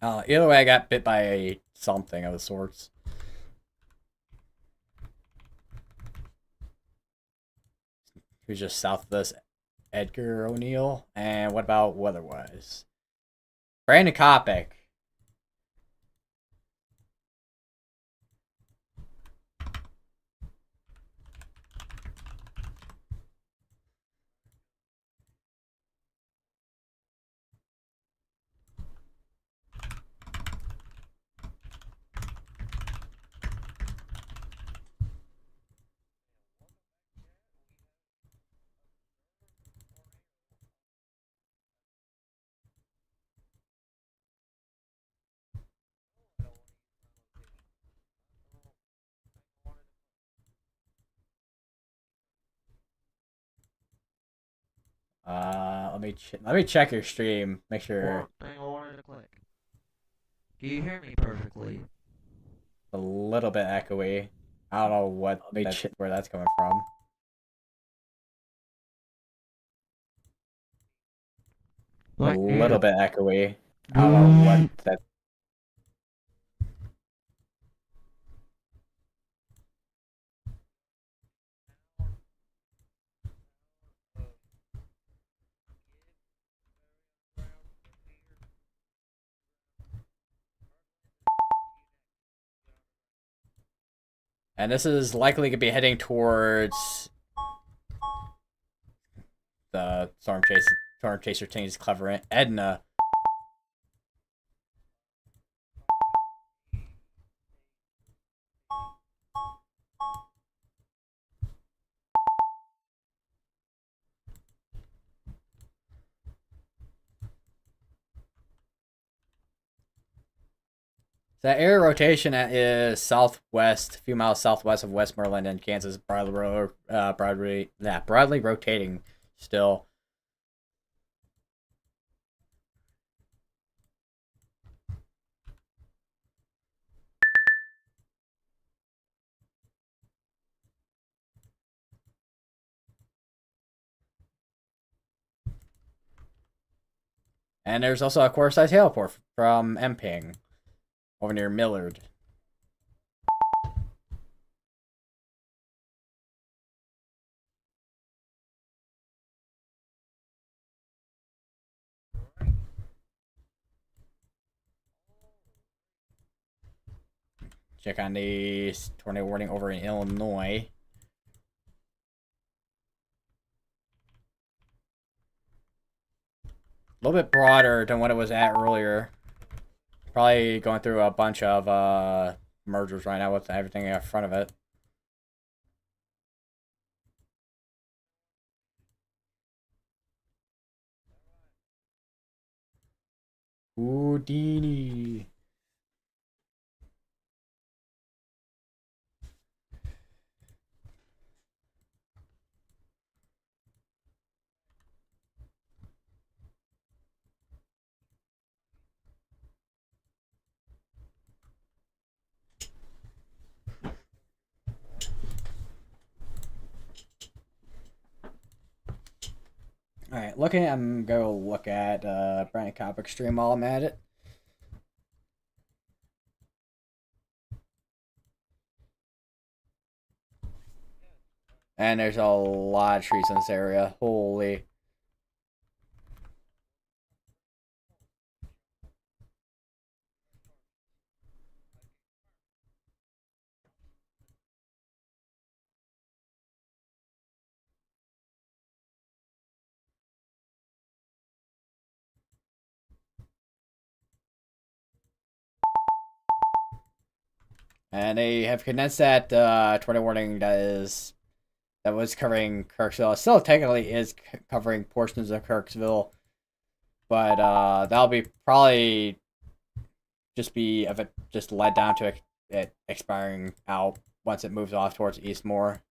either way, I got bit by something of the sorts. Who's just south of this? Edgar O'Neill. And what about weather-wise? Brandon Kopic. let me check your stream. Make sure. One thing I wanted to click. Do you hear me perfectly? A little bit echoey. I don't know where that's coming from. A little bit echoey. I don't know what that. And this is likely to be heading towards the Storm Chaser team's clever Edna. The area rotation is southwest, a few miles southwest of Westmoreland and Kansas. Broadly rotating still. And there's also a quarter-size heliport from Mping over near Millard. Check on the tornado warning over in Illinois. A little bit broader than what it was at earlier. Probably going through a bunch of mergers right now with everything in front of it. Houdini. Alright, I'm gonna look at Brent Copic stream while I'm at it. And there's a lot of trees in this area. Holy. And they have condensed that tornado warning that was covering Kirksville. It still technically is covering portions of Kirksville, but that'll be probably just led down to it expiring out once it moves off towards east more.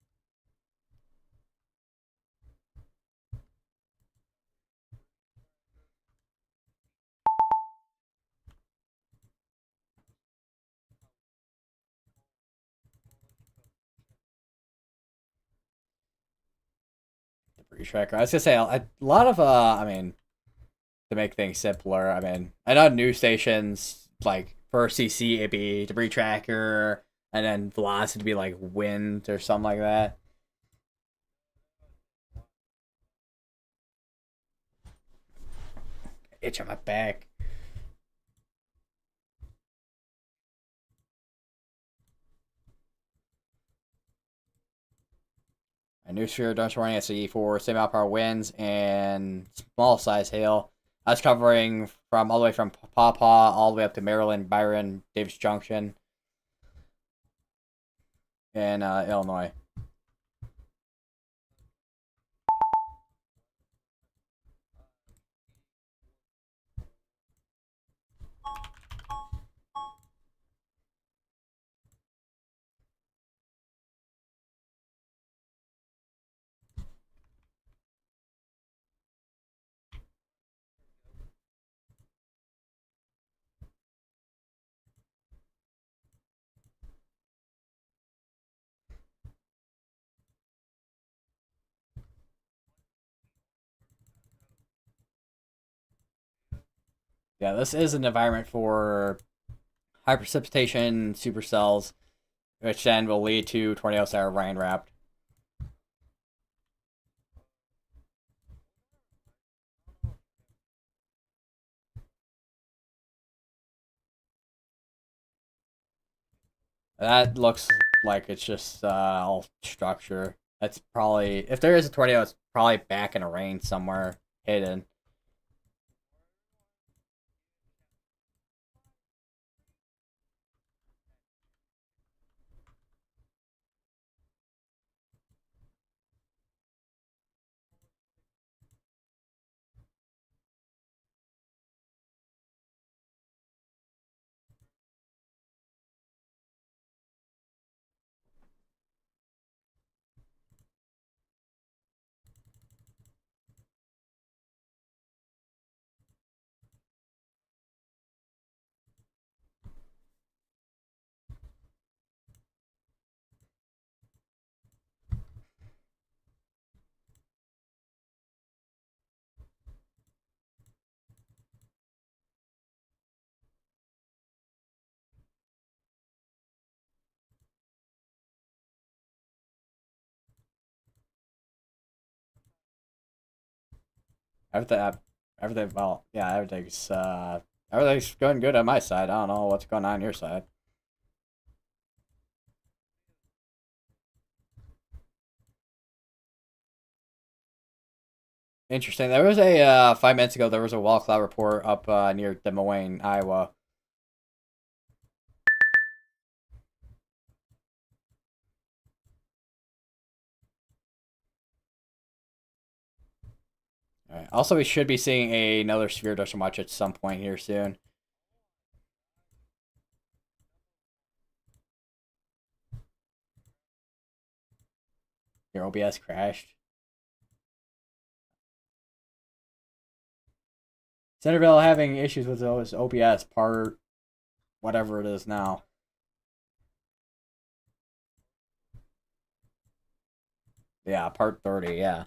Debris tracker. I was gonna say a lot of I mean, to make things simpler, I mean, I know news stations like for CC it'd be debris tracker, and then velocity to be like wind or something like that. Itch on my back. A new sphere don't warning SE for same outpower winds and small size hail. That's covering from all the way from Paw all the way up to Maryland, Byron, Davis Junction, and Illinois. Yeah, this is an environment for high precipitation supercells, which then will lead to tornadoes that are rain wrapped. That looks like it's just all structure. That's probably, if there is a tornado, it's probably back in a rain somewhere hidden. Everything, everything, well, yeah, everything's going good on my side. I don't know what's going on your side. Interesting. There was a 5 minutes ago. There was a wall cloud report up near Des Moines, Iowa. All right. Also, we should be seeing another severe dust watch at some point here soon. Your OBS crashed. Centerville having issues with those OBS part, whatever it is now. Yeah, part 30. Yeah.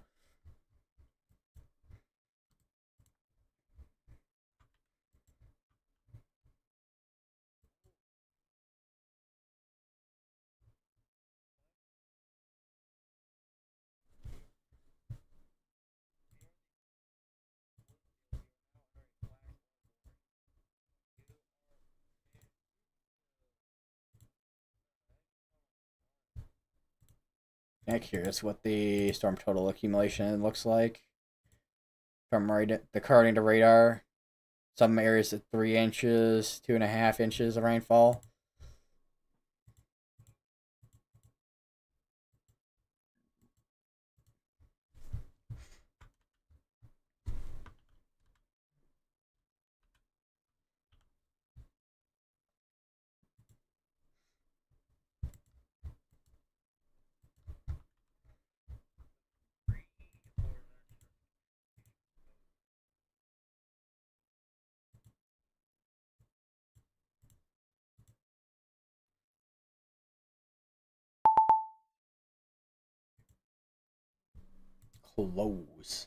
I'm curious what the storm total accumulation looks like from according to radar. Some areas at 3 inches, 2.5 inches of rainfall. Close.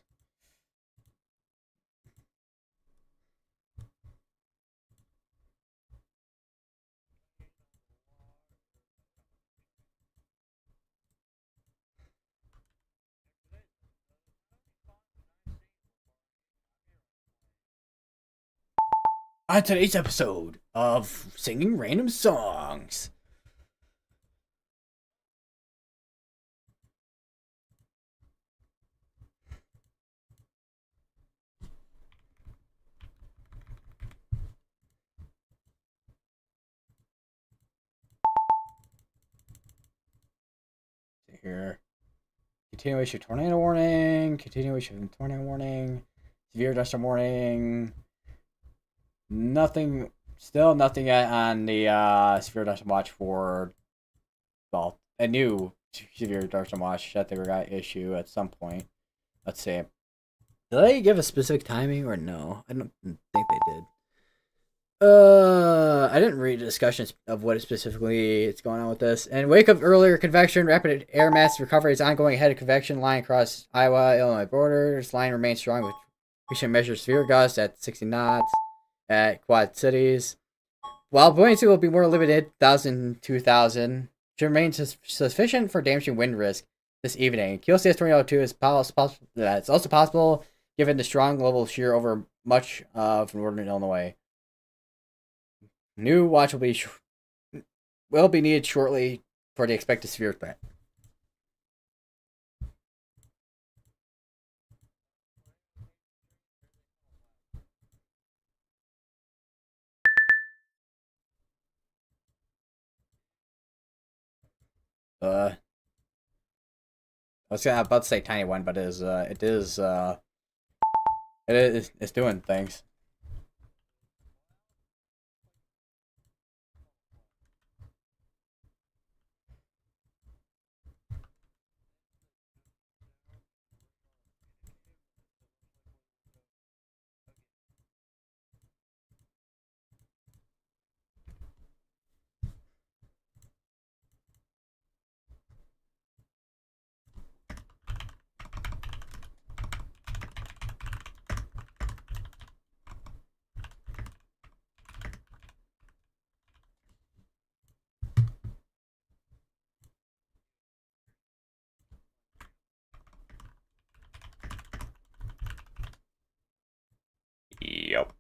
On today's episode of Singing Random Songs. Here. Continuation of tornado warning. Continuation of tornado warning. Severe dust warning. Nothing. Still nothing yet on the severe dust watch for. Well, a new severe dust watch that they were going to issue at some point. Let's see. Did they give a specific timing or no? I don't think they did. I didn't read the discussions of what specifically is going on with this. In wake of earlier convection, rapid air mass recovery is ongoing ahead of convection line across Iowa Illinois border. This line remains strong with recent measures severe gusts at 60 knots. at Quad Cities. While buoyancy will be more limited, 1,000, 2,000, should remain sufficient for damaging wind risk this evening. QCS 2002 is it's also possible given the strong global shear over much of northern Illinois. New watch will be needed shortly for the expected severe threat. I was about to say tiny one, but it's doing things. Yep.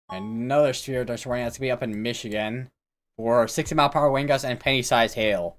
Another sphere that's running out to be up in Michigan for 60-mile-per-hour wind gusts and penny-sized hail.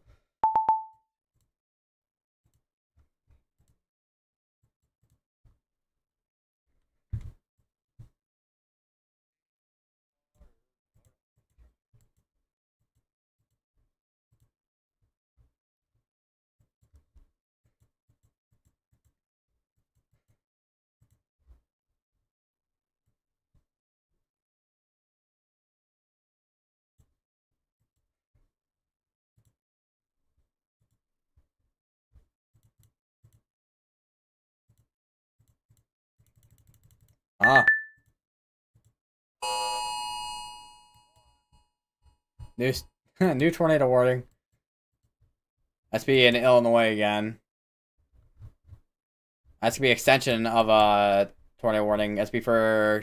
Ah. New, new tornado warning. That's be in Illinois again. That's gonna be extension of a tornado warning. That's be for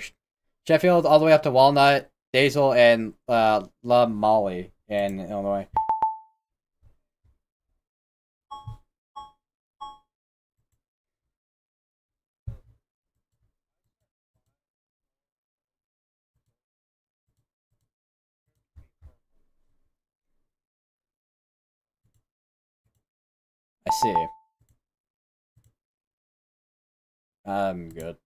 Sheffield all the way up to Walnut, Dazel, and La Molly in Illinois. I see. I'm good.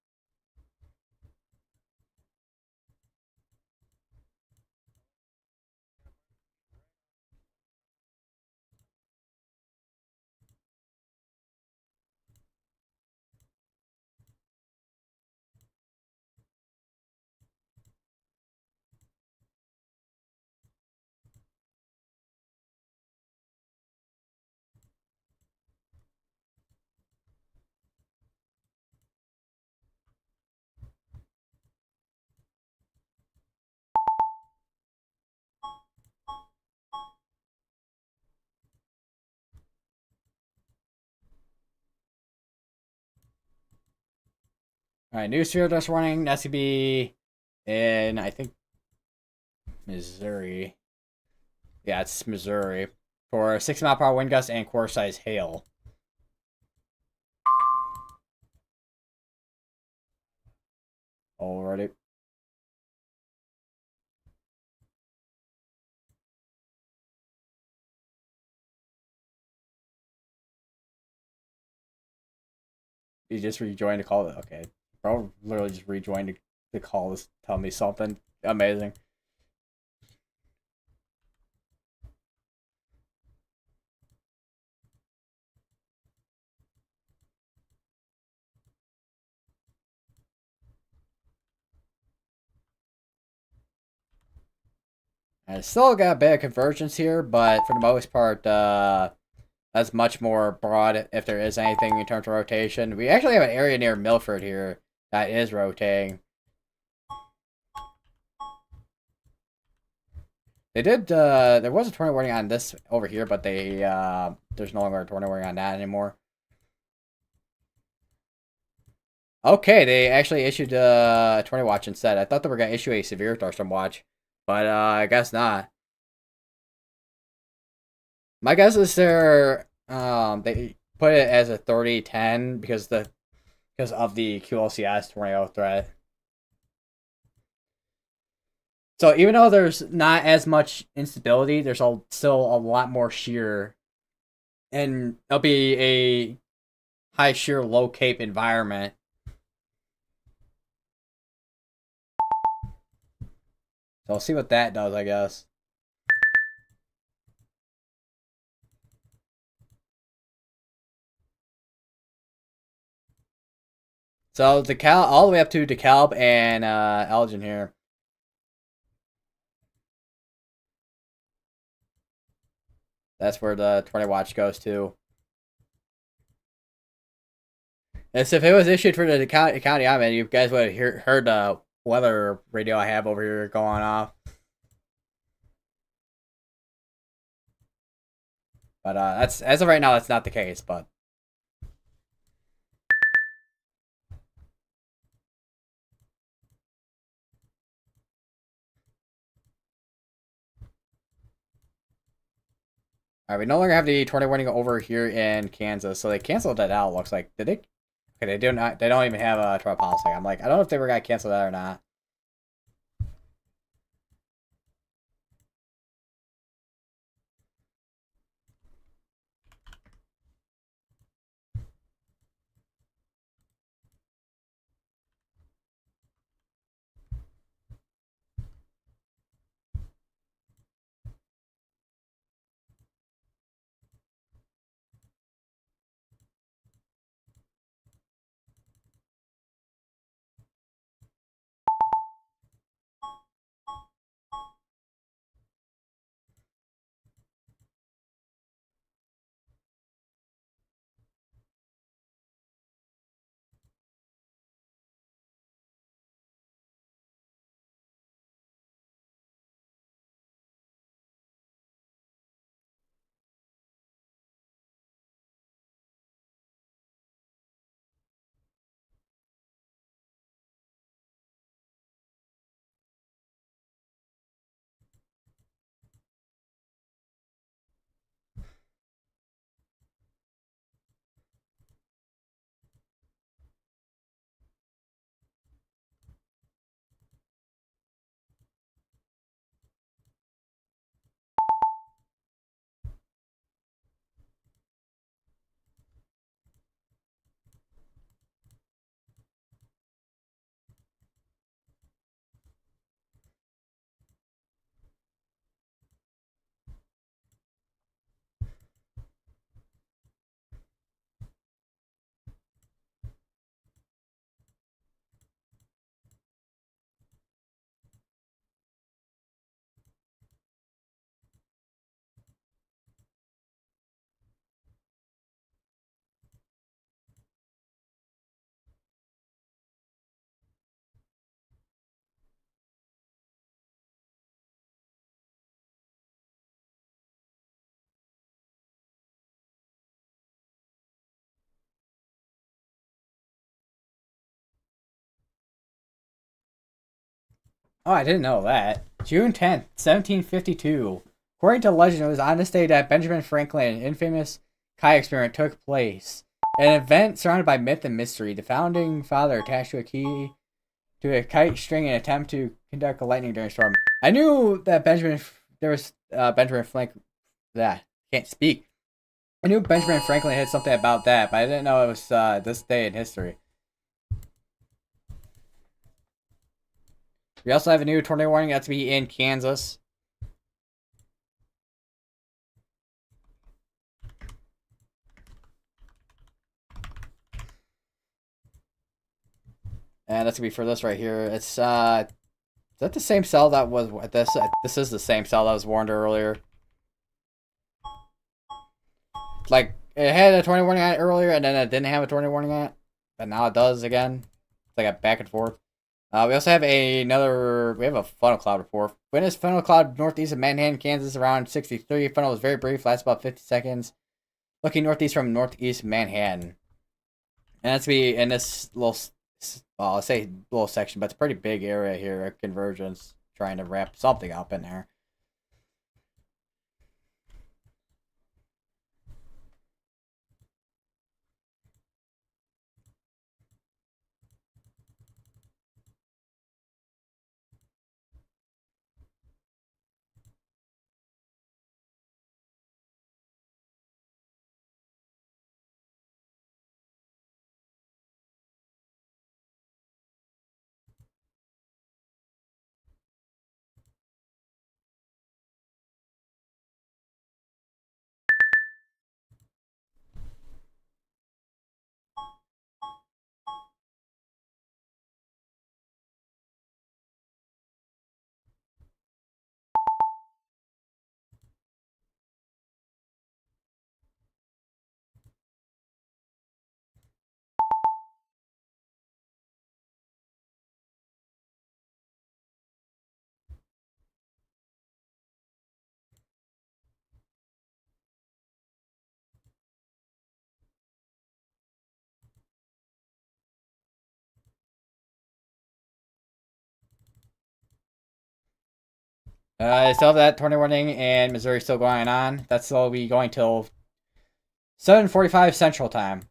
Alright, new sphere dust warning. That's gonna be in, I think, Missouri. Yeah, it's Missouri. For 60-mile-per-hour wind gusts and quarter-size hail. Already. You just rejoined the call. Okay. Bro literally just rejoined the call to tell me something amazing. I still got a bit of convergence here, but for the most part, That's much more broad if there is anything in terms of rotation. We actually have an area near Milford here that is rotating. They did, there was a tornado warning on this over here, but there's no longer a tornado warning on that anymore. Okay, they actually issued a tornado watch instead. I thought they were going to issue a severe thunderstorm watch, but I guess not. My guess is they put it as a 30-10 because of the QLCS tornado threat. So even though there's not as much instability, there's still a lot more shear, and it'll be a high shear, low cape environment. So I'll see what that does, I guess. So DeKalb, all the way up to DeKalb and Elgin here. That's where the 20 watch goes to. As if it was issued for the county I'm in, you guys would have heard the weather radio I have over here going off. But that's as of right now, that's not the case. But all right, we no longer have the tornado warning over here in Kansas, so they canceled that out. Looks like did they? Okay, they do not. They don't even have a tornado policy. I'm like, I don't know if they were gonna cancel that or not. Oh, I didn't know that. June 10th, 1752. According to legend, it was on this day that Benjamin Franklin, an infamous kite experiment, took place. An event surrounded by myth and mystery. The founding father attached to a kite string in an attempt to conduct a lightning during a storm. I knew that Benjamin Franklin. That can't speak. I knew Benjamin Franklin had something about that, but I didn't know it was this day in history. We also have a new tornado warning that's to be in Kansas. And that's gonna be for this right here. It's is that the same cell that was this? This is the same cell that was warned earlier. like it had a tornado warning on it earlier, and then it didn't have a tornado warning on it, but now it does again. It's like a back and forth. We also have another. We have a funnel cloud report. Witness funnel cloud northeast of Manhattan, Kansas, around 63. Funnel was very brief, lasts about 50 seconds. Looking northeast from northeast Manhattan, and that's be in this little, well, I'll say little section, but it's a pretty big area here. Convergence, trying to wrap something up in there. Still have that tornado warning in Missouri still going on. That's still be going till 7:45 Central Time.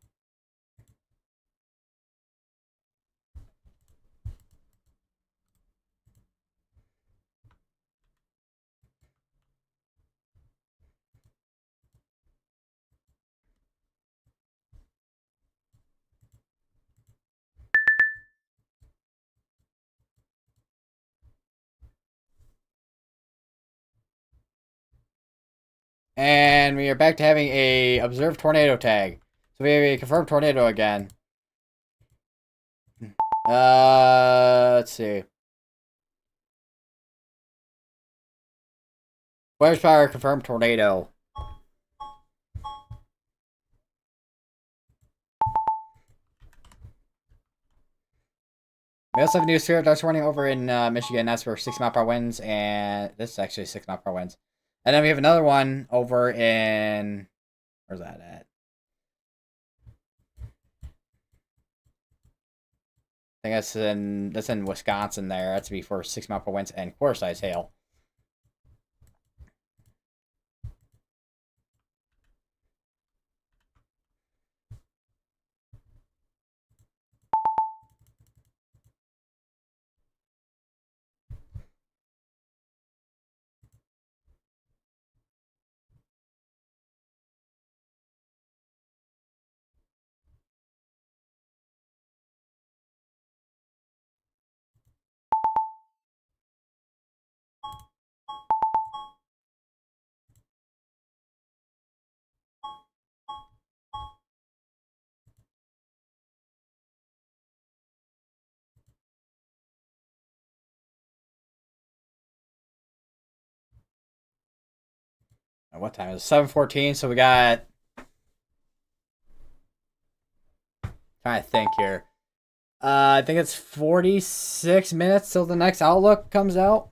And we are back to having a observed tornado tag. So we have a confirmed tornado again. Let's see. Where's power confirmed tornado? We also have a new spirit dust warning over in Michigan. That's for 6 mile per hour winds, and this is actually 6 mile per hour winds. And then we have another one over in, where's that at? I think that's in Wisconsin. There, that's to be for 6 mile per hour winds and quarter size hail. What time is it? 7:14. So we got. Trying to think here. I think it's 46 minutes till the next Outlook comes out.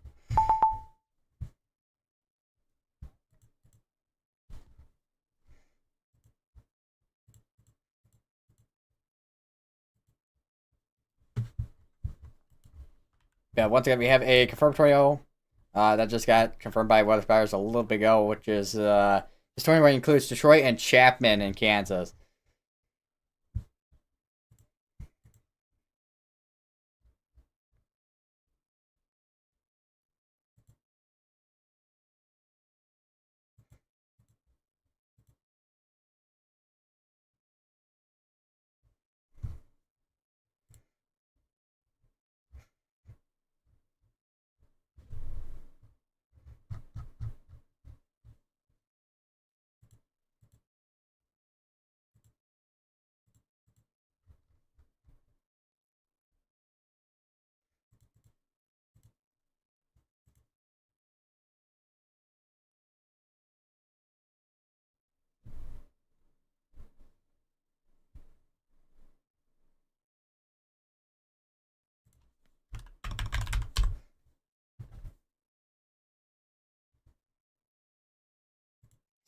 Yeah, once again, we have a confirmed tornado that just got confirmed by weather spiders a little bit ago, which is this tornado includes Detroit and Chapman in Kansas.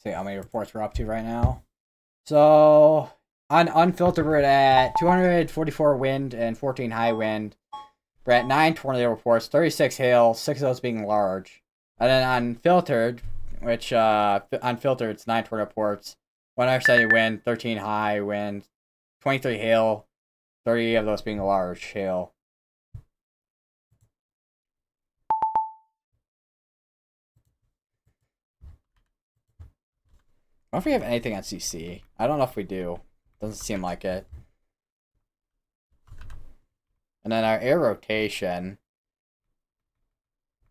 See how many reports we're up to right now. So on unfiltered, we're at 244 wind and 14 high wind. We're at 9 tornado reports, 36 hail, 6 of those being large. And then unfiltered, which unfiltered, it's 9 tornado reports, 170 wind, 13 high wind, 23 hail, 30 of those being large hail. I wonder if we have anything on CC. I don't know if we do. Doesn't seem like it. And then our air rotation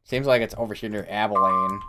seems like it's over here near Abilene.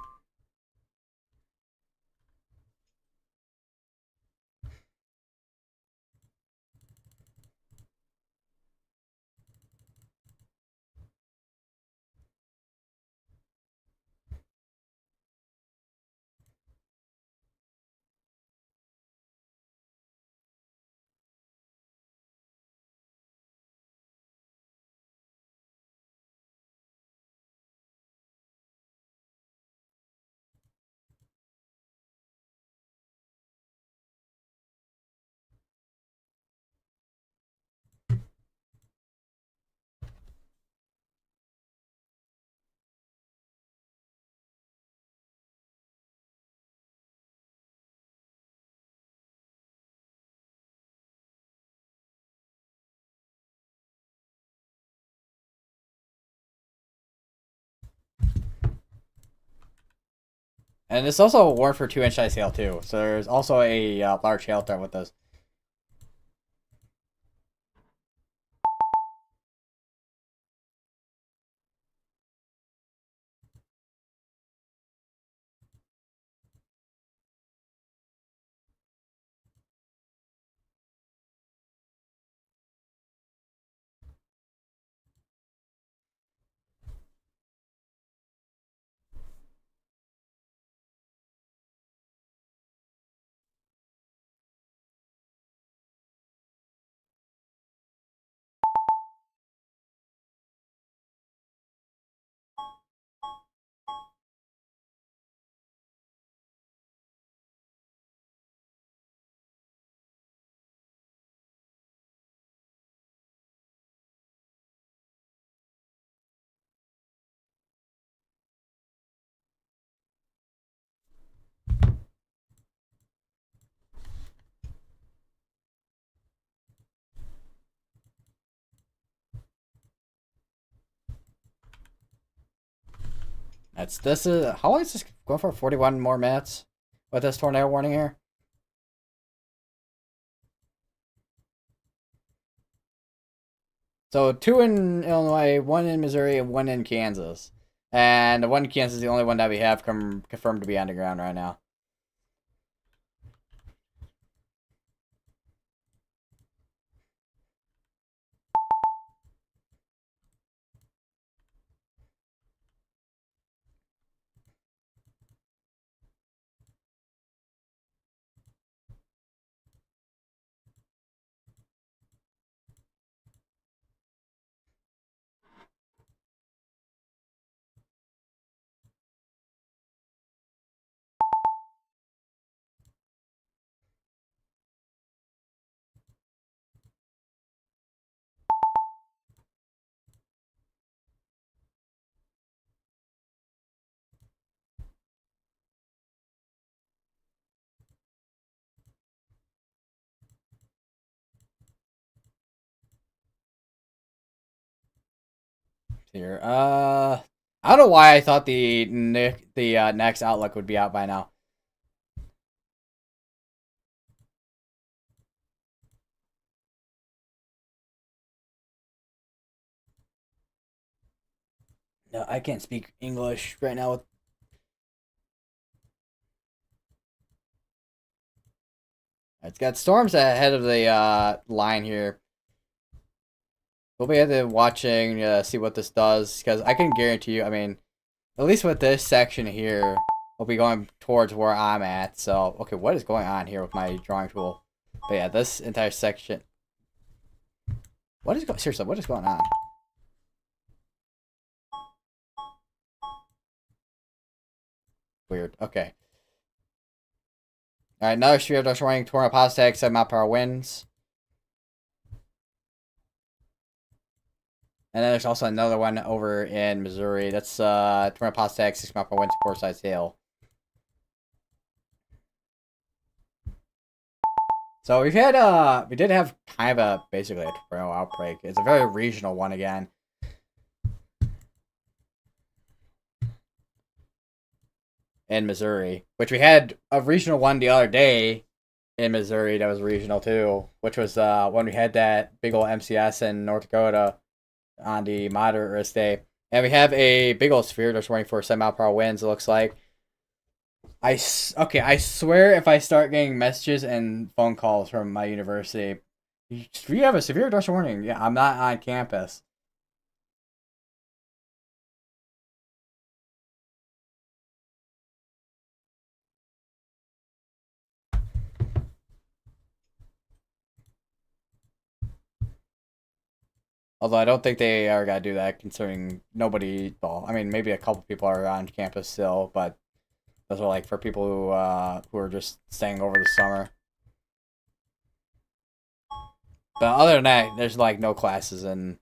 And it's also a warrant for 2-inch ice hail too. So there's also a large hail threat with this. This is how long is this going for? 41 more minutes with this tornado warning here. So 2 in Illinois, 1 in Missouri, and 1 in Kansas. And the one in Kansas is the only one that we have confirmed to be underground right now. Here, I don't know why I thought the next Outlook would be out by now. No, I can't speak English right now. It's got storms ahead of the line here. We'll be watching see what this does because I can guarantee you. I mean, at least with this section here, we'll be going towards where I'm at. So, okay, what is going on here with my drawing tool? But yeah, this entire section. Seriously, what is going on? Weird. Okay. Alright, another sphere dust warning. Tornado pause tag, 7 mile per hour winds. And then there's also another one over in Missouri. That's tornado pause tag, 6 mile per hour winds, core size hail. So we did have kind of basically a tornado outbreak. It's a very regional one again. In Missouri, which we had a regional one the other day in Missouri that was regional too, which was when we had that big old MCS in North Dakota on the moderate risk day. And we have a big old sphere that's running for 7 mile per hour winds, it looks like. I swear if I start getting messages and phone calls from my university, you have a severe dust warning. Yeah, I'm not on campus. Although I don't think they are gonna do that, considering nobody. Well, I mean, maybe a couple people are on campus still, but those are like for people who are just staying over the summer. But other than that, there's like no classes and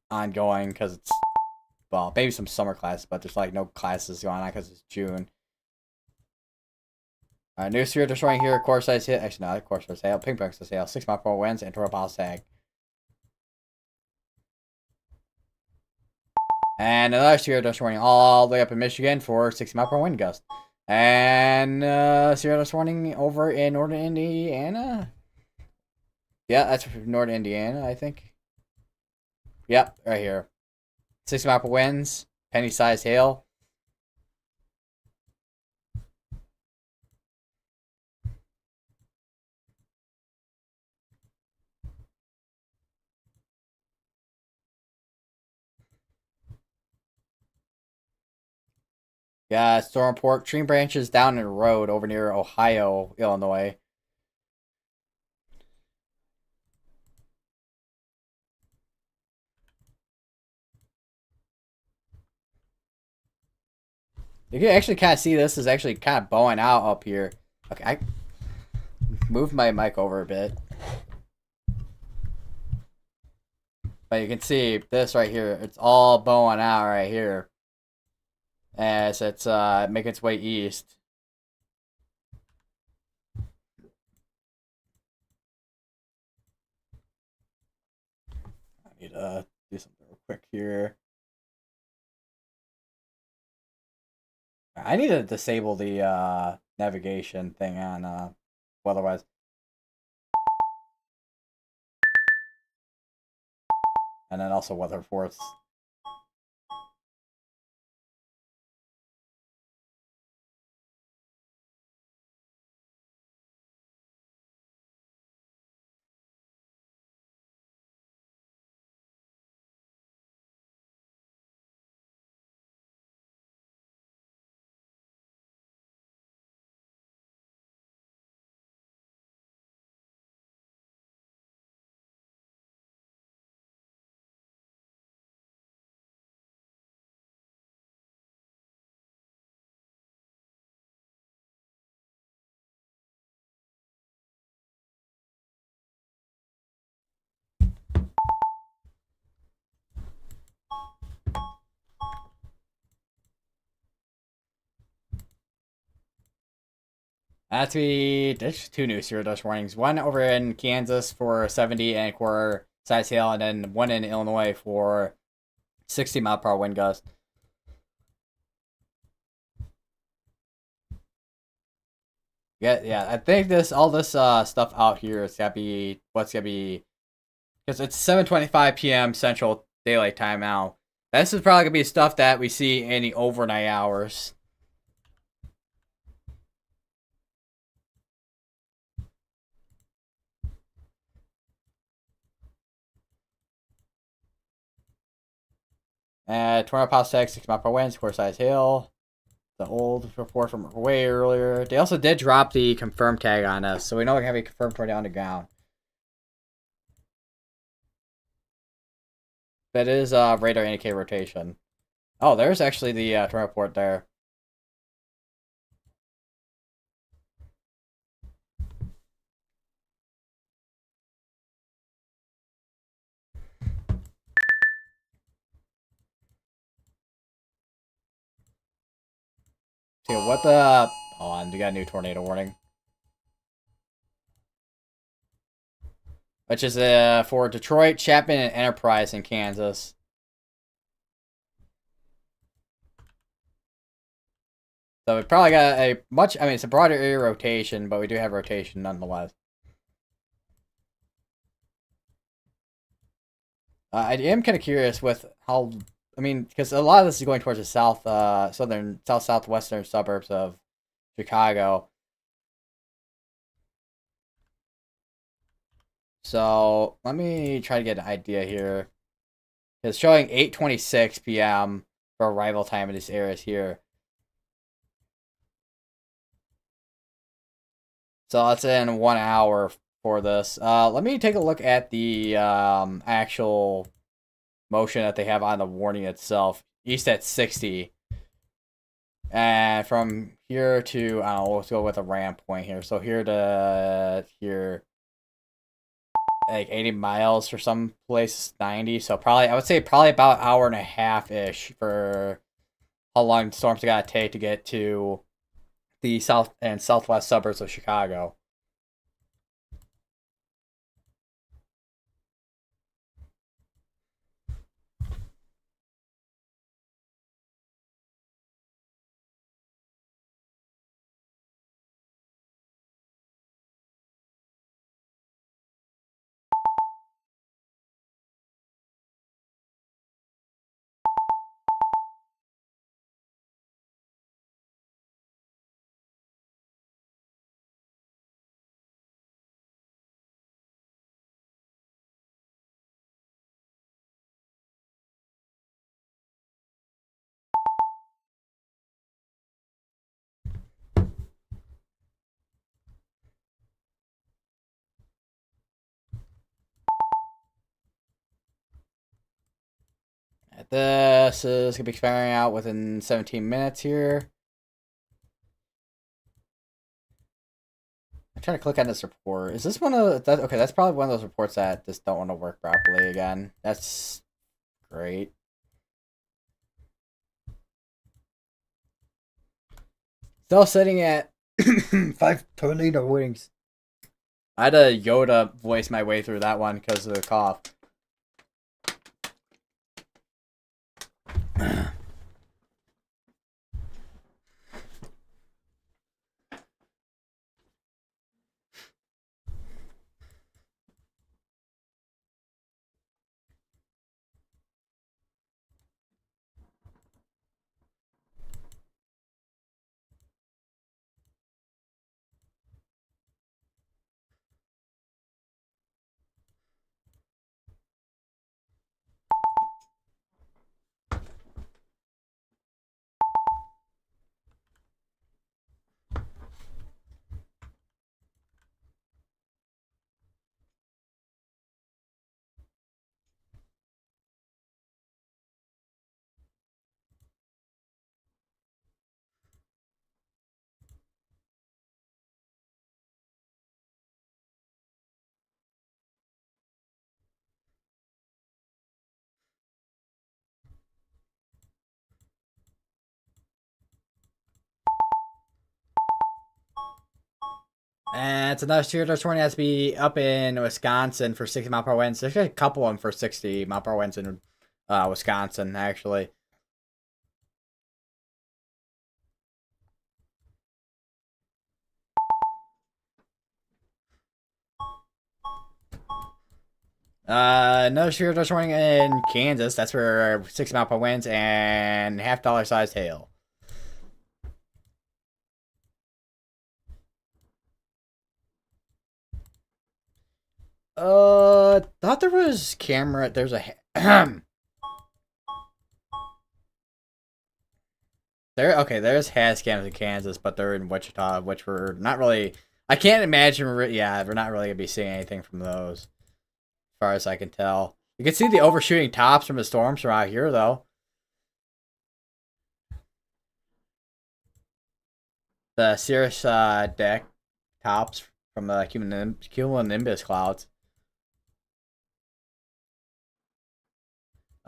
ongoing because it's well maybe some summer classes, but there's like no classes going on because it's June. New sphere destroying here, core size hit. Actually, no, core size hail. Ping pong size hail. 6 mile per hour winds and tornado pause tag. And another sphere destroying all the way up in Michigan for 60 mile per hour wind gust. And sphere destroying over in northern Indiana. Yeah, that's northern Indiana, I think. Yep, right here. 60 mile per hour winds, penny sized hail. Yeah, storm report. Tree branches down in the road over near Ohio, Illinois. You can actually kind of see this is actually kind of bowing out up here. Okay, I moved my mic over a bit. But you can see this right here. It's all bowing out right here. As it's making its way east. I need to do something real quick here. I need to disable the navigation thing on otherwise. And then also weather reports. There's two new zero dust warnings. One over in Kansas for 70 and a quarter size hail, and then one in Illinois for 60 mile per hour wind gust. Yeah. I think all this stuff out here is gonna be what's gonna be because it's 7:25 p.m. Central Daylight Time now. This is probably gonna be stuff that we see in the overnight hours. Tornado pause tag, 6 mile per hour winds, core size hail. The old report from way earlier. They also did drop the confirm tag on us, so we know we have a confirmed tornado on the ground. That is radar indicate rotation. Oh, there's actually the tornado report there. See what the. Hold on, we got a new tornado warning. Which is for Detroit, Chapman, and Enterprise in Kansas. So we probably got a much. I mean, it's a broader area rotation, but we do have rotation nonetheless. I am kind of curious with how. I mean, because a lot of this is going towards the southwestern suburbs of Chicago. So let me try to get an idea here. It's showing 8:26 p.m. for arrival time in these areas here. So that's in 1 hour for this. Let me take a look at the actual motion that they have on the warning itself. East at 60. And from here to, I don't know, let's go with a ramp point here. So here to here, like 80 miles for some places, 90. So probably, I would say probably about an hour and a half-ish for how long storms got to take to get to the south and southwest suburbs of Chicago. This is going to be expiring out within 17 minutes here. I'm trying to click on this report. Is this one of that? Okay, that's probably one of those reports that just don't want to work properly again. That's great. Still sitting at 5 tornado warnings. I had to Yoda voice my way through that one because of the cough. And it's another Theodore 20 has to be up in Wisconsin for 60-mile-per-hour winds. There's a couple of them for 60-mile-per-hour winds in Wisconsin, actually. Another Theodore 20 in Kansas. That's for 60-mile-per-hour winds and half-dollar sized hail. Thought there was camera. There's a there. Okay, there's has cams in Kansas, but they're in Wichita, which we're not really. I can't imagine. Yeah, we're not really gonna be seeing anything from those, as far as I can tell. You can see the overshooting tops from the storms from out here, though. The Cirrus deck tops from the cumulonimbus clouds.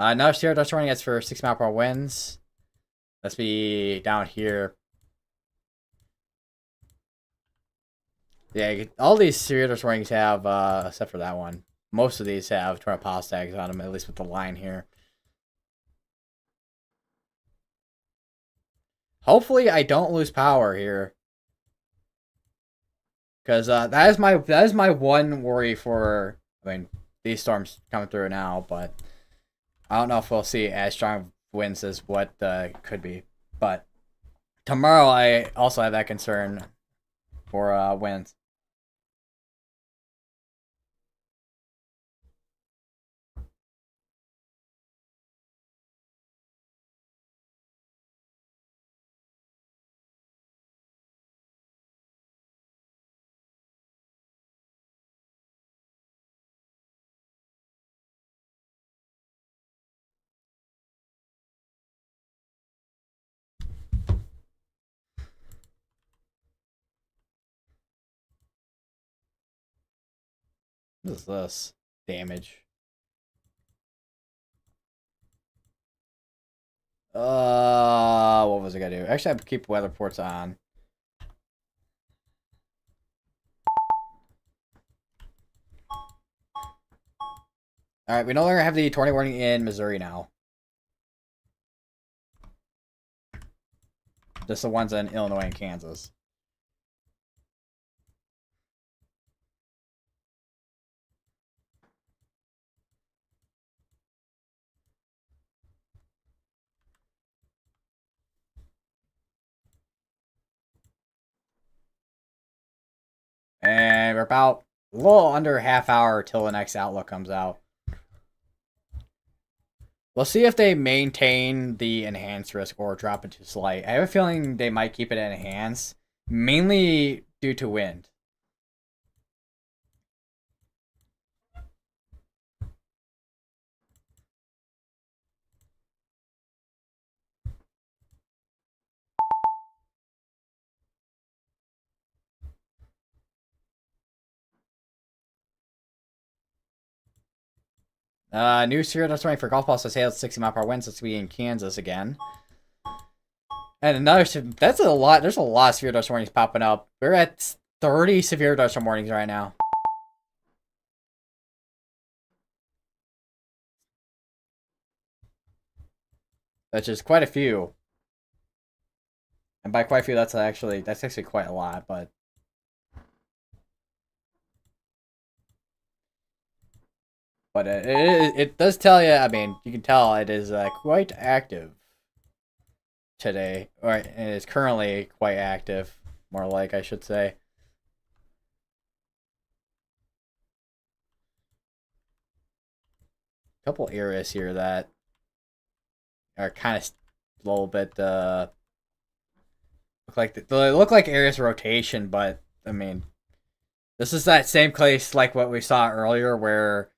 Another Sierra Dutch warning. That's for 6-mile-per-hour winds. Let's be down here. Yeah, all these severe dose warnings have, except for that one. Most of these have tornado pause tags on them, at least with the line here. Hopefully, I don't lose power here, because that is my one worry for. I mean, these storms coming through now, but I don't know if we'll see as strong winds as what could be. But tomorrow, I also have that concern for winds. What is this? Damage. What was I gonna do? Actually, I have to keep weather reports on. All right, we no longer have the tornado warning in Missouri now. Just the ones in Illinois and Kansas. And we're about a little under a half hour till the next outlook comes out. We'll see if they maintain the enhanced risk or drop it to slight. I have a feeling they might keep it at enhanced, mainly due to wind. New Sierra Dust warning for golf balls has hailed 60-mile-per-hour winds. That's going to be in Kansas again. And another, that's a lot. There's a lot of severe dust warnings popping up. We're at 30 severe dust warnings right now. Which is quite a few. And by quite a few, that's actually quite a lot, but it does tell you. I mean, you can tell it is quite active today, or it is currently quite active. More like, I should say. A couple areas here that are kind of a little bit they look like areas of rotation, but I mean, this is that same case like what we saw earlier, where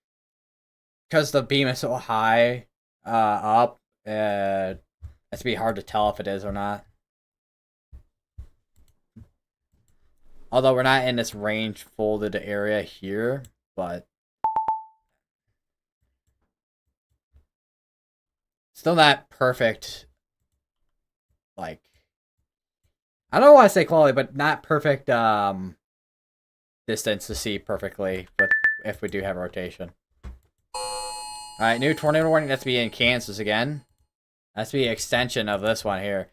because the beam is so high up, it's be hard to tell if it is or not. Although we're not in this range folded area here, but still not perfect. Like, I don't want to say quality, but not perfect distance to see perfectly. But if we do have rotation. All right, new tornado warning. That's be in Kansas again. That's be an extension of this one here.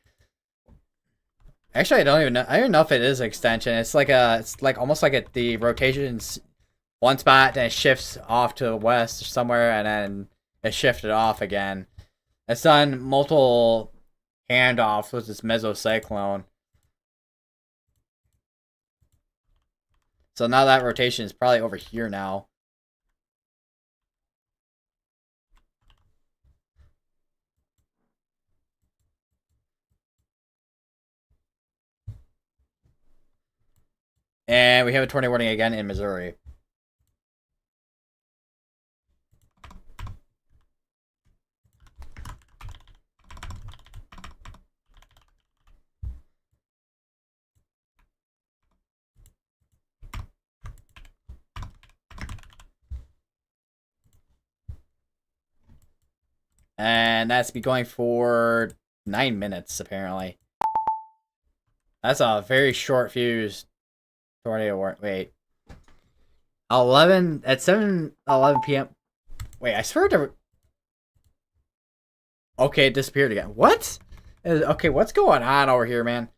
Actually, I don't even know. I don't even know if it is an extension. It's like almost like the rotation's one spot, then it shifts off to the west somewhere, and then it shifted off again. It's done multiple handoffs with this mesocyclone. So now that rotation is probably over here now. And we have a tornado warning again in Missouri. And that's be going for 9 minutes, apparently. That's a very short fuse. Tornado warning. Wait. 11 at 7:11 p.m. Wait, I swear to. Okay, it disappeared again. What? Okay, what's going on over here, man?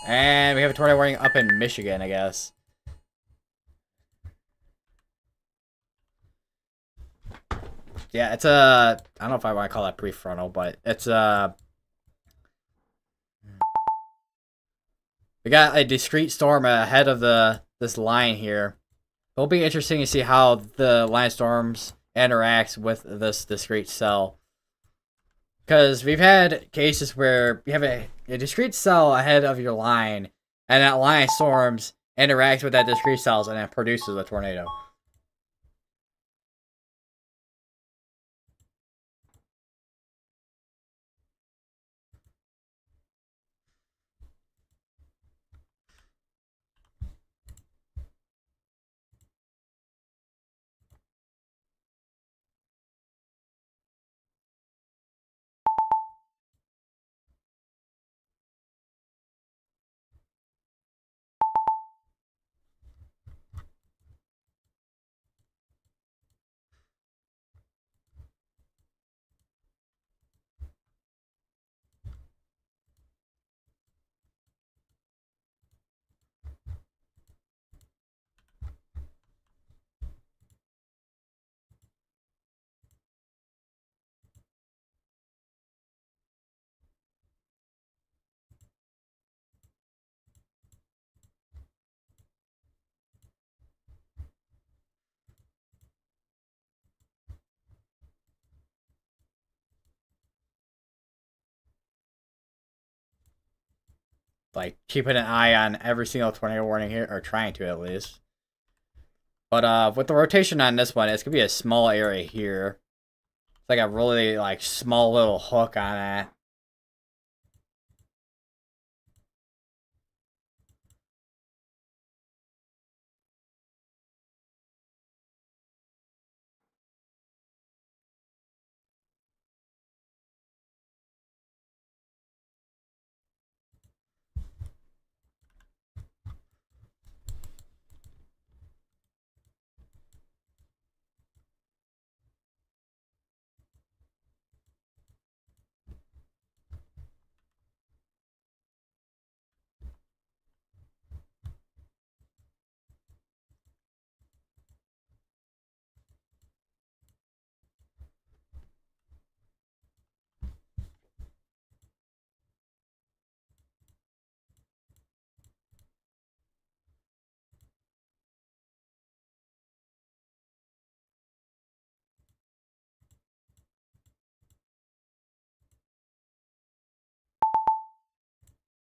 And we have a tornado warning up in Michigan, I guess. Yeah, it's a. I don't know if I want to call that prefrontal, but it's a. We got a discrete storm ahead of this line here. It'll be interesting to see how the line of storms interacts with this discrete cell. Because we've had cases where you have a discrete cell ahead of your line, and that line of storms interacts with that discrete cells, and it produces a tornado. Like keeping an eye on every single tornado warning here, or trying to at least. But with the rotation on this one, it's gonna be a small area here. It's like a really like small little hook on it.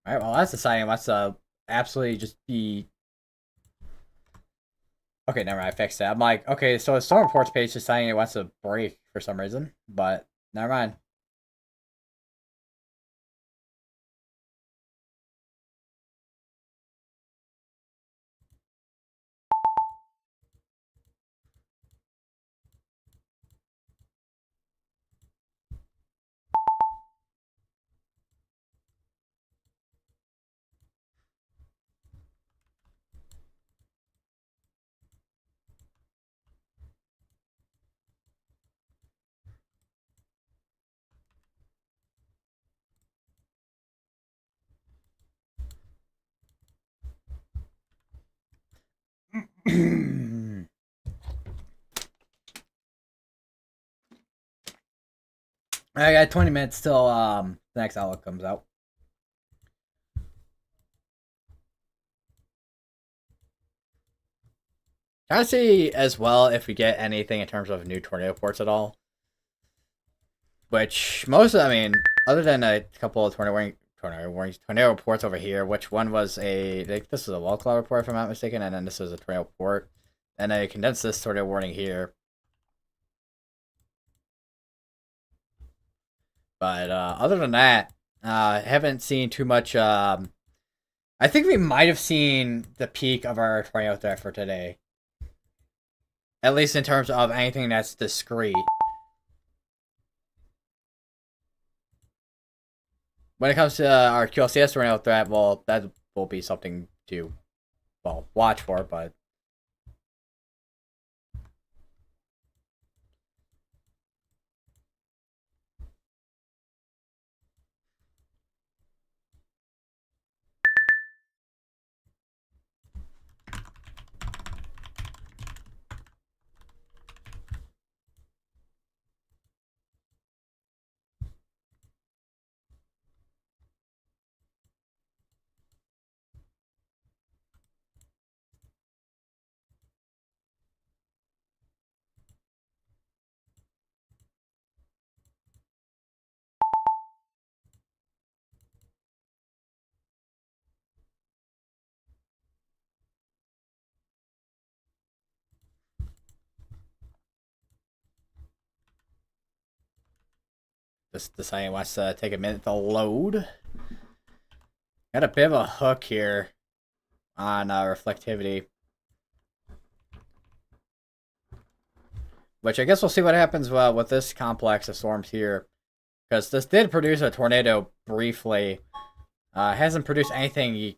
All right, well that's deciding what's absolutely just be. Okay, never mind. I fixed that. I'm like, okay, so the storm reports page is deciding it wants to break for some reason, but never mind. I got 20 minutes till the next outlook comes out. Trying to see as well if we get anything in terms of new tornado ports at all. Which most, I mean, other than a couple of tornado reports over here. Which one was I think this is a wall cloud report if I'm not mistaken, and then this is a tornado report. And I condensed this tornado warning here. But other than that, haven't seen too much. I think we might have seen the peak of our tornado threat for today. At least in terms of anything that's discrete. When it comes to our QLCS tornado threat, well, that will be something to, well, watch for, but... This deciding wants to take a minute to load. Got a bit of a hook here on reflectivity. Which I guess we'll see what happens with this complex of storms here. Because this did produce a tornado briefly. Hasn't produced anything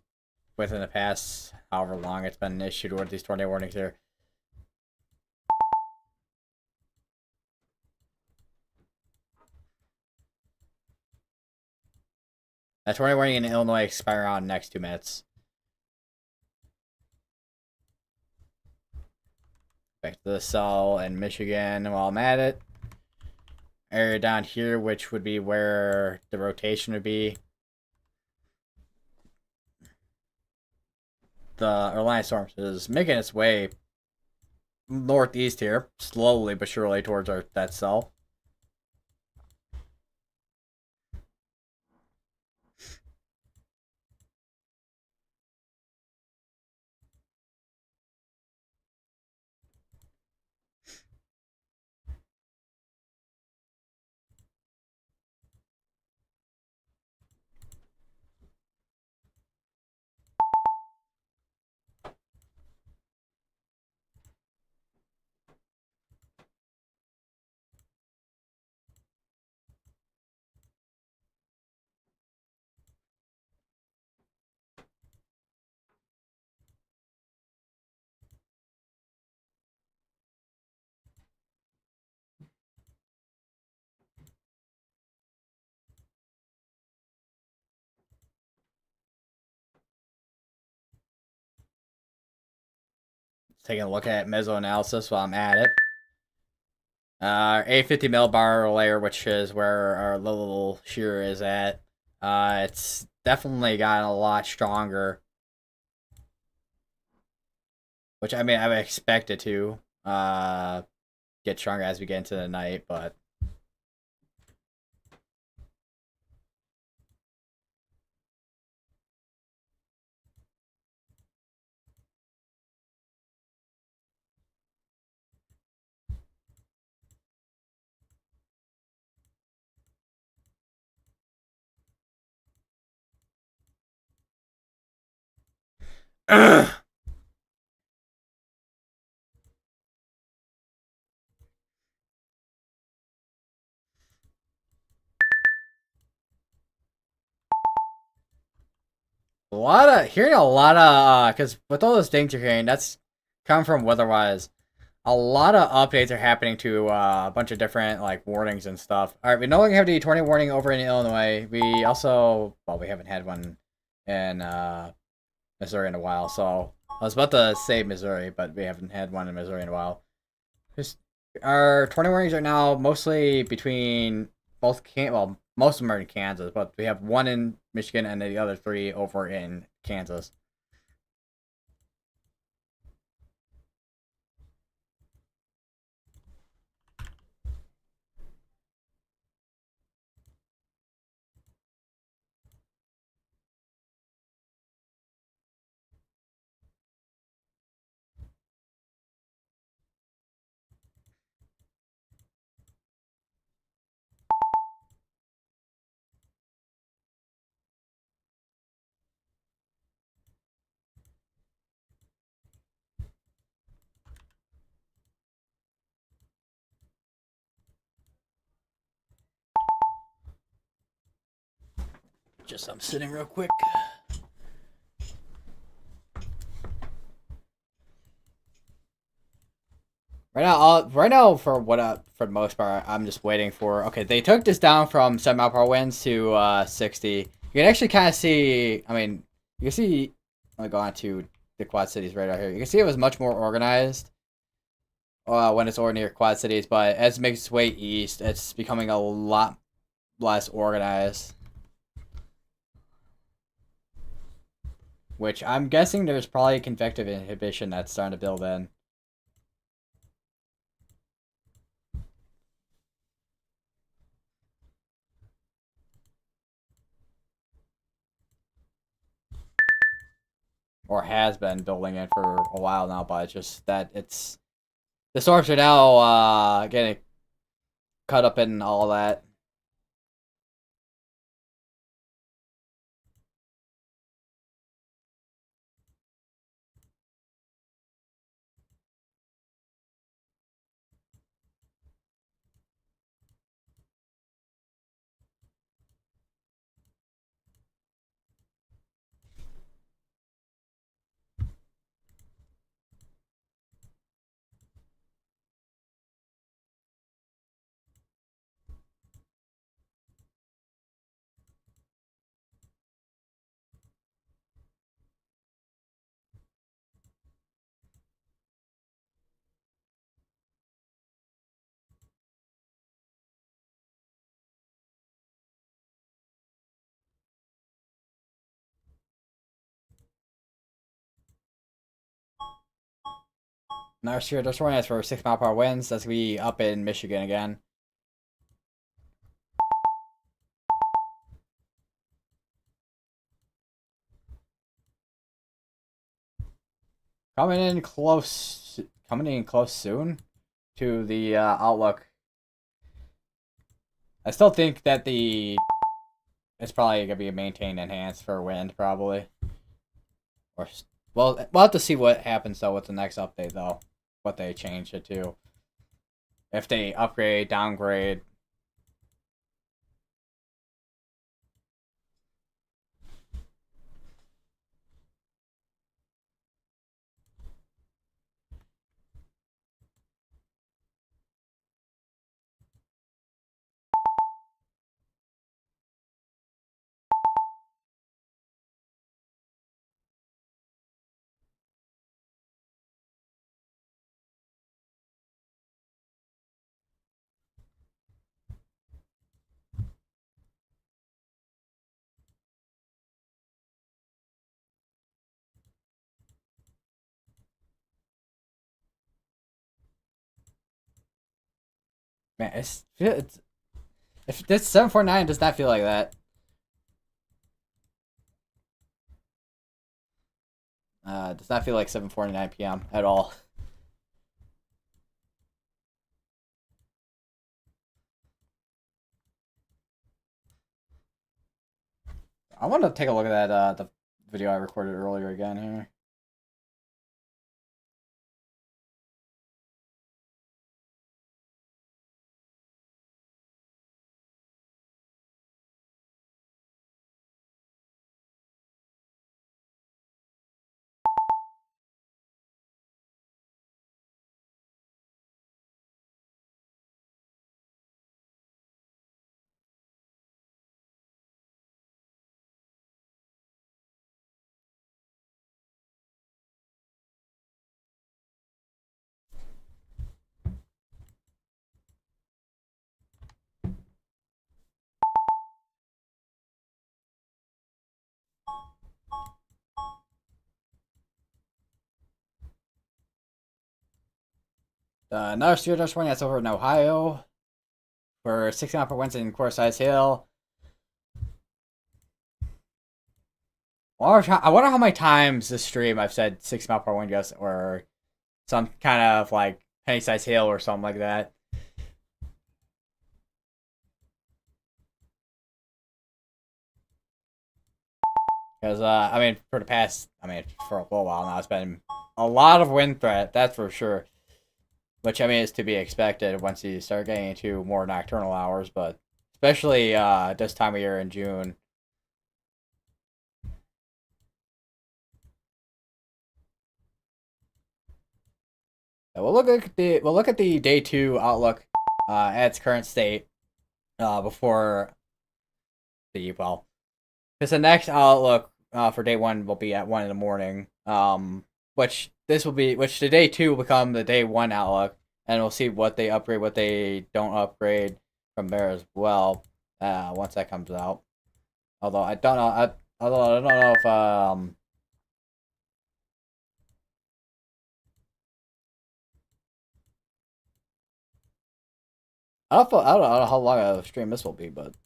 within the past however long it's been issued with these tornado warnings here. That tornado warning in Illinois expire on the next 2 minutes. Back to the cell in Michigan while I'm at it. Area down here, which would be where the rotation would be. The Reliance storm is making its way northeast here, slowly but surely towards that cell. Taking a look at mesoanalysis while I'm at it. A50 millibar layer, which is where our little shear is at. It's definitely gotten a lot stronger. Which, I mean, I would expect it to get stronger as we get into the night, but... hearing a lot of, because with all those things you're hearing, that's come from Weatherwise. A lot of updates are happening to a bunch of different, like, warnings and stuff. Alright, we no longer have the tornado warning over in Illinois. We also, well, we haven't had one in Missouri in a while, so I was about to say Missouri, but we haven't had one in Missouri in a while. Just, our tornado warnings are now mostly between both can well, most of them are in Kansas, but we have one in Michigan and the other three over in Kansas. Just I'm sitting real quick. Right now, for the most part, I'm just waiting for. Okay, they took this down from 7 mile per hour winds to 60. You can actually kind of see. I mean, you can see. I'm gonna go on to the Quad Cities right out here. You can see it was much more organized when it's over near Quad Cities, but as it makes its way east, it's becoming a lot less organized. Which I'm guessing there's probably convective inhibition that's starting to build in. Or has been building in for a while now, but it's just that it's the storms are now getting cut up in all that. Next year, this one is for 6 mile per hour winds. That's gonna be up in Michigan again. Coming in close. Coming in close soon to the outlook. I still think that it's probably gonna be a maintained enhanced for wind probably. Or well, we'll have to see what happens though with the next update though. What they change it to. If they upgrade, downgrade. Man, it's if this 749 does not feel like that. Does not feel like 7:49 p.m. at all. I want to take a look at that the video I recorded earlier again here. Another severe dust warning that's over in Ohio for 60 mile per winds in Quarter-Size Hill. I wonder how many times this stream I've said 60 mile per wind gust or some kind of like penny size hail or something like that. Because I mean, for the past, I mean, for a little while now, it's been a lot of wind threat. That's for sure. Which I mean is to be expected once you start getting into more nocturnal hours, but especially this time of year in June. We'll look at the day 2 outlook at its current state before the well, because the next outlook for day 1 will be at 1 in the morning. Which the day 2 will become the day 1 outlook, and we'll see what they upgrade, what they don't upgrade from there as well. Once that comes out, although I don't know, although I don't know if I don't know how long a stream this will be, but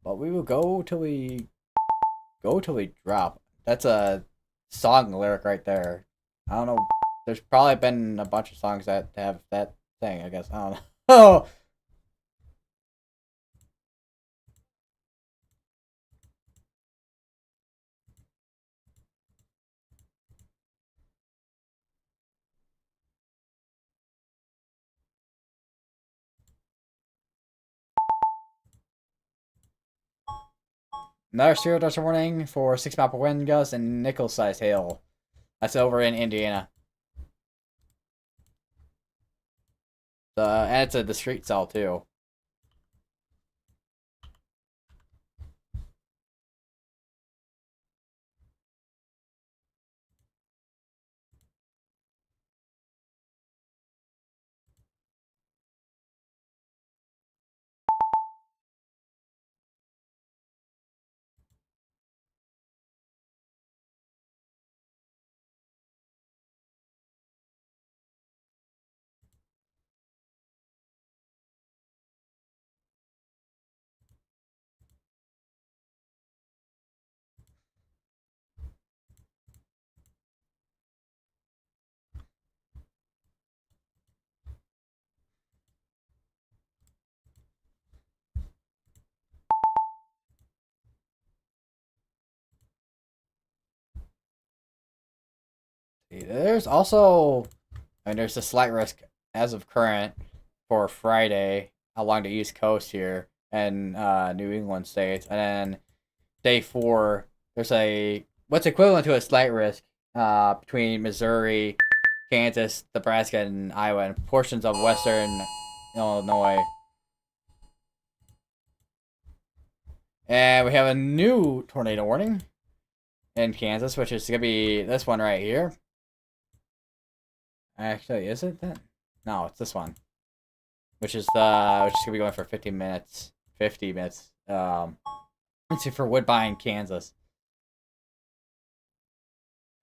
we will go till we drop. That's a song lyric right there. I don't know. There's probably been a bunch of songs that have that thing. I guess I don't know. Oh, another serial dust warning for 6 mile per wind gusts and nickel-sized hail. That's over in Indiana. And it's a discrete cell too. There's also, I mean, there's a slight risk as of current for Friday along the East Coast here and New England states, and then day 4 there's a what's equivalent to a slight risk between Missouri, Kansas, Nebraska, and Iowa, and portions of western Illinois. And we have a new tornado warning in Kansas, which is gonna be this one right here. Actually, is it that? No, it's this one, which is gonna be going for 50 minutes. 50 minutes. Let's see for Woodbine, Kansas.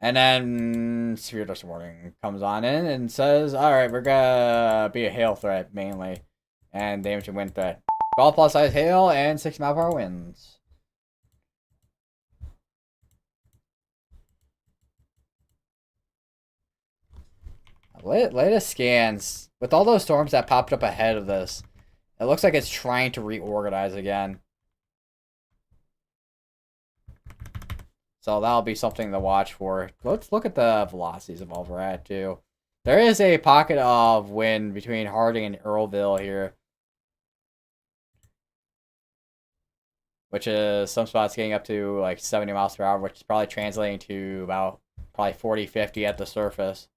And then severe dust warning comes on in and says, "All right, we're gonna be a hail threat mainly, and damage and wind threat. 12 plus size hail and 6 mile per hour winds." Latest scans with all those storms that popped up ahead of this, it looks like it's trying to reorganize again. So that'll be something to watch for. Let's look at the velocities of all we're at too. There is a pocket of wind between Harding and Earlville here, which is some spots getting up to like 70 miles per hour, which is probably translating to about probably 40, 50 at the surface.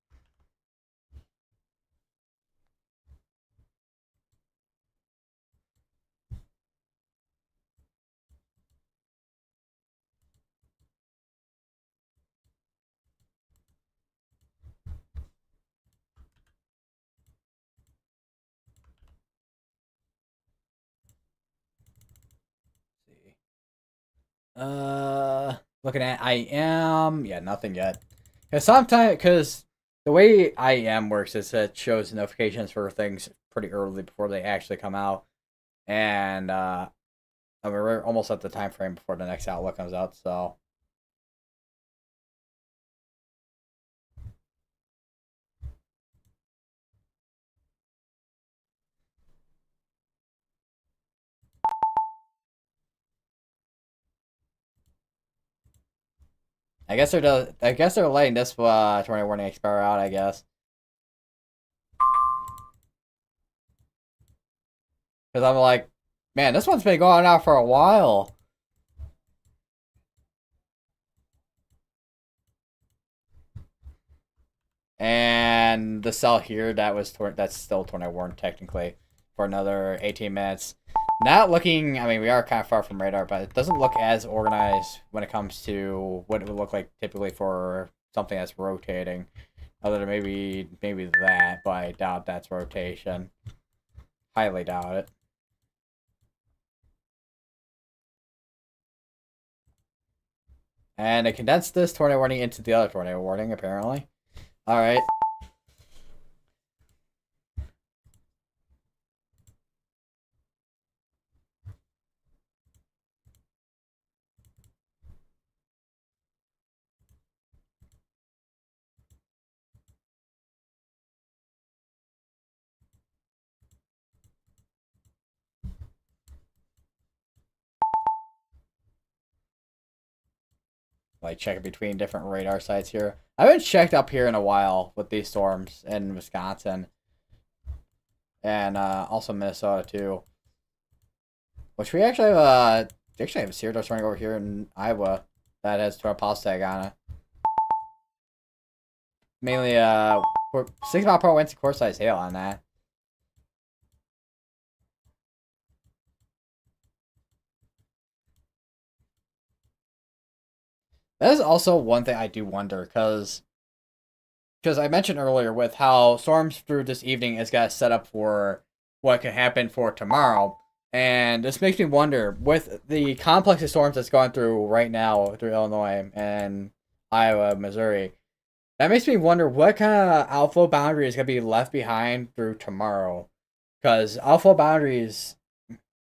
Looking at IM, yeah, nothing yet. Cause sometimes, cause the way IEM works is that it shows notifications for things pretty early before they actually come out, and I mean, we're almost at the time frame before the next Outlook comes out, so. I guess they're letting this tornado warning expire out. I guess because I'm like, man, this one's been going out for a while. And the cell here that's still tornado warned technically for another 18 minutes. Not looking. I mean, we are kind of far from radar, but it doesn't look as organized when it comes to what it would look like typically for something that's rotating. Other than maybe that, but I doubt that's rotation. Highly doubt it. And they condensed this tornado warning into the other tornado warning, apparently. Alright. Like, checking between different radar sites here. I haven't checked up here in a while with these storms in Wisconsin. And also Minnesota, too. Which we actually have a Sears storm over here in Iowa that has tornado pulse tag on it. Mainly, 6 mile per hour winds and core size hail on that. That is also one thing I do wonder, because I mentioned earlier with how storms through this evening is got set up for what could happen for tomorrow, and this makes me wonder with the complex of storms that's going through right now through Illinois and Iowa, Missouri. That makes me wonder what kind of outflow boundary is going to be left behind through tomorrow, because outflow boundaries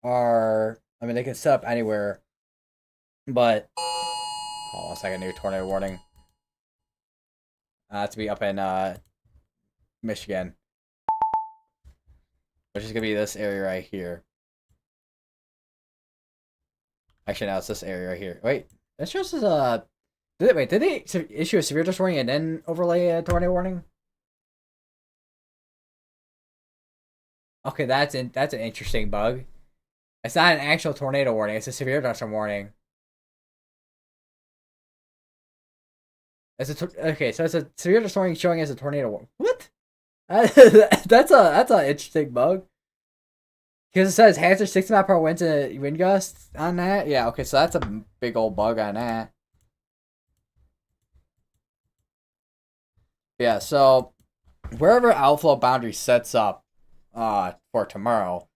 are, I mean, they can set up anywhere, but hold on a second, new tornado warning. To be up in Michigan, which is gonna be this area right here. Actually, no, it's this area right here. Wait, this just is a. Did they issue a severe dust warning and then overlay a tornado warning? Okay, that's an interesting bug. It's not an actual tornado warning; it's a severe dust storm warning. Okay, so it's a severe dust warning showing as a tornado warning. What? That's a interesting bug. Because it says hazard 60 mile per hour winds and wind gusts on that. Yeah, okay, so that's a big old bug on that. Yeah, so wherever outflow boundary sets up for tomorrow,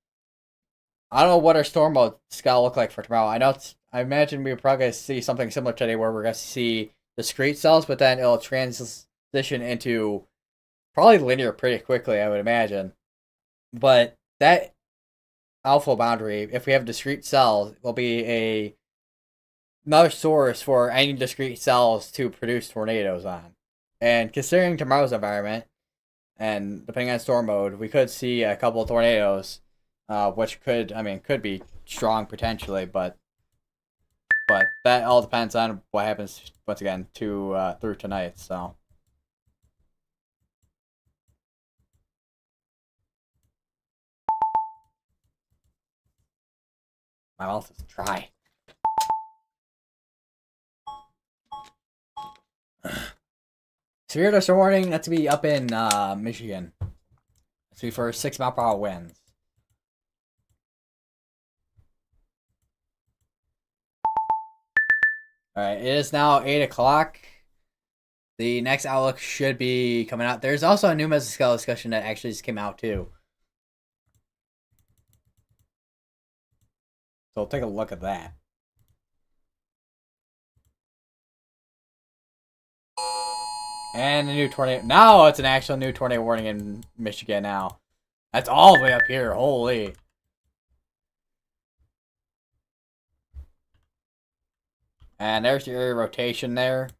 I don't know what our storm mode is gonna look like for tomorrow. I imagine we're probably gonna see something similar today where we're gonna see discrete cells, but then it'll transition into probably linear pretty quickly, I would imagine. But that alpha boundary, if we have discrete cells, will be another source for any discrete cells to produce tornadoes on. And considering tomorrow's environment, and depending on storm mode, we could see a couple of tornadoes, which could be strong potentially, but that all depends on what happens once again through tonight. So. My mouth is dry. Severe dust warning. That's to be up in Michigan. That's to be for 6 mile per hour winds. All right, it is now 8 o'clock. The next outlook should be coming out. There's also a new mesoscale discussion that actually just came out too. So take a look at that. And a new tornado. Now it's an actual new tornado warning in Michigan now. That's all the way up here. Holy. And there's your rotation there.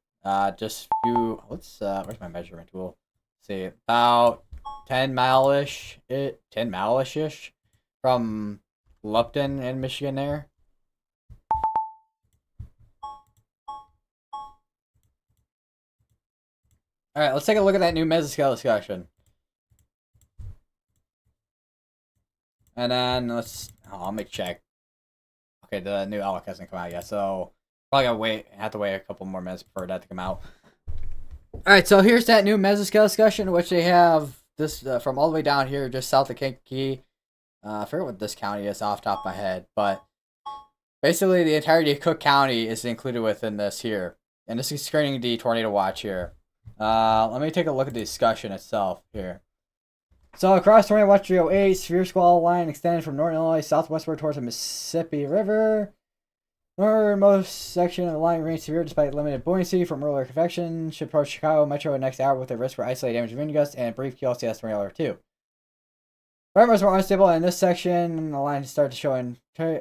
Just few. Where's my measurement tool? Let's see, about 10 mile-ish. 10 mile-ish from Lupton in Michigan there. All right, let's take a look at that new mesoscale discussion. And then I'll make check. Okay, the new outlook hasn't come out yet, so probably have to wait a couple more minutes for that to come out. All right, so here's that new mesoscale discussion, which they have this from all the way down here, just south of Kankakee. I forget what this county is off the top of my head, but basically the entirety of Cook County is included within this here, and this is screening the tornado watch here. Let me take a look at the discussion itself here. So across Tornado Watch 308, severe squall line extended from northern Illinois southwestward towards the Mississippi River. Northernmost section of the line remains severe despite limited buoyancy from earlier convection. Should approach Chicago Metro next hour with a risk for isolated damage wind gusts and a brief QLCS tornado alert 2. Right was more unstable in this section. The line started to show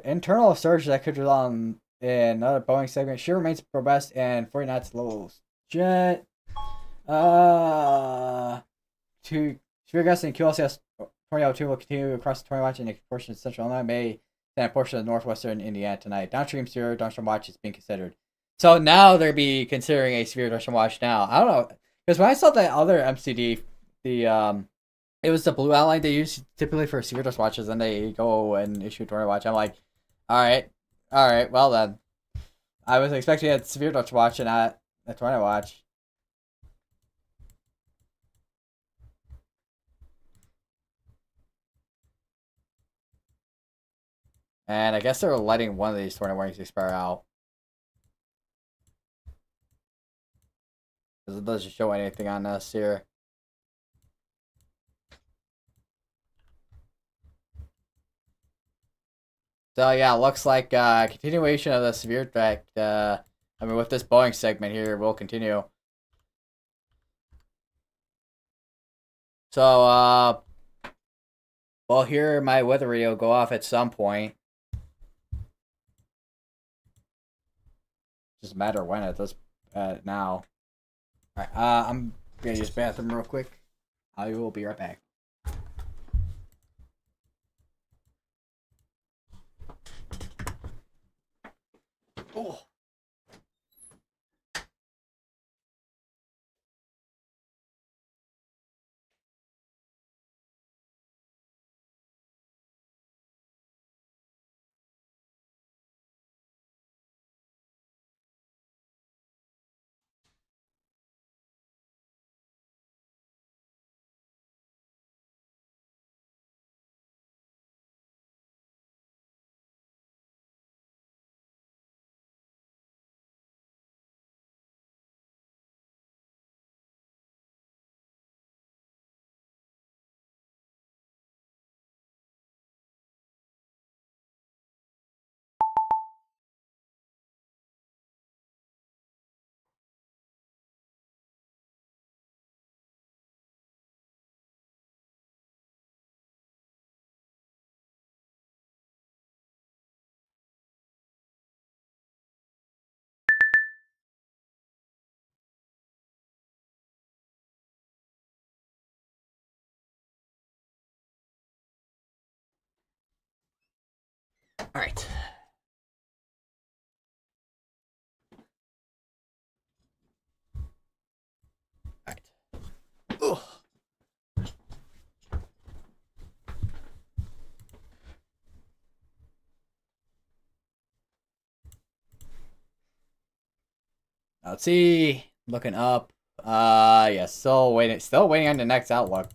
internal surge that could result in another Boeing segment. Shear remains robust and 40 knots low jet. To severe gusts and QLCS tornado 2 will continue across the tornado watch in a portion of central Illinois, May and a portion of northwestern Indiana tonight. Downstream severe downstream watch is being considered. So now they'll be considering a severe downstream watch now. I don't know, because when I saw that other MCD, it was the blue outline they use typically for severe dust watches, and they go and issue a tornado watch. I'm like, all right, well then. I was expecting a severe dust watch and not a tornado watch. And I guess they're letting one of these tornado warnings expire out. Because it doesn't show anything on this here. So yeah, looks like continuation of the severe threat. With this Boeing segment here, will continue. So we'll hear my weather radio go off at some point. Just a matter of when it does now. Alright, I'm gonna use the bathroom real quick. I will be right back. Oh. Alright. Alright. Ugh. Let's see. Looking up. Yeah, still waiting on the next outlook.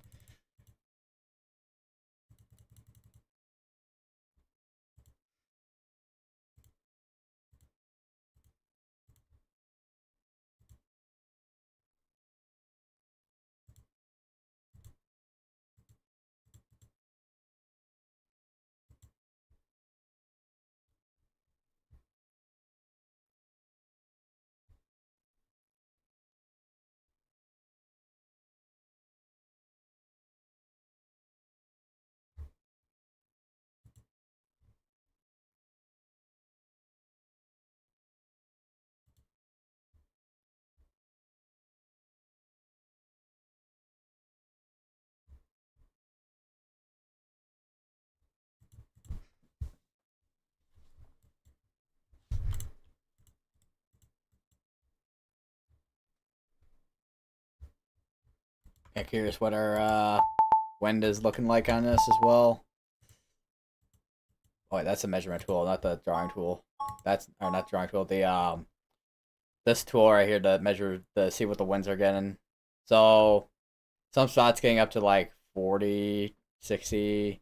Yeah, curious what our wind is looking like on this as well. Oh, wait, that's a measurement tool, not the drawing tool. That's or not drawing tool. The this tool right here to measure the see what the winds are getting. So some spots getting up to like 40, 60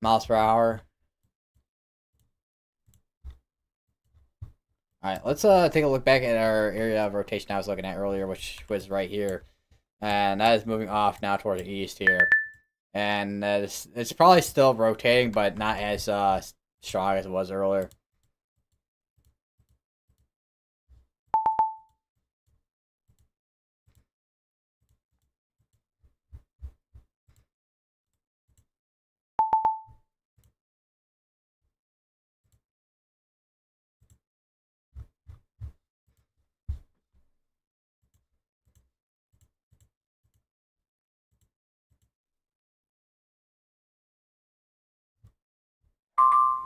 miles per hour. All right, let's take a look back at our area of rotation I was looking at earlier, which was right here, and that is moving off now toward the east here, and it's probably still rotating, but not as strong as it was earlier.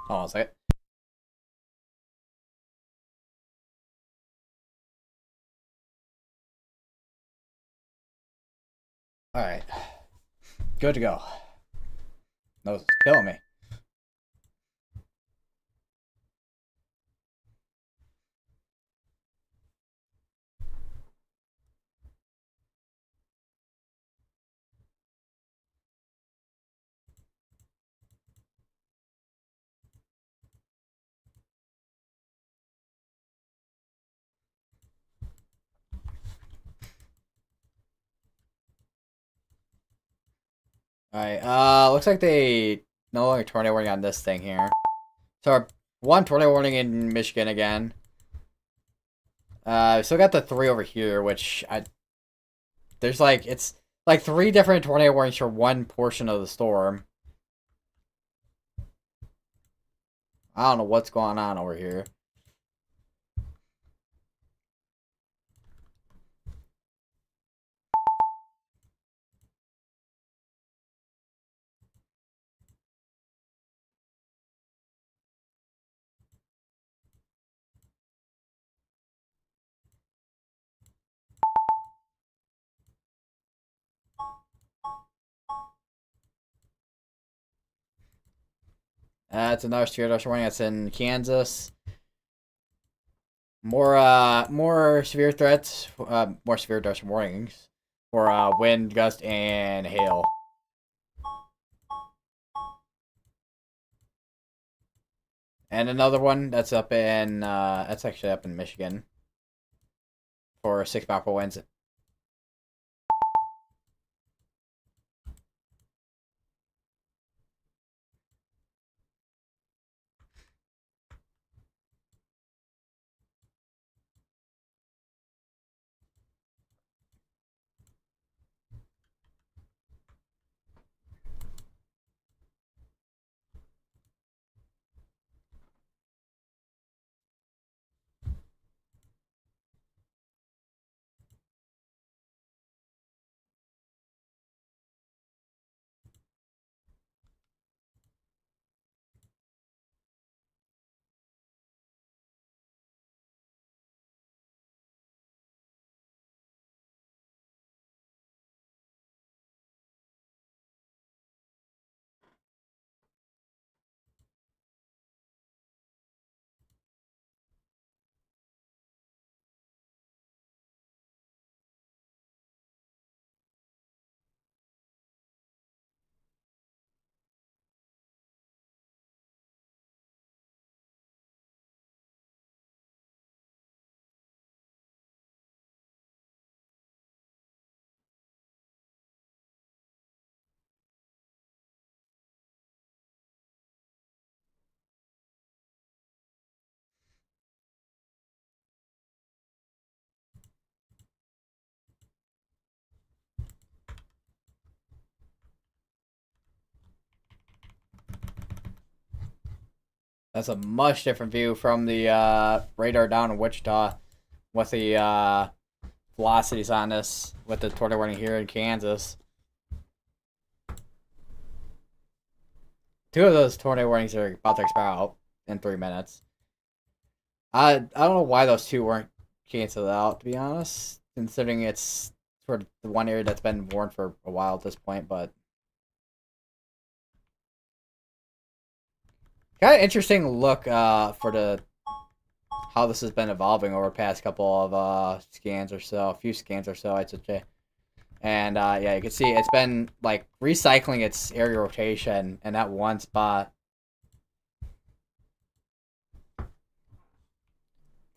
Hold on a second. All right, good to go. Nose is killing me. All right, looks like they no longer tornado warning on this thing here. So our one tornado warning in Michigan again. We still got the three over here, which there's like it's like three different tornado warnings for one portion of the storm. I don't know what's going on over here. It's another severe dust warning. That's in Kansas. More severe threats. More severe dust warnings for wind, gust, and hail. And another one that's up in that's actually up in Michigan for 6 mile per winds. That's a much different view from the radar down in Wichita with the velocities on this with the tornado warning here in Kansas. Two of those tornado warnings are about to expire out in 3 minutes. I don't know why those two weren't canceled out, to be honest, considering it's for the one area that's been worn for a while at this point, but kind of interesting look for the how this has been evolving over the past couple of scans or so, a few scans or so, I should say. And yeah, you can see it's been like recycling its area rotation in that one spot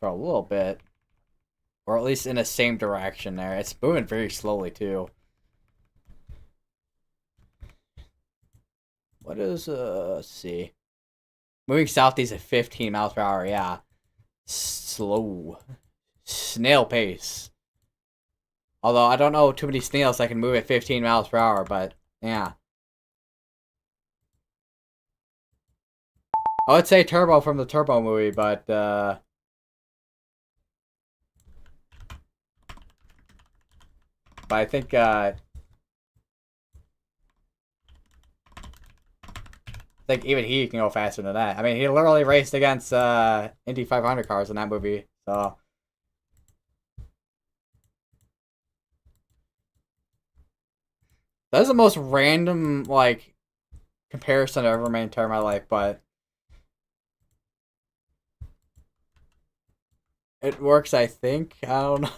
for a little bit, or at least in the same direction there. It's moving very slowly too. What is let's see. Moving southeast at 15 miles per hour, yeah. Slow. Snail pace. Although I don't know too many snails that can move at 15 miles per hour, but yeah. I would say Turbo from the Turbo movie, but I think even he can go faster than that. I mean, he literally raced against Indy 500 cars in that movie, so that's the most random like comparison I've ever made in my life, but it works. I think I don't know.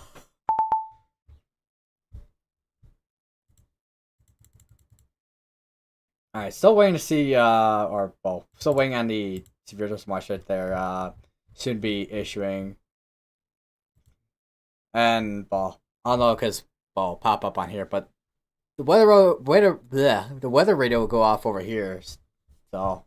All right, still waiting to see or well, still waiting on the Severe Watch that they're soon be issuing, and well, I don't know because well pop up on here, but the weather radio will go off over here, so.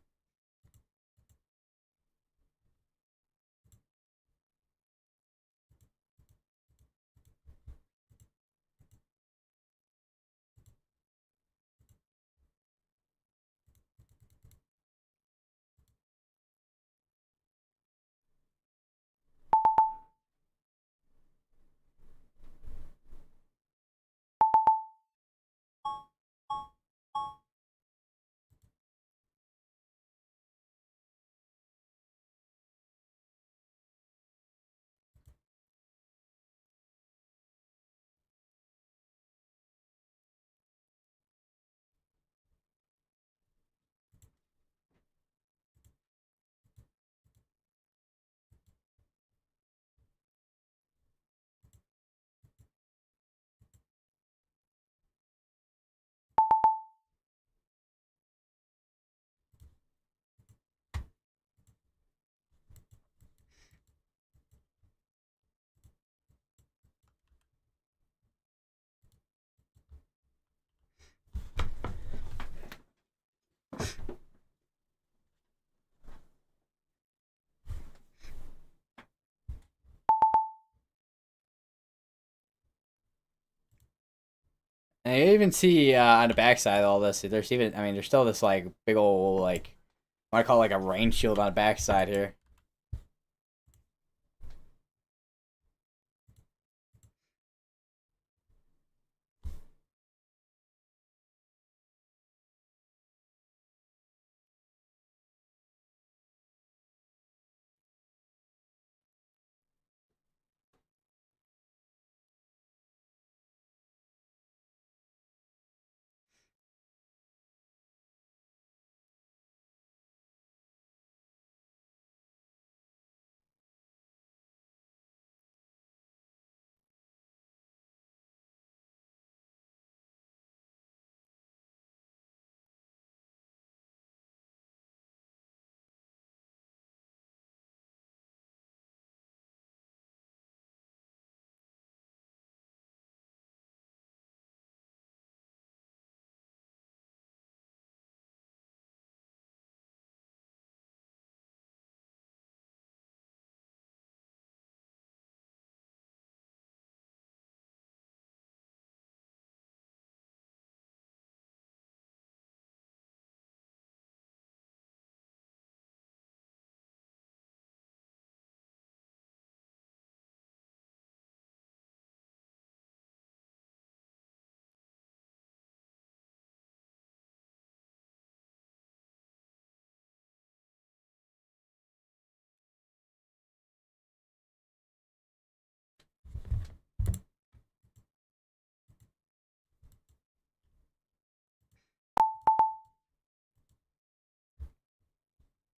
And you even see on the backside of all this, there's even, I mean, there's still this like big old like, what I call like a rain shield on the backside here.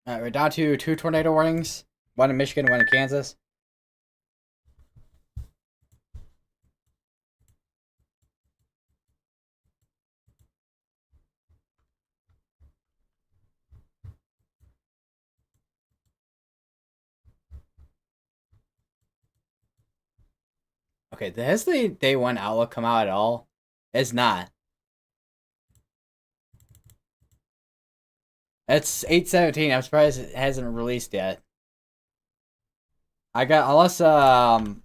Alright, we're down to 2 tornado warnings. One in Michigan, one in Kansas. Okay, has the day one outlook come out at all? It's not. It's 8/17. I'm surprised it hasn't released yet. I got unless I don't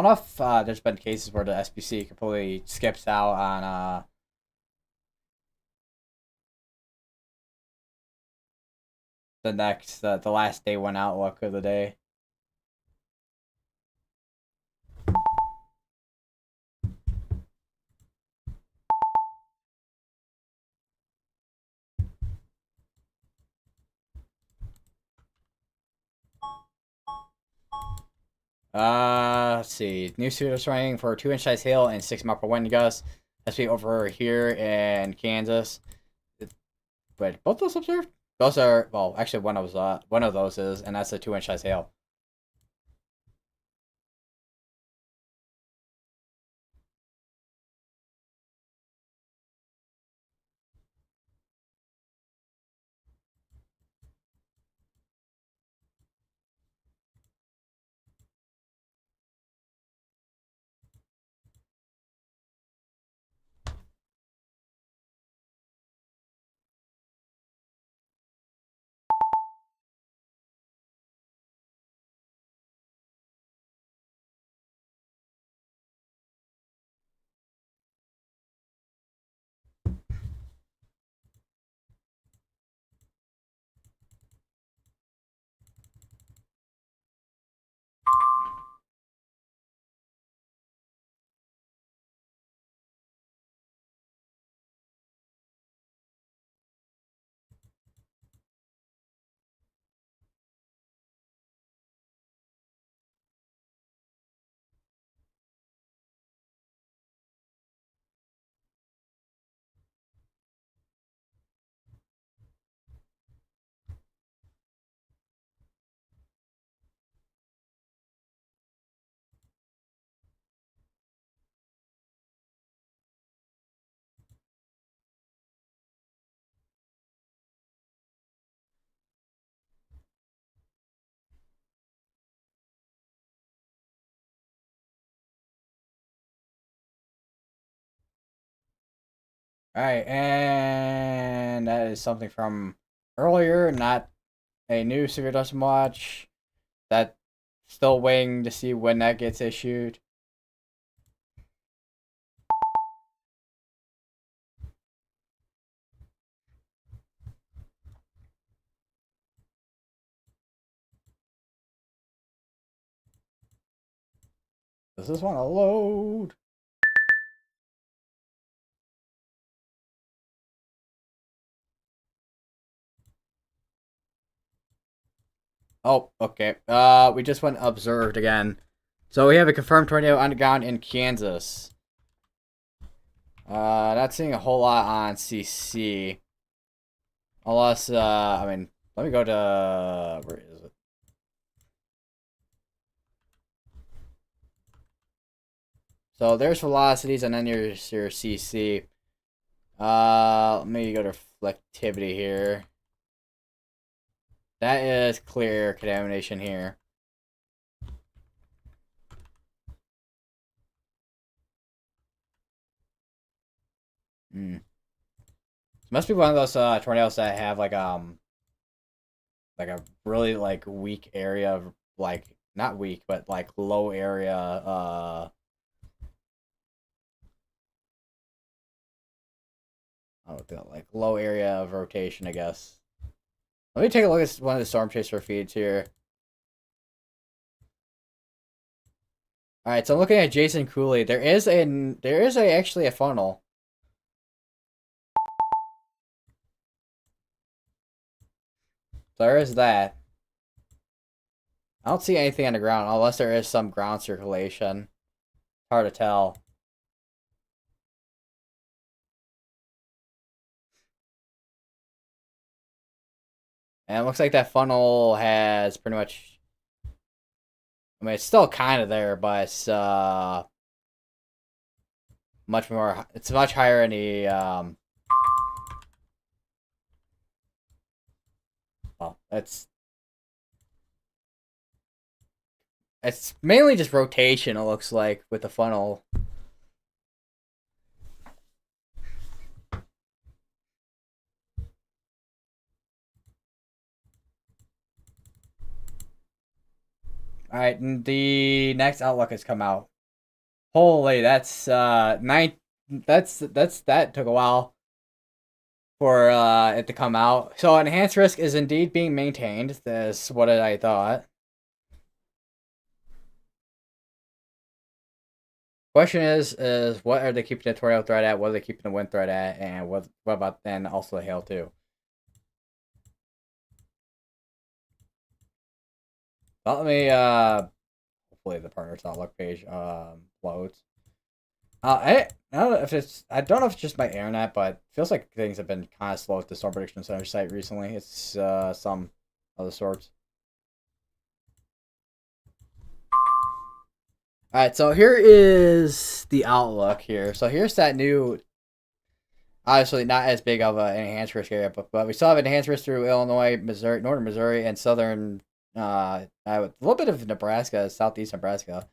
know if there's been cases where the SBC completely skips out on the last day one outlook of the day. Let's see. New students running for 2-inch size hail and 6 mile per wind gusts. That's be over here in Kansas. Wait, both those observed? Those are well, actually one of those is, and that's a 2-inch size hail. Alright, and that is something from earlier, not a new Severe Dustin Watch. That still waiting to see when that gets issued. Does this want to load? Oh, okay. We just went observed again. So we have a confirmed tornado on the ground in Kansas. Not seeing a whole lot on CC. Unless, I mean, let me go to, where is it? So there's velocities and then your CC. Let me go to reflectivity here. That is clear contamination here. It must be one of those tornadoes that have like a really like weak area of like not weak but like low area I don't know, like low area of rotation, I guess. Let me take a look at one of the storm chaser feeds here. All right, so I'm looking at Jason Cooley. There is actually a funnel. So there is that. I don't see anything on the ground unless there is some ground circulation. Hard to tell. And it looks like that funnel has pretty much. I mean, it's still kind of there, but it's much more. It's much higher in the. Well, it's mainly just rotation. It looks like with the funnel. All right, and the next outlook has come out. Holy, that's nine. That took a while for it to come out. So enhanced risk is indeed being maintained. That's what I thought. Question is what are they keeping the tornado threat at? What are they keeping the wind threat at? And what about then also the hail too? Well, let me hopefully the partner's outlook page loads. I don't know if it's just my internet, but it feels like things have been kind of slow at the Storm Prediction Center site recently. It's some other sorts. All right, so here is the outlook here. So here's that new, obviously not as big of an enhanced risk area, but we still have enhanced risk through Illinois, Missouri, northern Missouri, and southern, a little bit of Nebraska, southeast Nebraska.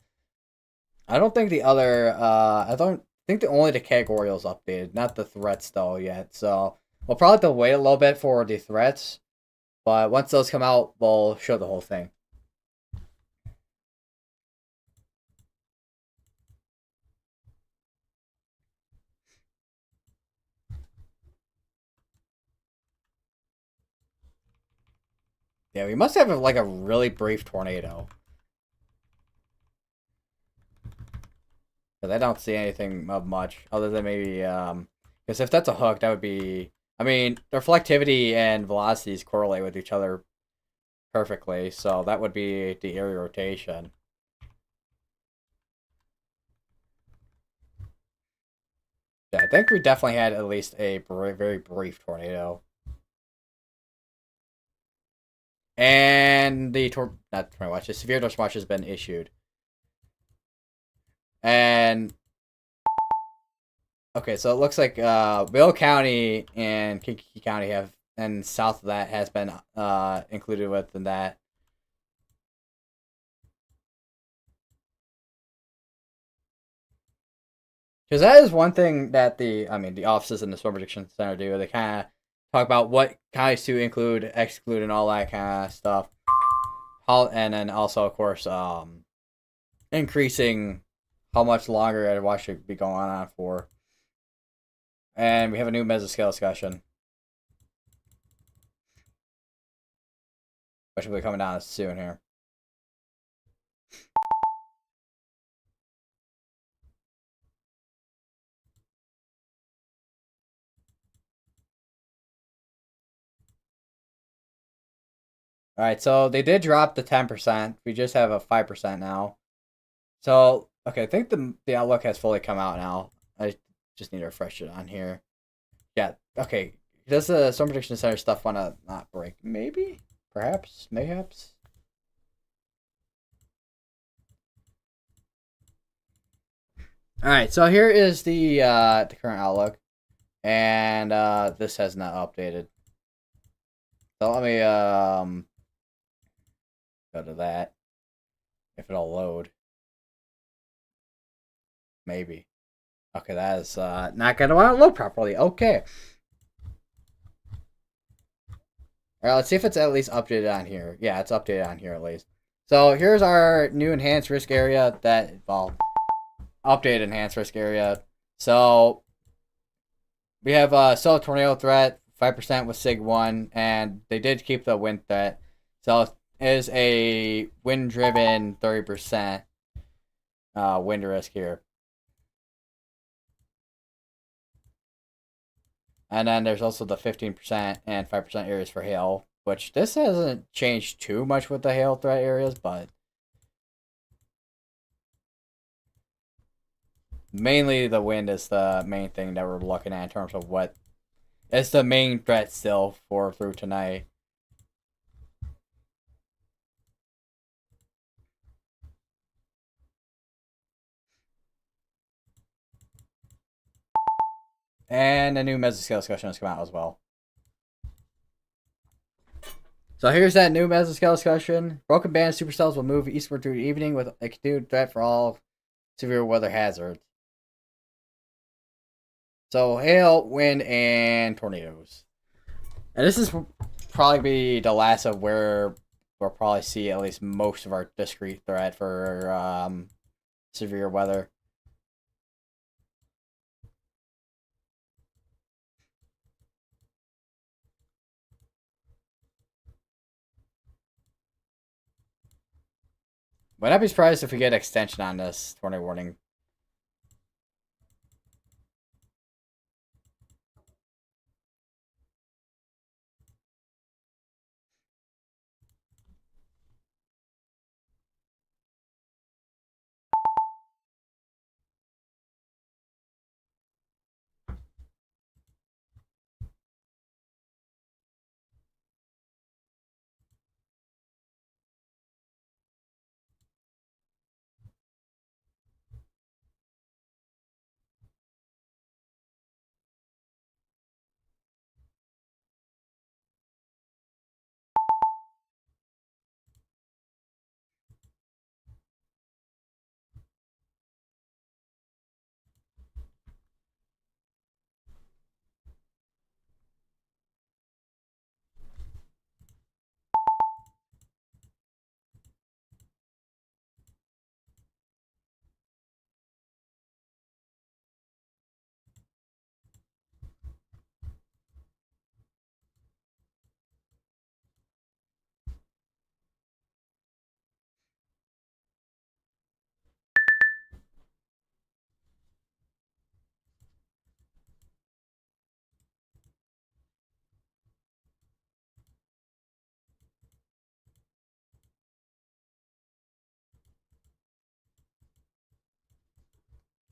I don't think the other, I don't think only the category is updated, not the threats though yet. So we'll probably have to wait a little bit for the threats, but once those come out, we'll show the whole thing. Yeah, we must have like a really brief tornado. Because I don't see anything of much other than maybe because if that's a hook, that would be. I mean, reflectivity and velocities correlate with each other perfectly, so that would be the area rotation. Yeah, I think we definitely had at least a very brief tornado. And the not tornado watch, the severe dust watch has been issued. And okay, so it looks like Will County and Kankakee County have, and south of that has been included within that. Because that is one thing that the offices in the Storm Prediction Center do. They kind of talk about what counties to include, exclude, and all that kind of stuff. And then also, of course, increasing how much longer a watch should be going on for. And we have a new mesoscale discussion, which will be coming down soon here. All right, so they did drop the 10%. We just have a 5% now. So, okay, I think the outlook has fully come out now. I just need to refresh it on here. Yeah, okay. Does the Storm Prediction Center stuff want to not break? Maybe? Perhaps? Mayhaps? Alright, so here is the current outlook. And this has not updated. So let me go to that. If it'll load. Maybe. Okay, that is not gonna want to load properly. Okay. Alright, let's see if it's at least updated on here. Yeah, it's updated on here at least. So here's our new enhanced risk area that, well, updated enhanced risk area. So we have still a tornado threat, 5% with SIG 1, and they did keep the wind threat. So it is a wind driven 30% wind risk here. And then there's also the 15% and 5% areas for hail, which this hasn't changed too much with the hail threat areas, but mainly the wind is the main thing that we're looking at in terms of what is the main threat still for through tonight. And a new mesoscale discussion has come out as well. So here's that new mesoscale discussion. Broken band supercells will move eastward through the evening with a continued threat for all severe weather hazards. So hail, wind, and tornadoes. And this is probably be the last of where we'll probably see at least most of our discrete threat for severe weather. Would not be surprised if we get extension on this tornado warning.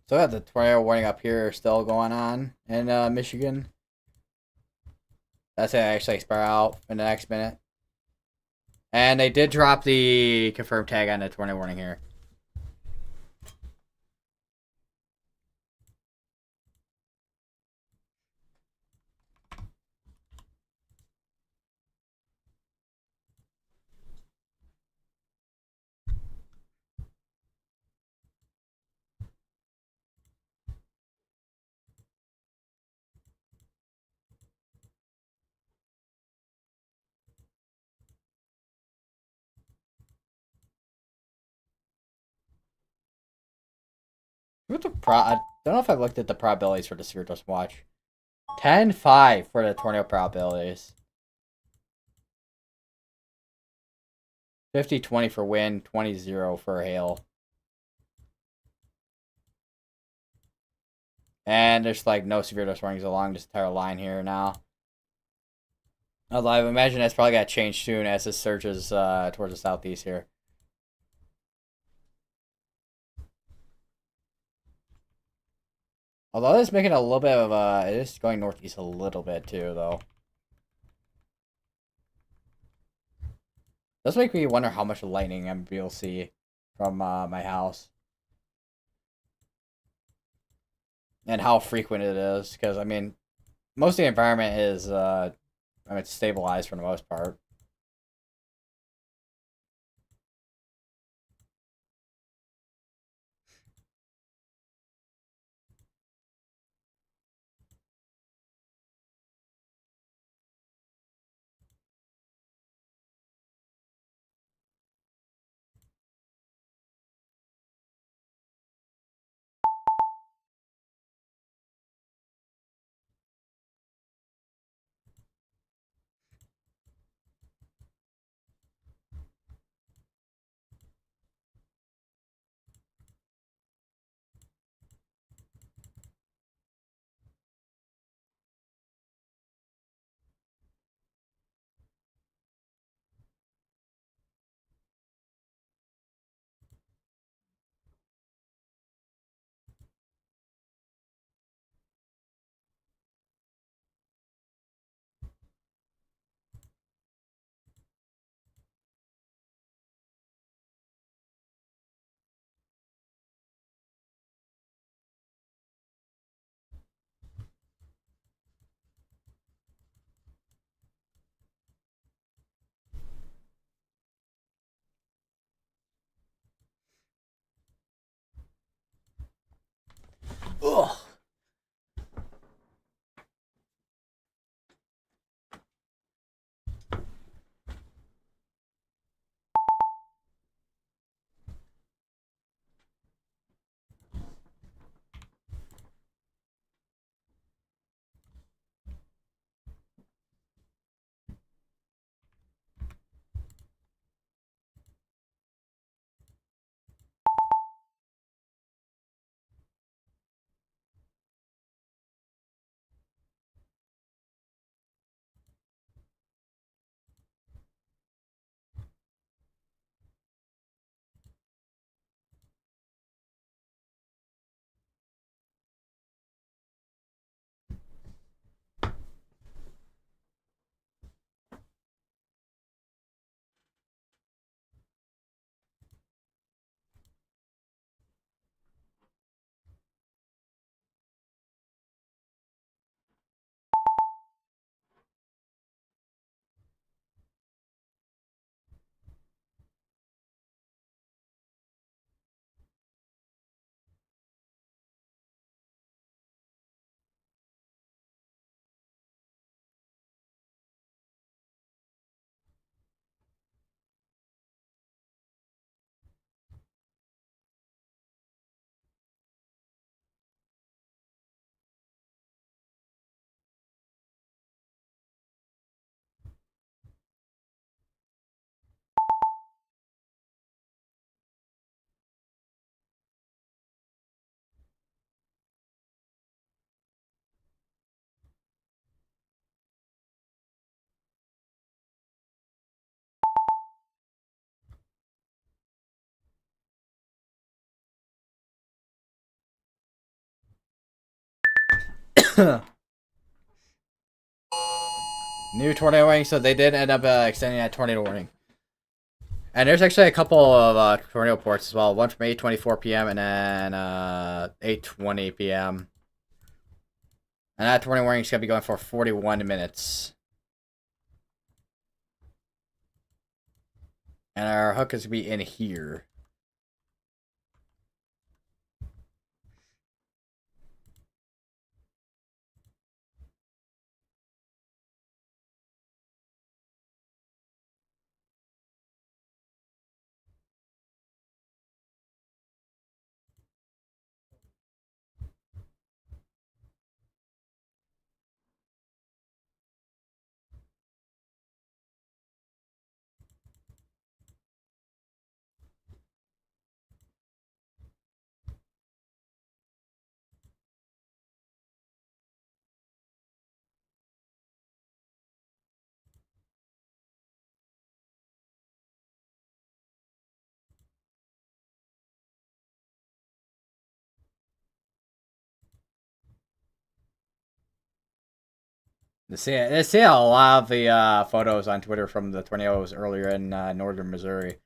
So yeah, the tornado warning up here is still going on in Michigan. That's it actually expire out in the next minute. And they did drop the confirmed tag on the tornado warning here. I don't know if I've looked at the probabilities for the Spiritus Watch. 10-5 for the tornado probabilities. 50-20 for wind, 20-0 for hail. And there's like no severe dust warnings along this entire line here now. Although I imagine that's probably got to change soon as this surges towards the southeast here. Although it's making a little bit of it is going northeast a little bit too, though. Does make me wonder how much lightning I'm able to see from my house. And how frequent it is, because I mean, most of the environment is I mean, it's stabilized for the most part. New tornado warning, so they did end up extending that tornado warning. And there's actually a couple of tornado ports as well. One from 8:24 p.m. and then 8:20 p.m. And that tornado warning is gonna be going for 41 minutes. And our hook is gonna be in here. They see a lot of the photos on Twitter from the tornadoes earlier in northern Missouri.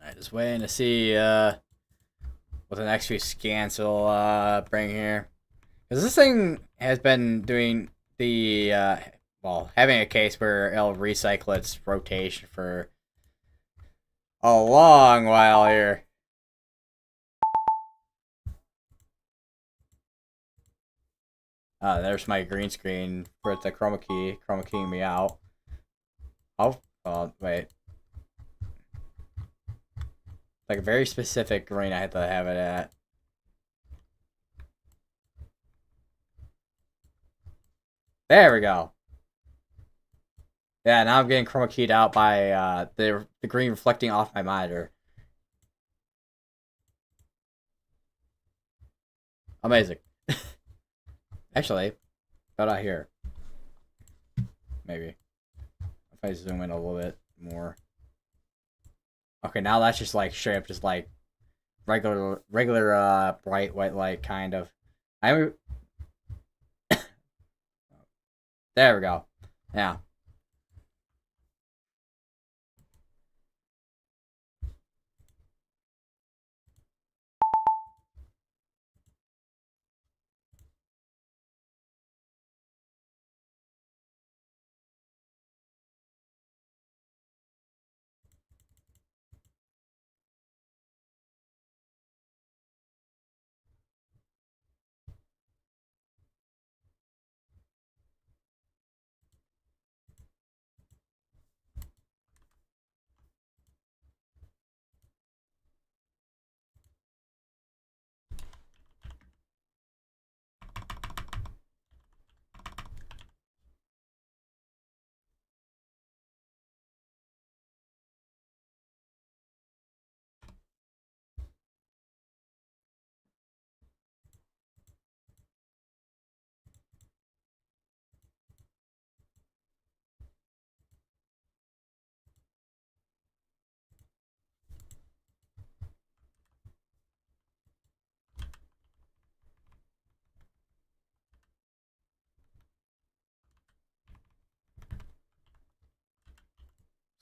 Alright, just waiting to see what the next few scans will bring here. Because this thing has been doing the, well, having a case where it'll recycle its rotation for a long while here. There's my green screen for the chroma keying me out. Oh, wait. Like a very specific green I had to have it at. There we go. Yeah, now I'm getting chroma keyed out by the green reflecting off my monitor. Amazing. Actually, about out here. Maybe. If I zoom in a little bit more. Okay, now that's just like straight up just like regular bright white light kind of. I There we go. Yeah.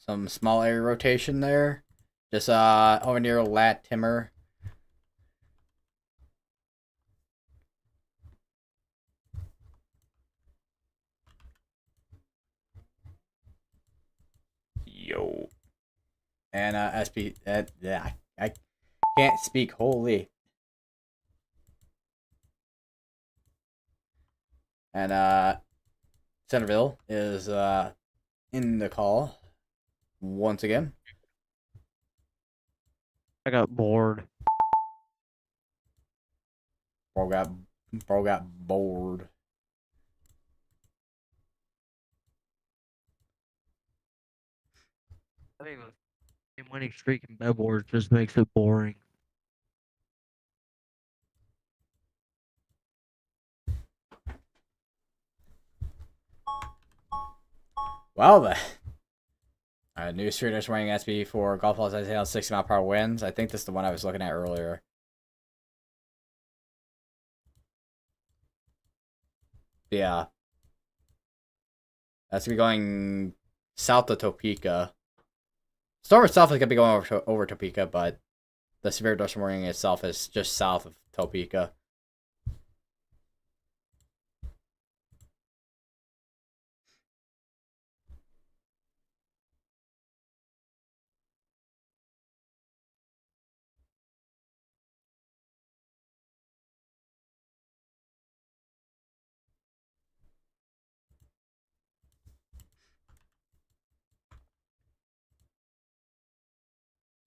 Some small area rotation there. Just over near Lat Timmer. Yo. And SP yeah, I can't speak. Holy. And Centerville is in the call once again. I got bored. Bro got bored. I think a winning streak in bed wars just makes it boring. Well then. New streeters running SP for golf balls I on 60 mph winds. I think this is the one I was looking at earlier. Yeah. That's gonna be going south of Topeka. Storm itself is gonna be going over Topeka, but the severe dust warning itself is just south of Topeka.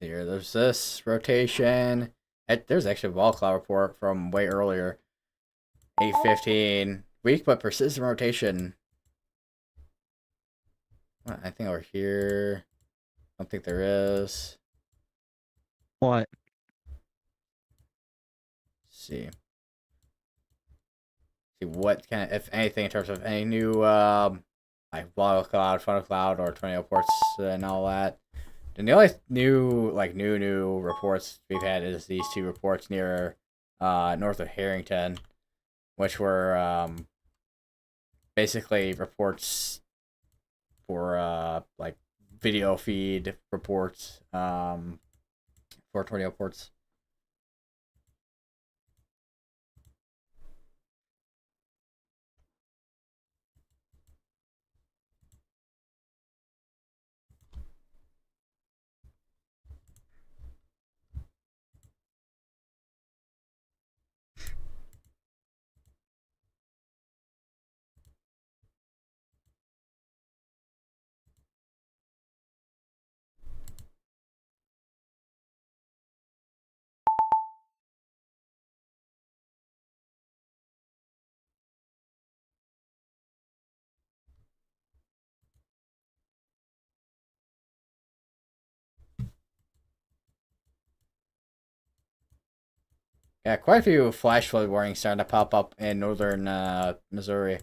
Here, there's this rotation. There's actually a ball cloud report from way earlier. 8:15. Weak but persistent rotation. I think over here. I don't think there is. What? Let's see. See what kind of, if anything, in terms of any new like ball cloud, funnel cloud, or tornado reports and all that. And the only new reports we've had is these two reports near north of Harrington, which were basically reports for like video feed reports for tornado reports. Yeah, quite a few flash flood warnings starting to pop up in northern Missouri.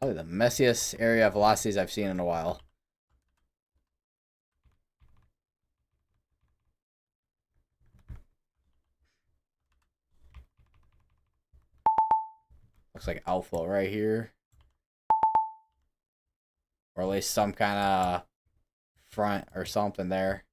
Probably the messiest area of velocities I've seen in a while. Looks like outflow right here. Or at least some kind of front or something there.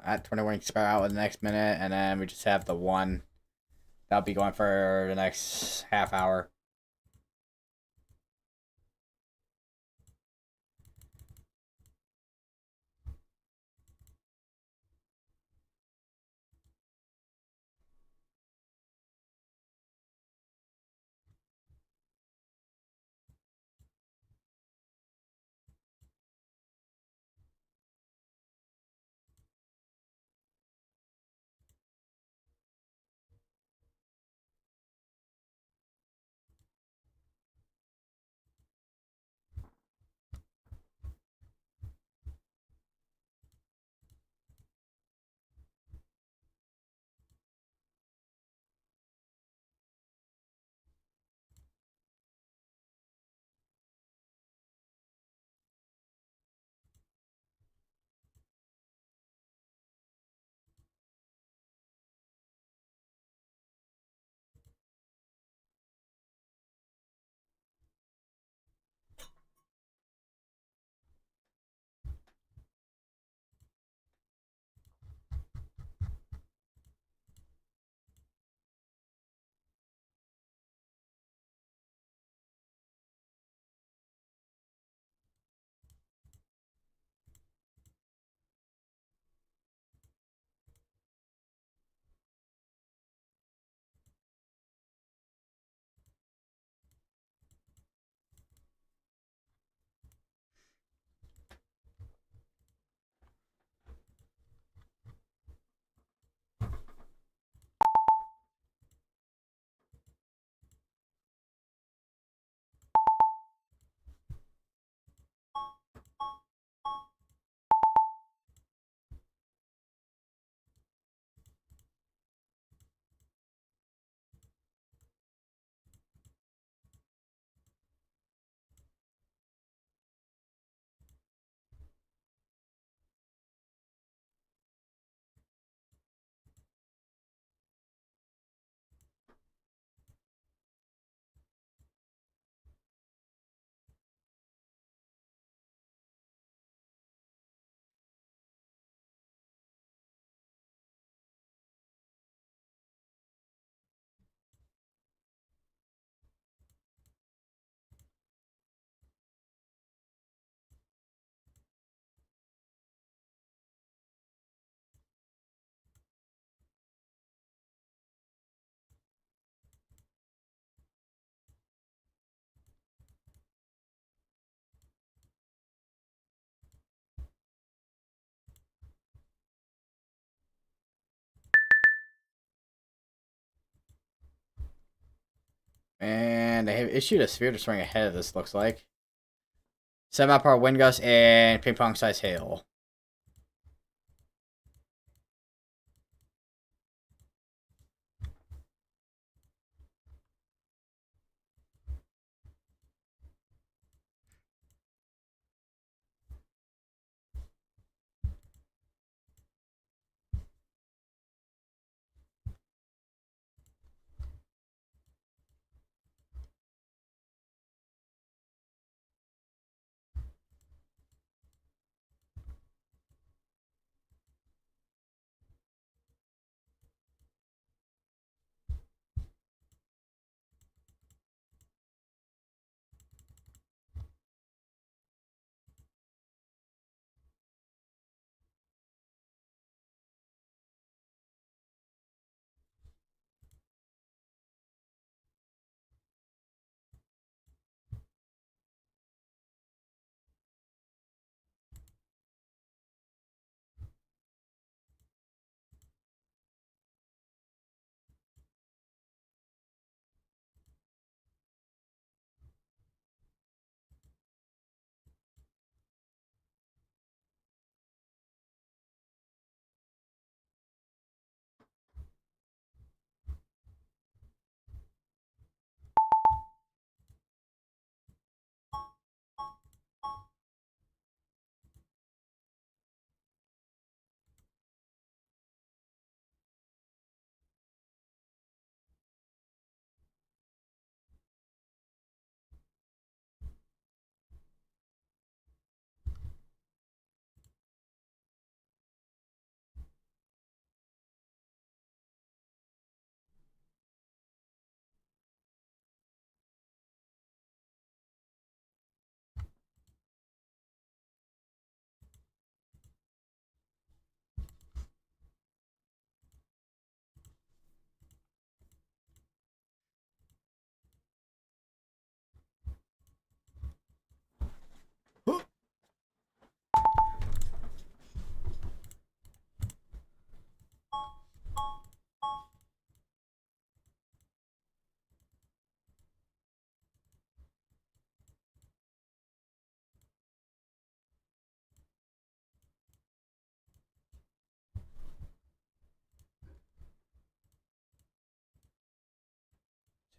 At 21 expire out in the next minute, and then we just have the one that'll be going for the next half hour. And they have issued a sphere to swing ahead of this, looks like. 7 power wind gust and ping pong size hail.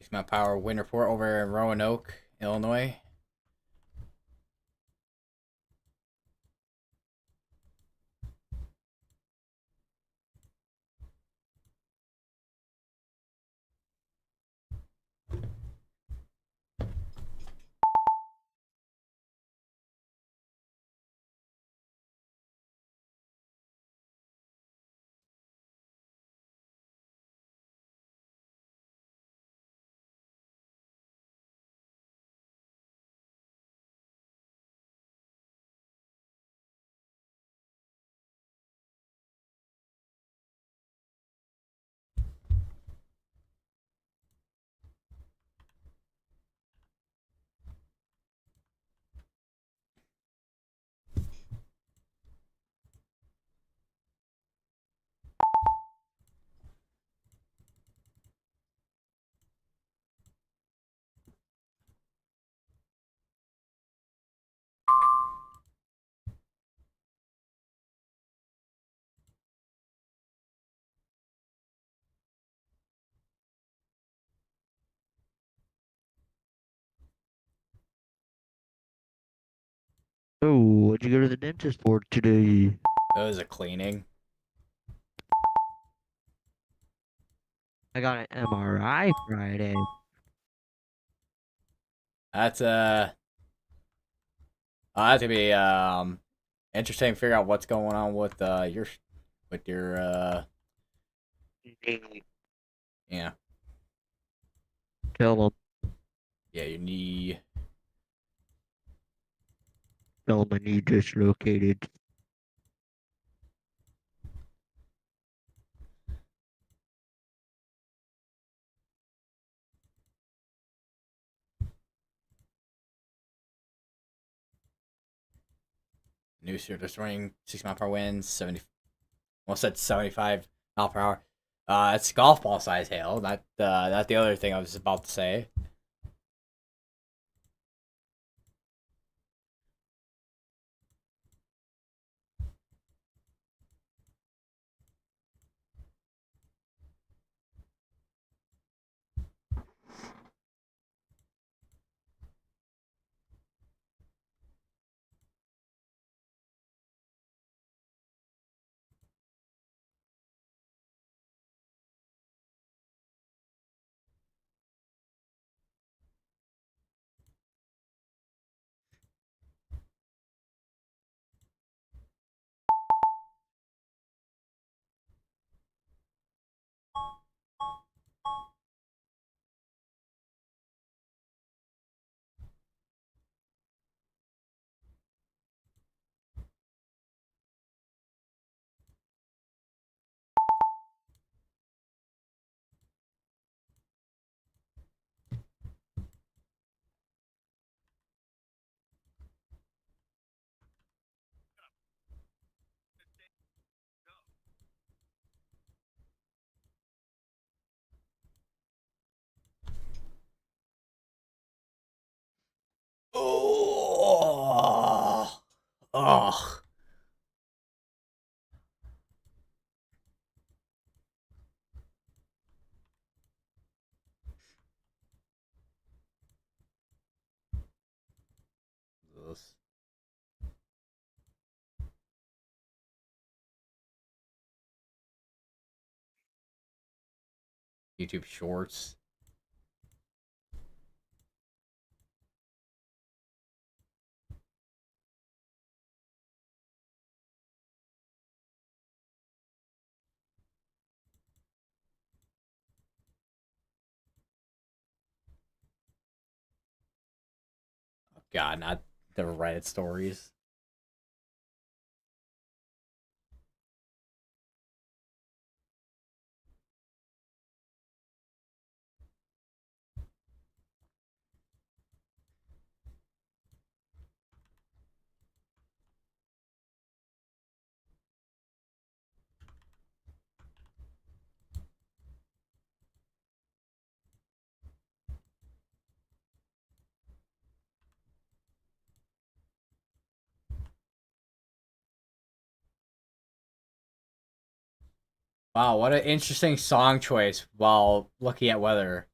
Six-mile power wind report over in Roanoke, Illinois. Oh, what'd you go to the dentist for today? That was a cleaning. I got an MRI Friday. That's that's gonna be interesting to figure out what's going on with your yeah Tell them, your knee. tell them my knee dislocated. New surface running 6 mile per hour winds 70. Almost said 75 mile per hour. It's golf ball size hail. Not the other thing I was about to say. YouTube Shorts. Oh, God, not the Reddit stories. Wow, what an interesting song choice while looking at weather.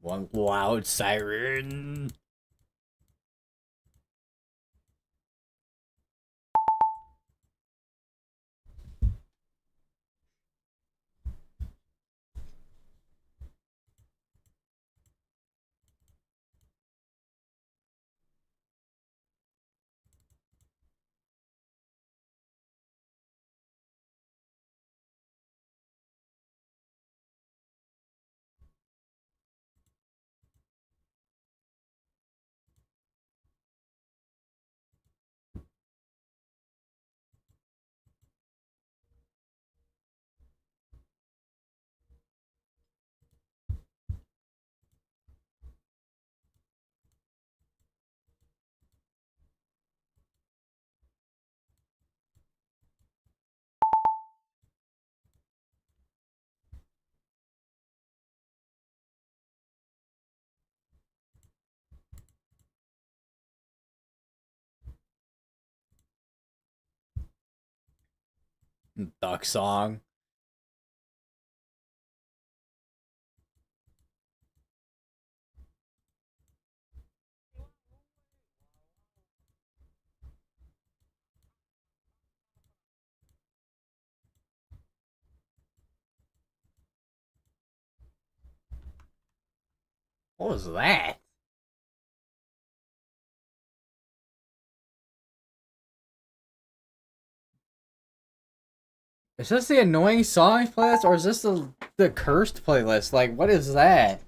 One loud siren. Duck song. What was that? Is this the annoying songs playlist or is this the cursed playlist? Like, what is that?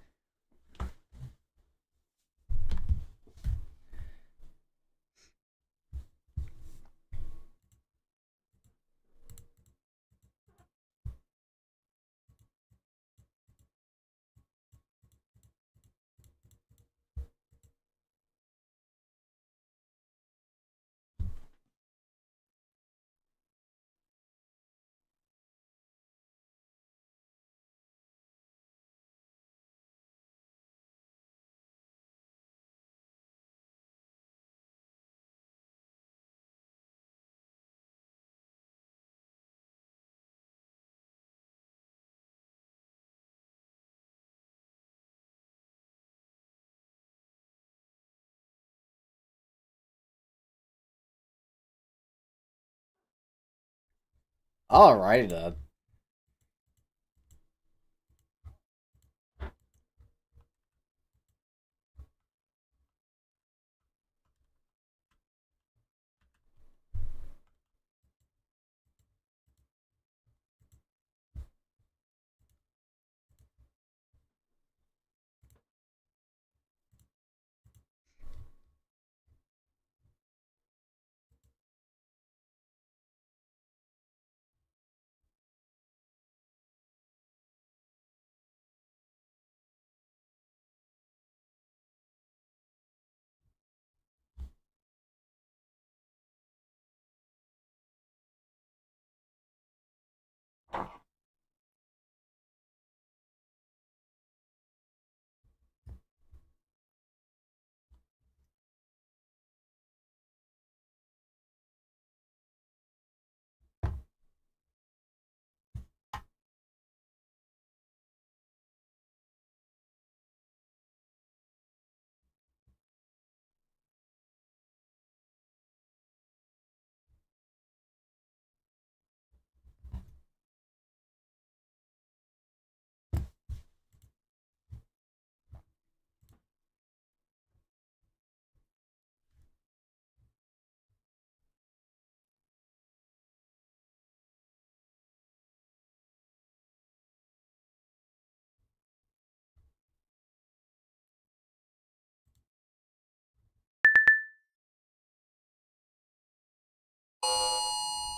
Alrighty then.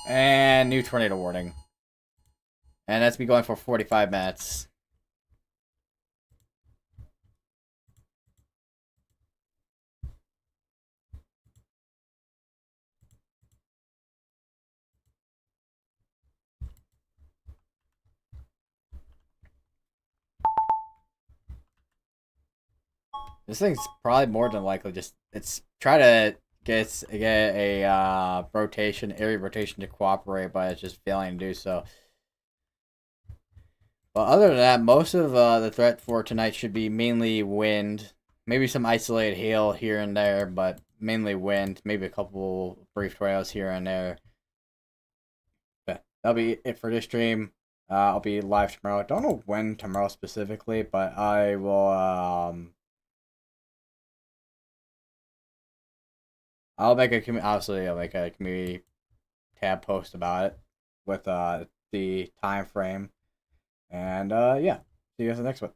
And new tornado warning. And that's be going for 45 minutes. This thing's probably more than likely just it's try to get a rotation, area rotation to cooperate, but it's just failing to do so. But other than that, most of the threat for tonight should be mainly wind, maybe some isolated hail here and there, but mainly wind, maybe a couple brief tornadoes here and there. But that'll be it for this stream. I'll be live tomorrow. I don't know when tomorrow specifically, but I will I'll make a obviously I'll make a community tab post about it with the time frame. And yeah, see you guys in the next one.